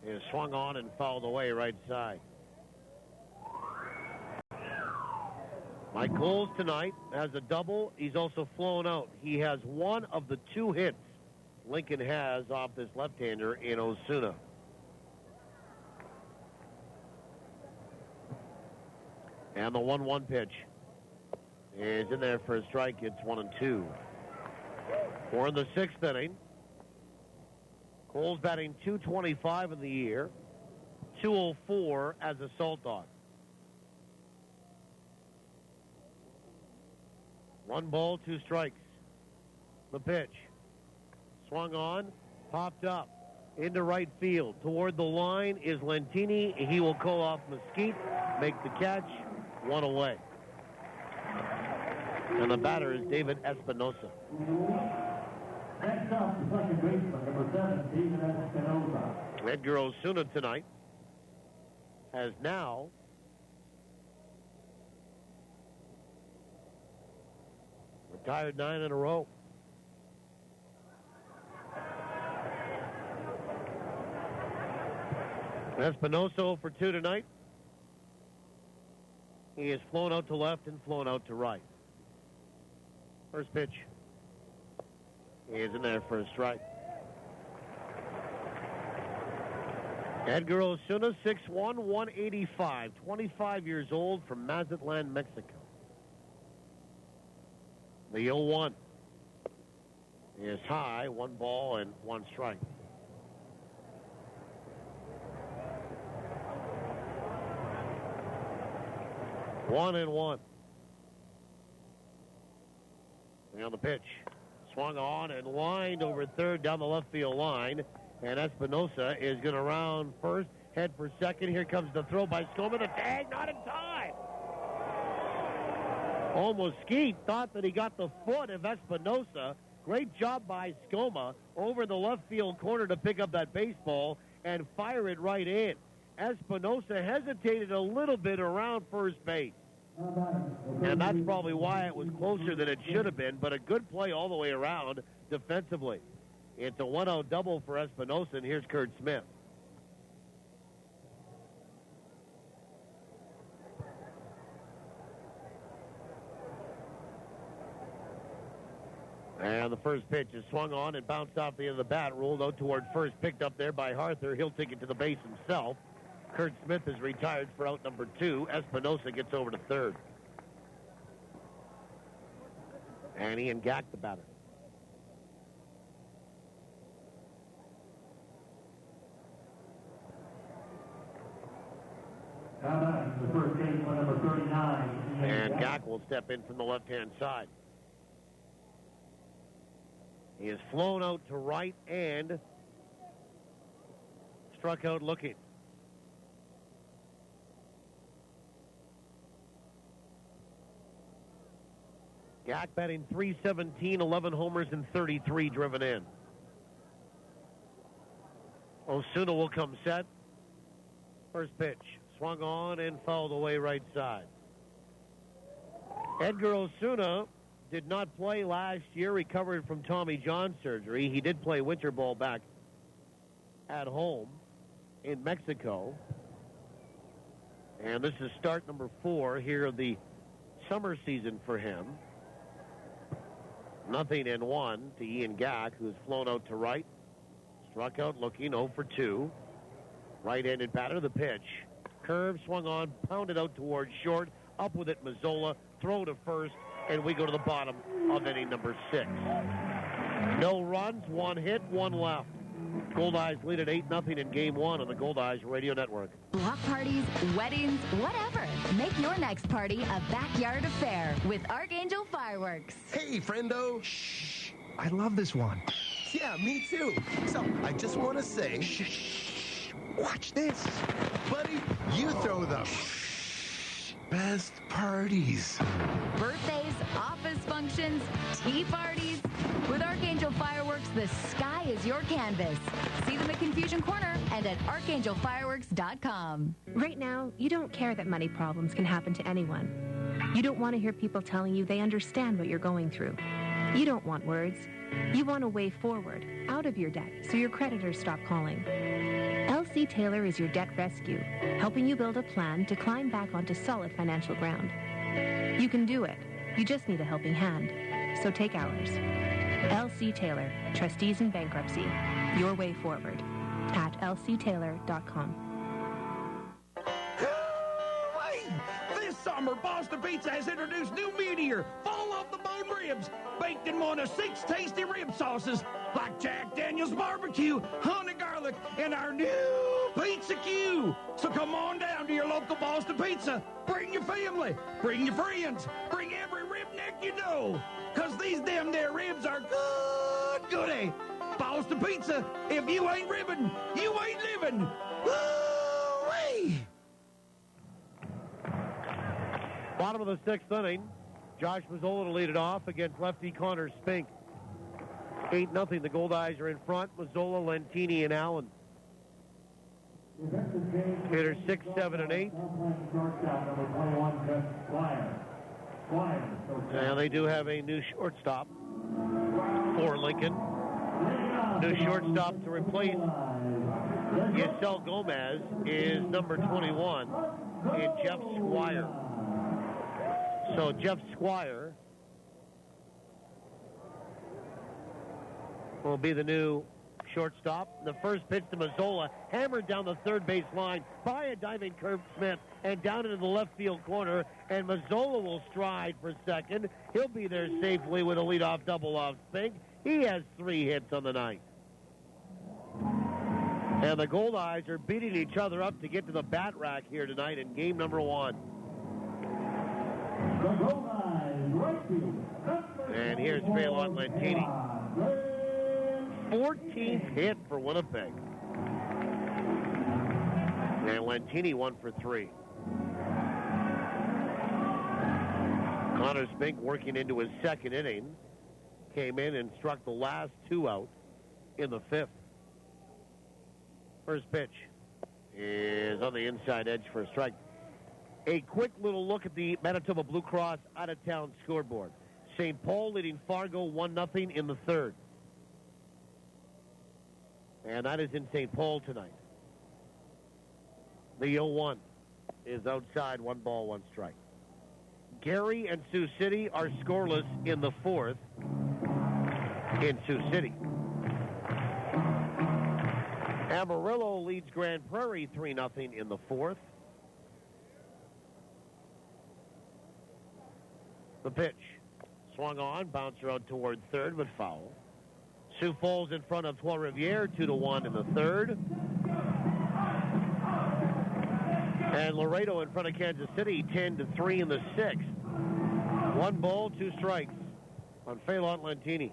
is swung on and fouled away right side. Mike Coles tonight has a double. He's also flown out. He has one of the 2 hits Lincoln has off this left-hander in Osuna. And the 1-1 pitch is in there for a strike. It's 1-2. We're in the 6th inning. Coles batting .225 in the year, .204 as a Saltdog. 1 ball, 2 strikes. The pitch. Swung on, popped up. Into right field. Toward the line is Lentini. He will call off Mesquite, make the catch, 1 away. And the batter is David Espinosa. Next up, the second baseman, number 7, David Espinosa. Edgar Osuna tonight has now retired 9 in a row. Espinosa 0 for 2 tonight. He has flown out to left and flown out to right. First pitch. He is in there for a strike. Edgar Osuna, 6'1", 185, 25 years old, from Mazatlan, Mexico. The 0-1 is high, 1 ball and 1 strike. One and 1. And on the pitch. Swung on and lined over third down the left field line. And Espinosa is going to round first, head for second. Here comes the throw by Skoma. The tag, not in time. Mesquite thought that he got the foot of Espinosa. Great job by Skoma over the left field corner to pick up that baseball and fire it right in. Espinosa hesitated a little bit around first base. And that's probably why it was closer than it should have been, but a good play all the way around defensively. It's a 1-0 double for Espinosa, and here's Kurt Smith. And the first pitch is swung on and bounced off the end of the bat, rolled out toward first, picked up there by Harther. He'll take it to the base himself. Kurt Smith is retired for out number 2. Espinosa gets over to third. And Ian Gack, the batter. The first baseman, number 39. And Gack will step in from the left-hand side. He is flown out to right and struck out looking. Gack batting .317, 11 homers and 33 driven in. Osuna will come set. First pitch. Swung on and fouled away right side. Edgar Osuna did not play last year, recovered from Tommy John surgery. He did play winter ball back at home in Mexico. And this is start number 4 here of the summer season for him. 0-1 to Ian Gack, who has flown out to right. Struck out looking, 0 for 2. Right-handed batter, the pitch. Curve, swung on, pounded out towards short. Up with it, Mazzola. Throw to first, and we go to the bottom of inning number 6. No runs, 1 hit, 1 left. Goldeyes lead at 8-0 in Game 1 on the Goldeyes Radio Network. Block parties, weddings, whatever. Make your next party a backyard affair with Archangel Fireworks. Hey, friendo. Shh. I love this one. Yeah, me too. So, I just want to say, shh. Watch this. Buddy, you throw the best parties. Birthdays, office functions, tea parties. With Archangel Fireworks, the sky is your canvas. See them at Confusion Corner and at archangelfireworks.com. Right now, you don't care that money problems can happen to anyone. You don't want to hear people telling you they understand what you're going through. You don't want words. You want a way forward, out of your debt, so your creditors stop calling. LC Taylor is your debt rescue, helping you build a plan to climb back onto solid financial ground. You can do it. You just need a helping hand. So take ours. L.C. Taylor, Trustees in Bankruptcy. Your way forward. At lctaylor.com. This summer, Boston Pizza has introduced new meteor, full of the bone ribs, baked in one of 6 tasty rib sauces, like Jack Daniel's barbecue, honey garlic, and our new Pizza Q. So come on down to your local Boston Pizza. Bring your family, bring your friends, bring every ribneck you know, because these damn there ribs are good goody. Boston Pizza, if you ain't ribbing, you ain't living. Woo-wee! Bottom of the 6th inning. Josh Mazzola to lead it off against lefty Connor Spink. 8-0. The Goldeyes are in front. Mazzola, Lentini, and Allen. Hitters 6, 7, and 8. And they do have a new shortstop for Lincoln. New shortstop to replace Yasel Gomez is number 21 in Jeff Squire. So Jeff Squire will be the new shortstop. The first pitch to Mazzola, hammered down the third base line by a diving Curb Smith and down into the left field corner. And Mazzola will stride for second. He'll be there safely with a leadoff double off Spink. He has 3 hits on the night. And the Goldeyes are beating each other up to get to the bat rack here tonight in game number 1. And here's Phelan Lentini. 14th hit for Winnipeg. And Lentini 1 for 3. Connor Spink working into his 2nd inning. Came in and struck the last 2 out in the 5th. First pitch is on the inside edge for a strike. A quick little look at the Manitoba Blue Cross out-of-town scoreboard. St. Paul leading Fargo 1-0 in the 3rd. And that is in St. Paul tonight. The 0-1 is outside, 1 ball, 1 strike. Gary and Sioux City are scoreless in the 4th in Sioux City. Amarillo leads Grand Prairie 3-0 in the 4th. The pitch. Swung on, bouncer out toward 3rd, but foul. Sioux Falls in front of Trois-Rivières, 2-1 in the 3rd. And Laredo in front of Kansas City, 10-3 in the 6th. 1 ball, 2 strikes on Phelan Lentini.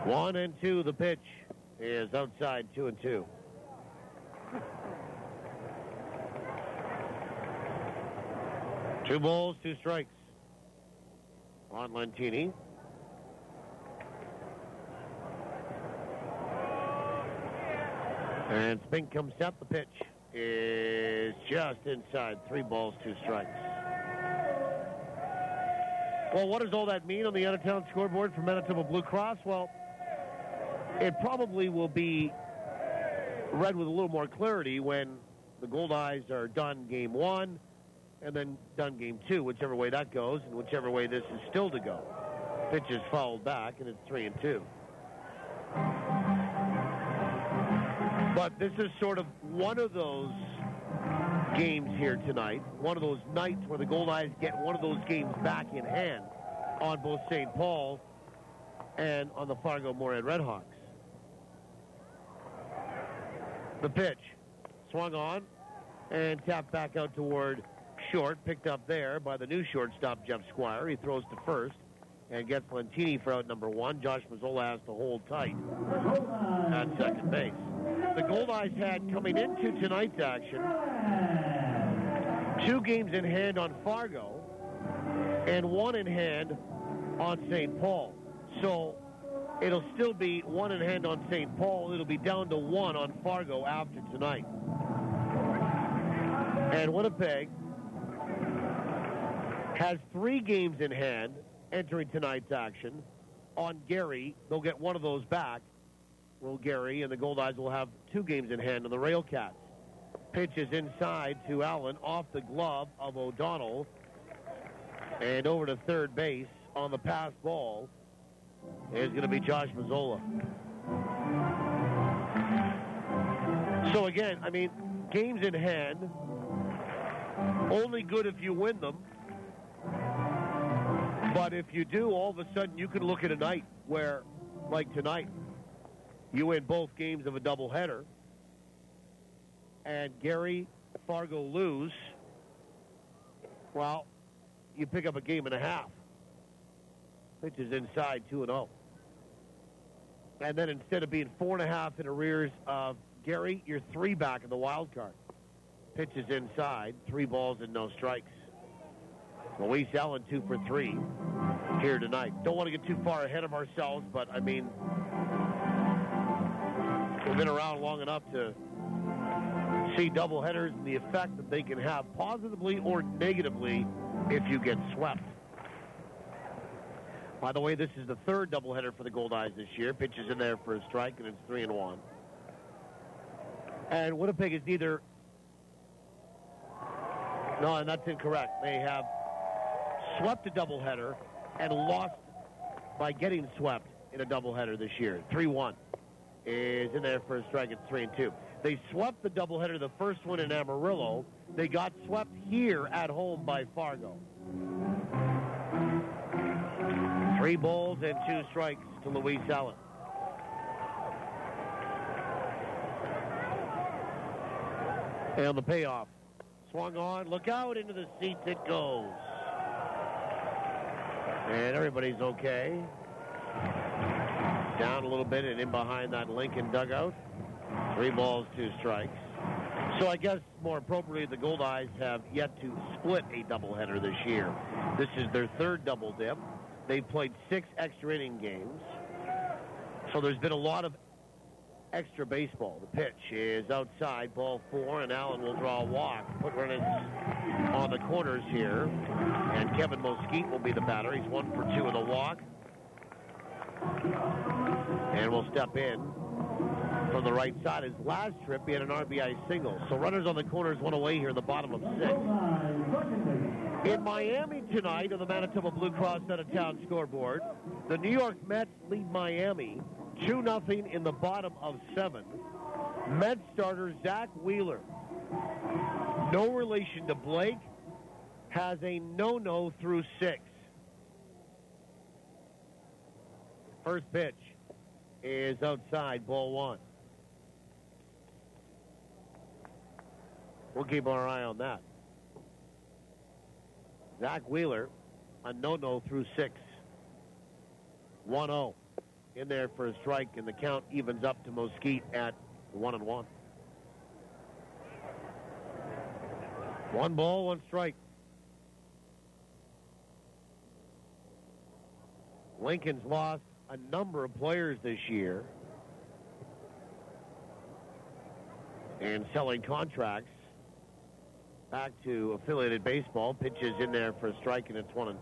One and 2, the pitch is outside, 2-2. Two balls, 2 strikes on Lentini. And Spink comes up. The pitch is just inside, 3 balls, 2 strikes. Well, what does all that mean on the out-of-town scoreboard for Manitoba Blue Cross? Well, it probably will be read with a little more clarity when the Goldeyes are done game 1 and then done game 2, whichever way that goes, and whichever way this is still to go. Pitch is fouled back, and it's 3-2. But this is sort of one of those games here tonight, one of those nights where the Goldeyes get one of those games back in hand on both St. Paul and on the Fargo-Moorhead Redhawks. The pitch swung on and tapped back out toward short, picked up there by the new shortstop, Jeff Squire. He throws to first and gets Lentini for out number 1. Josh Mazzola has to hold tight at second base. The Goldeyes had, coming into tonight's action, 2 games in hand on Fargo and 1 in hand on St. Paul. So it'll still be 1 in hand on St. Paul. It'll be down to 1 on Fargo after tonight. And Winnipeg has 3 games in hand entering tonight's action. on Gary. They'll get one of those back. Will Gary, and the Goldeyes will have 2 games in hand on the Railcats. Pitch is inside to Allen, off the glove of O'Donnell, and over to third base on the pass ball is going to be Josh Mazzola. So again, I mean, games in hand, only good if you win them. But if you do, all of a sudden you can look at a night where, like tonight, you win both games of a doubleheader, and Gary, Fargo lose. Well, you pick up a game and a half. Pitch is inside 2-0. And then instead of being 4.5 in arrears of Gary, you're 3 back in the wild card. Pitch is inside, 3 balls and no strikes. Luis Allen 2 for 3 here tonight. Don't want to get too far ahead of ourselves, but I mean, we've been around long enough to see doubleheaders and the effect that they can have positively or negatively if you get swept. By the way, this is the 3rd doubleheader for the Goldeyes this year. Pitch is in there for a strike, and it's 3-1. And Winnipeg is neither... No, and that's incorrect. They have swept a doubleheader and lost by getting swept in a doubleheader this year. 3-1 is in there for a strike. It's 3-2. They swept the doubleheader, the first one in Amarillo. They got swept here at home by Fargo. 3 balls and 2 strikes to Luis Allen. And the payoff. Swung on, look out, into the seats it goes. And everybody's okay. Down a little bit and in behind that Lincoln dugout. 3 balls, 2 strikes. So I guess more appropriately, the Goldeyes have yet to split a doubleheader this year. This is their 3rd double dip. They've played 6 extra inning games. So there's been a lot of extra baseball. The pitch is outside, ball 4, and Allen will draw a walk. Put runners on the corners here. And Kevin Mosquite will be the batter. He's 1 for 2 with a walk. And will step in from the right side. His last trip, he had an RBI single. So runners on the corners, 1 away here in the bottom of 6. In Miami tonight on the Manitoba Blue Cross out-of-town scoreboard, the New York Mets lead Miami 2-0 in the bottom of 7. Mets starter Zach Wheeler, no relation to Blake, has a no-no through 6. First pitch is outside, ball 1. We'll keep our eye on that. Zach Wheeler, a no-no through 6. 1-0. In there for a strike, and the count evens up to Mosquite at 1-1. 1 ball, 1 strike. Lincoln's lost a number of players this year and selling contracts back to affiliated baseball. Pitches in there for a strike, and it's 1-2.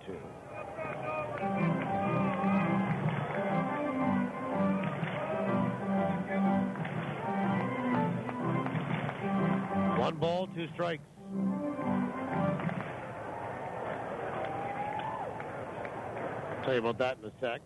One ball, 2 strikes. Tell you about that in a sec.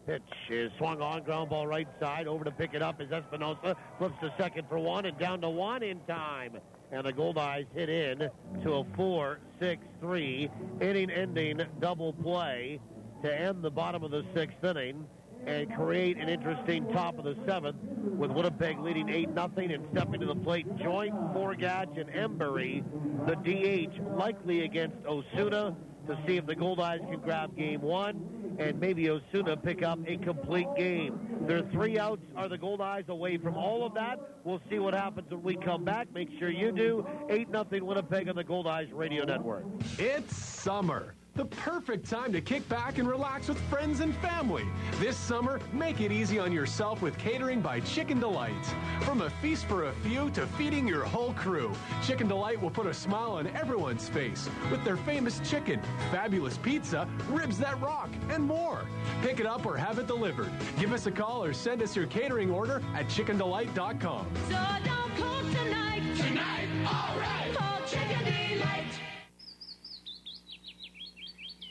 Pitch is swung on, ground ball right side. Over to pick it up is Espinosa. Flips to second for 1 and down to 1 in time. And the Goldeyes hit in to a 4-6-3 inning-ending double play to end the bottom of the 6th inning and create an interesting top of the 7th with Winnipeg leading 8-0 and stepping to the plate. Joint, Forgatch, and Embury, the DH, likely against Osuna to see if the Goldeyes can grab game 1 and maybe Osuna pick up a complete game. Their 3 outs are the Goldeyes away from all of that. We'll see what happens when we come back. Make sure you do. 8-0 Winnipeg on the Goldeyes Radio Network. It's summer. The perfect time to kick back and relax with friends and family. This summer, make it easy on yourself with catering by Chicken Delight. From a feast for a few to feeding your whole crew, Chicken Delight will put a smile on everyone's face with their famous chicken, fabulous pizza, ribs that rock, and more. Pick it up or have it delivered. Give us a call or send us your catering order at chickendelight.com. So don't cook tonight. Tonight, all right. Call Chicken Delight.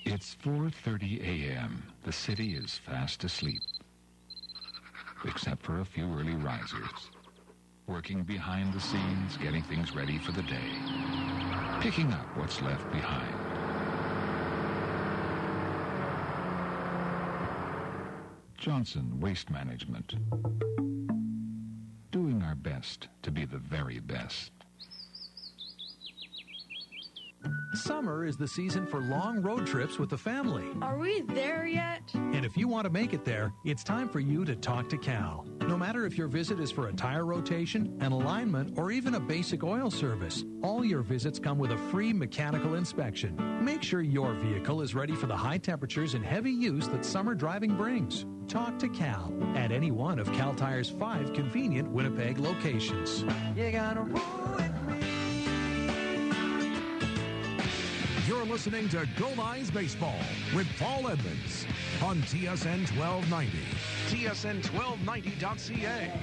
It's 4:30 a.m. The city is fast asleep, except for a few early risers, working behind the scenes, getting things ready for the day, picking up what's left behind. Johnson Waste Management. Doing our best to be the very best. Summer is the season for long road trips with the family. Are we there yet? And if you want to make it there, it's time for you to talk to Cal. No matter if your visit is for a tire rotation, an alignment, or even a basic oil service, all your visits come with a free mechanical inspection. Make sure your vehicle is ready for the high temperatures and heavy use that summer driving brings. Talk to Cal at any one of Cal Tire's 5 convenient Winnipeg locations. You gotta roll with me. You're listening to Goldeyes Baseball with Paul Edmonds on TSN 1290. TSN1290.ca.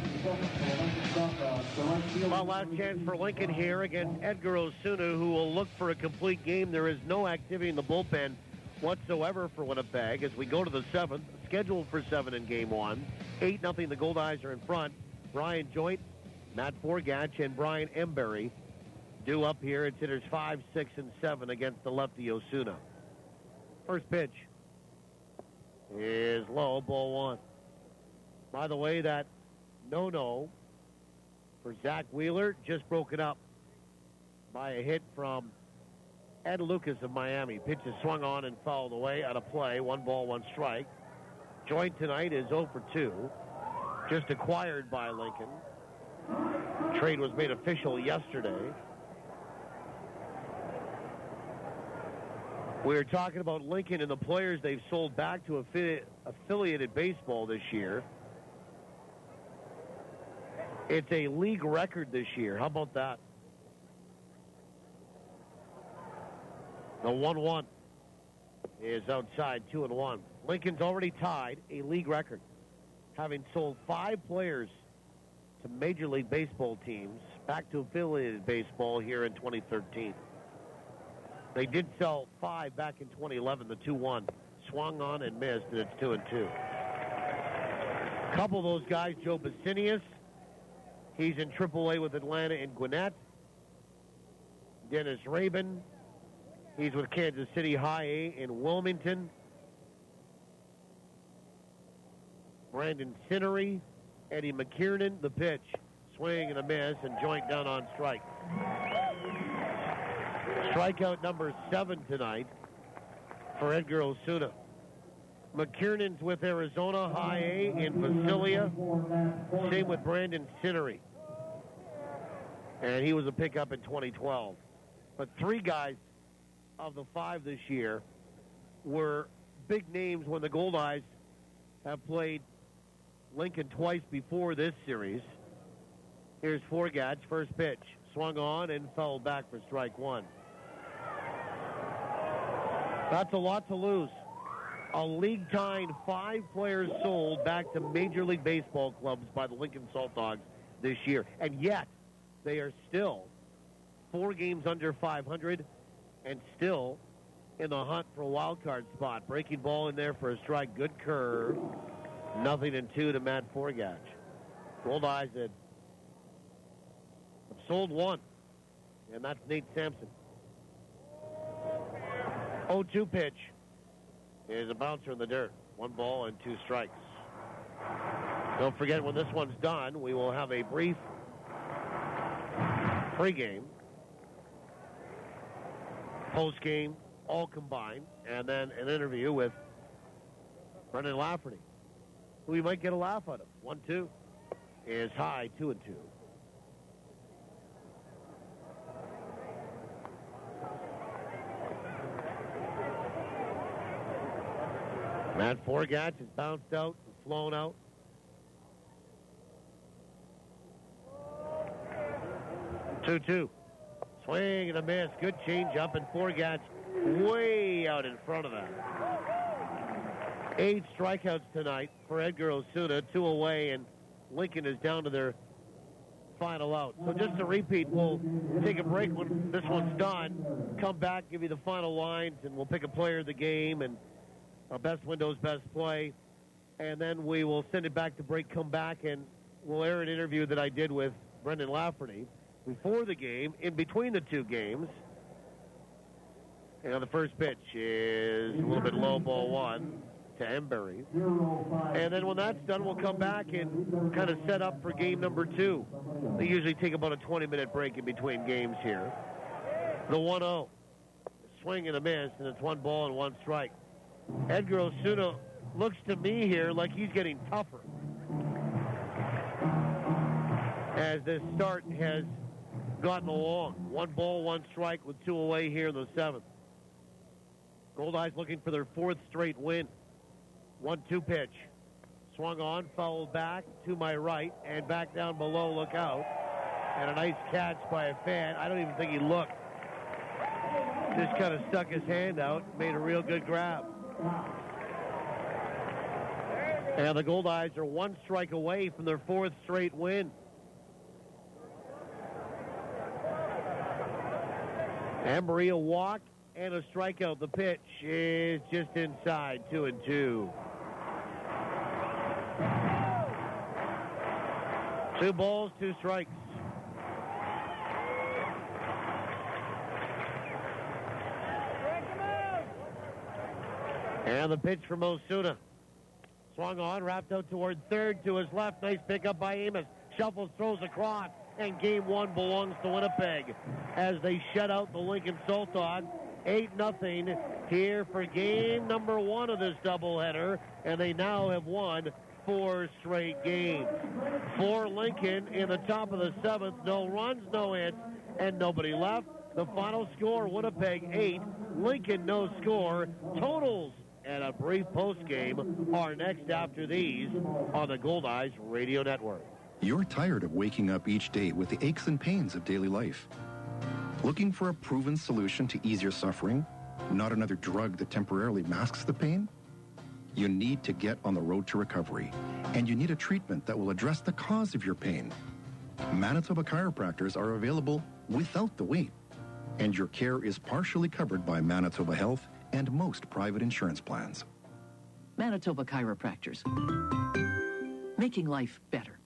Well, last chance for Lincoln here against Edgar Osuna, who will look for a complete game. There is no activity in the bullpen whatsoever for Winnipeg as we go to the 7th, scheduled for 7 in Game 1. 8-0, the Goldeyes are in front. Brian Joint, Matt Forgatch, and Brian Embury due up here. It's hitters 5, 6, and 7 against the lefty Osuna. First pitch is low, ball 1. By the way, that no-no for Zach Wheeler just broken up by a hit from Ed Lucas of Miami. Pitch is swung on and fouled away out of play. 1 ball, 1 strike. Joint tonight is 0 for 2. Just acquired by Lincoln. Trade was made official yesterday. We're talking about Lincoln and the players they've sold back to affiliated baseball this year. It's a league record this year. How about that? The 1-1 is outside, 2-1. Lincoln's already tied a league record, having sold 5 players to Major League Baseball teams back to affiliated baseball here in 2013. They did sell 5 back in 2011, the 2-1. Swung on and missed, and it's 2-2. A couple of those guys, Joe Basinius, he's in AAA with Atlanta and Gwinnett. Dennis Rabin, he's with Kansas City High A in Wilmington. Brandon Sinnery, Eddie McKiernan, the pitch. Swing and a miss, and Joint down on strike. Strikeout number 7 tonight for Edgar Osuna. McKiernan's with Arizona High A in Visalia. Same with Brandon Sinnery. And he was a pickup in 2012. But 3 guys of the 5 this year were big names when the Goldeyes have played Lincoln twice before this series. Here's Forgatch, first pitch. Swung on and fouled back for strike 1. That's a lot to lose. A league-tying 5 players sold back to Major League Baseball clubs by the Lincoln Saltdogs this year. And yet, they are still 4 games under 500 and still in the hunt for a wild card spot. Breaking ball in there for a strike. Good curve. 0-2 to Matt Forgatch. Goldeyes have sold 1, and that's Nate Sampson. 0-2 pitch is a bouncer in the dirt. 1 ball and 2 strikes. Don't forget, when this one's done, we will have a brief pregame, postgame, all combined, and then an interview with Brendan Lafferty, who we might get a laugh out of. 1-2 is high, 2-2. Matt Forgatch is bounced out and flown out. Two-two. Swing and a miss. Good change up, and Forgatch way out in front of that. 8 strikeouts tonight for Edgar Osuna, 2 away, and Lincoln is down to their final out. So just to repeat, we'll take a break when this one's done, come back, give you the final lines, and we'll pick a player of the game and our best windows, best play, and then we will send it back to break, come back, and we'll air an interview that I did with Brendan Lafferty before the game, in between the 2 games. And the first pitch is a little bit low, ball 1 to Embury. And then when that's done, we'll come back and kind of set up for game number 2. They usually take about a 20-minute break in between games here. The 1-0. Swing and a miss, and it's 1 ball and 1 strike. Edgar Osuna looks to me here like he's getting tougher as this start has gotten along. 1 ball, 1 strike with 2 away here in the 7th. Goldeyes looking for their 4th straight win. 1-2 pitch. Swung on, fouled back to my right, and back down below, look out. And a nice catch by a fan. I don't even think he looked. Just kind of stuck his hand out, made a real good grab. And the Goldeyes are 1 strike away from their 4th straight win. Embry a walk and a strikeout. The pitch is just inside, 2-2. 2 balls, 2 strikes. And the pitch from Osuna. Swung on, wrapped out toward third, to his left. Nice pickup by Amos. Shuffles, throws across, and game 1 belongs to Winnipeg as they shut out the Lincoln Saltdogs. 8-0 here for game number 1 of this doubleheader, and they now have won 4 straight games. For Lincoln in the top of the 7th, no runs, no hits, and nobody left. The final score, Winnipeg 8, Lincoln no score. Totals and a brief postgame are next after these on the Goldeyes Radio Network. You're tired of waking up each day with the aches and pains of daily life. Looking for a proven solution to ease your suffering, not another drug that temporarily masks the pain? You need to get on the road to recovery, and you need a treatment that will address the cause of your pain. Manitoba chiropractors are available without the wait, and your care is partially covered by Manitoba Health and most private insurance plans. Manitoba Chiropractors. Making life better.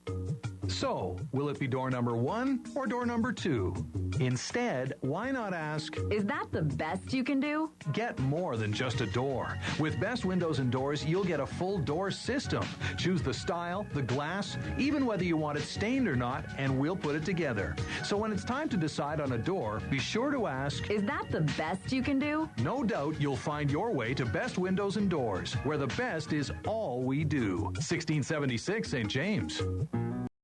So, will it be door number 1 or door number 2? Instead, why not ask, is that the best you can do? Get more than just a door. With Best Windows and Doors, you'll get a full door system. Choose the style, the glass, even whether you want it stained or not, and we'll put it together. So when it's time to decide on a door, be sure to ask, is that the best you can do? No doubt you'll find your way to Best Windows and Doors, where the best is all we do. 1676 St. James.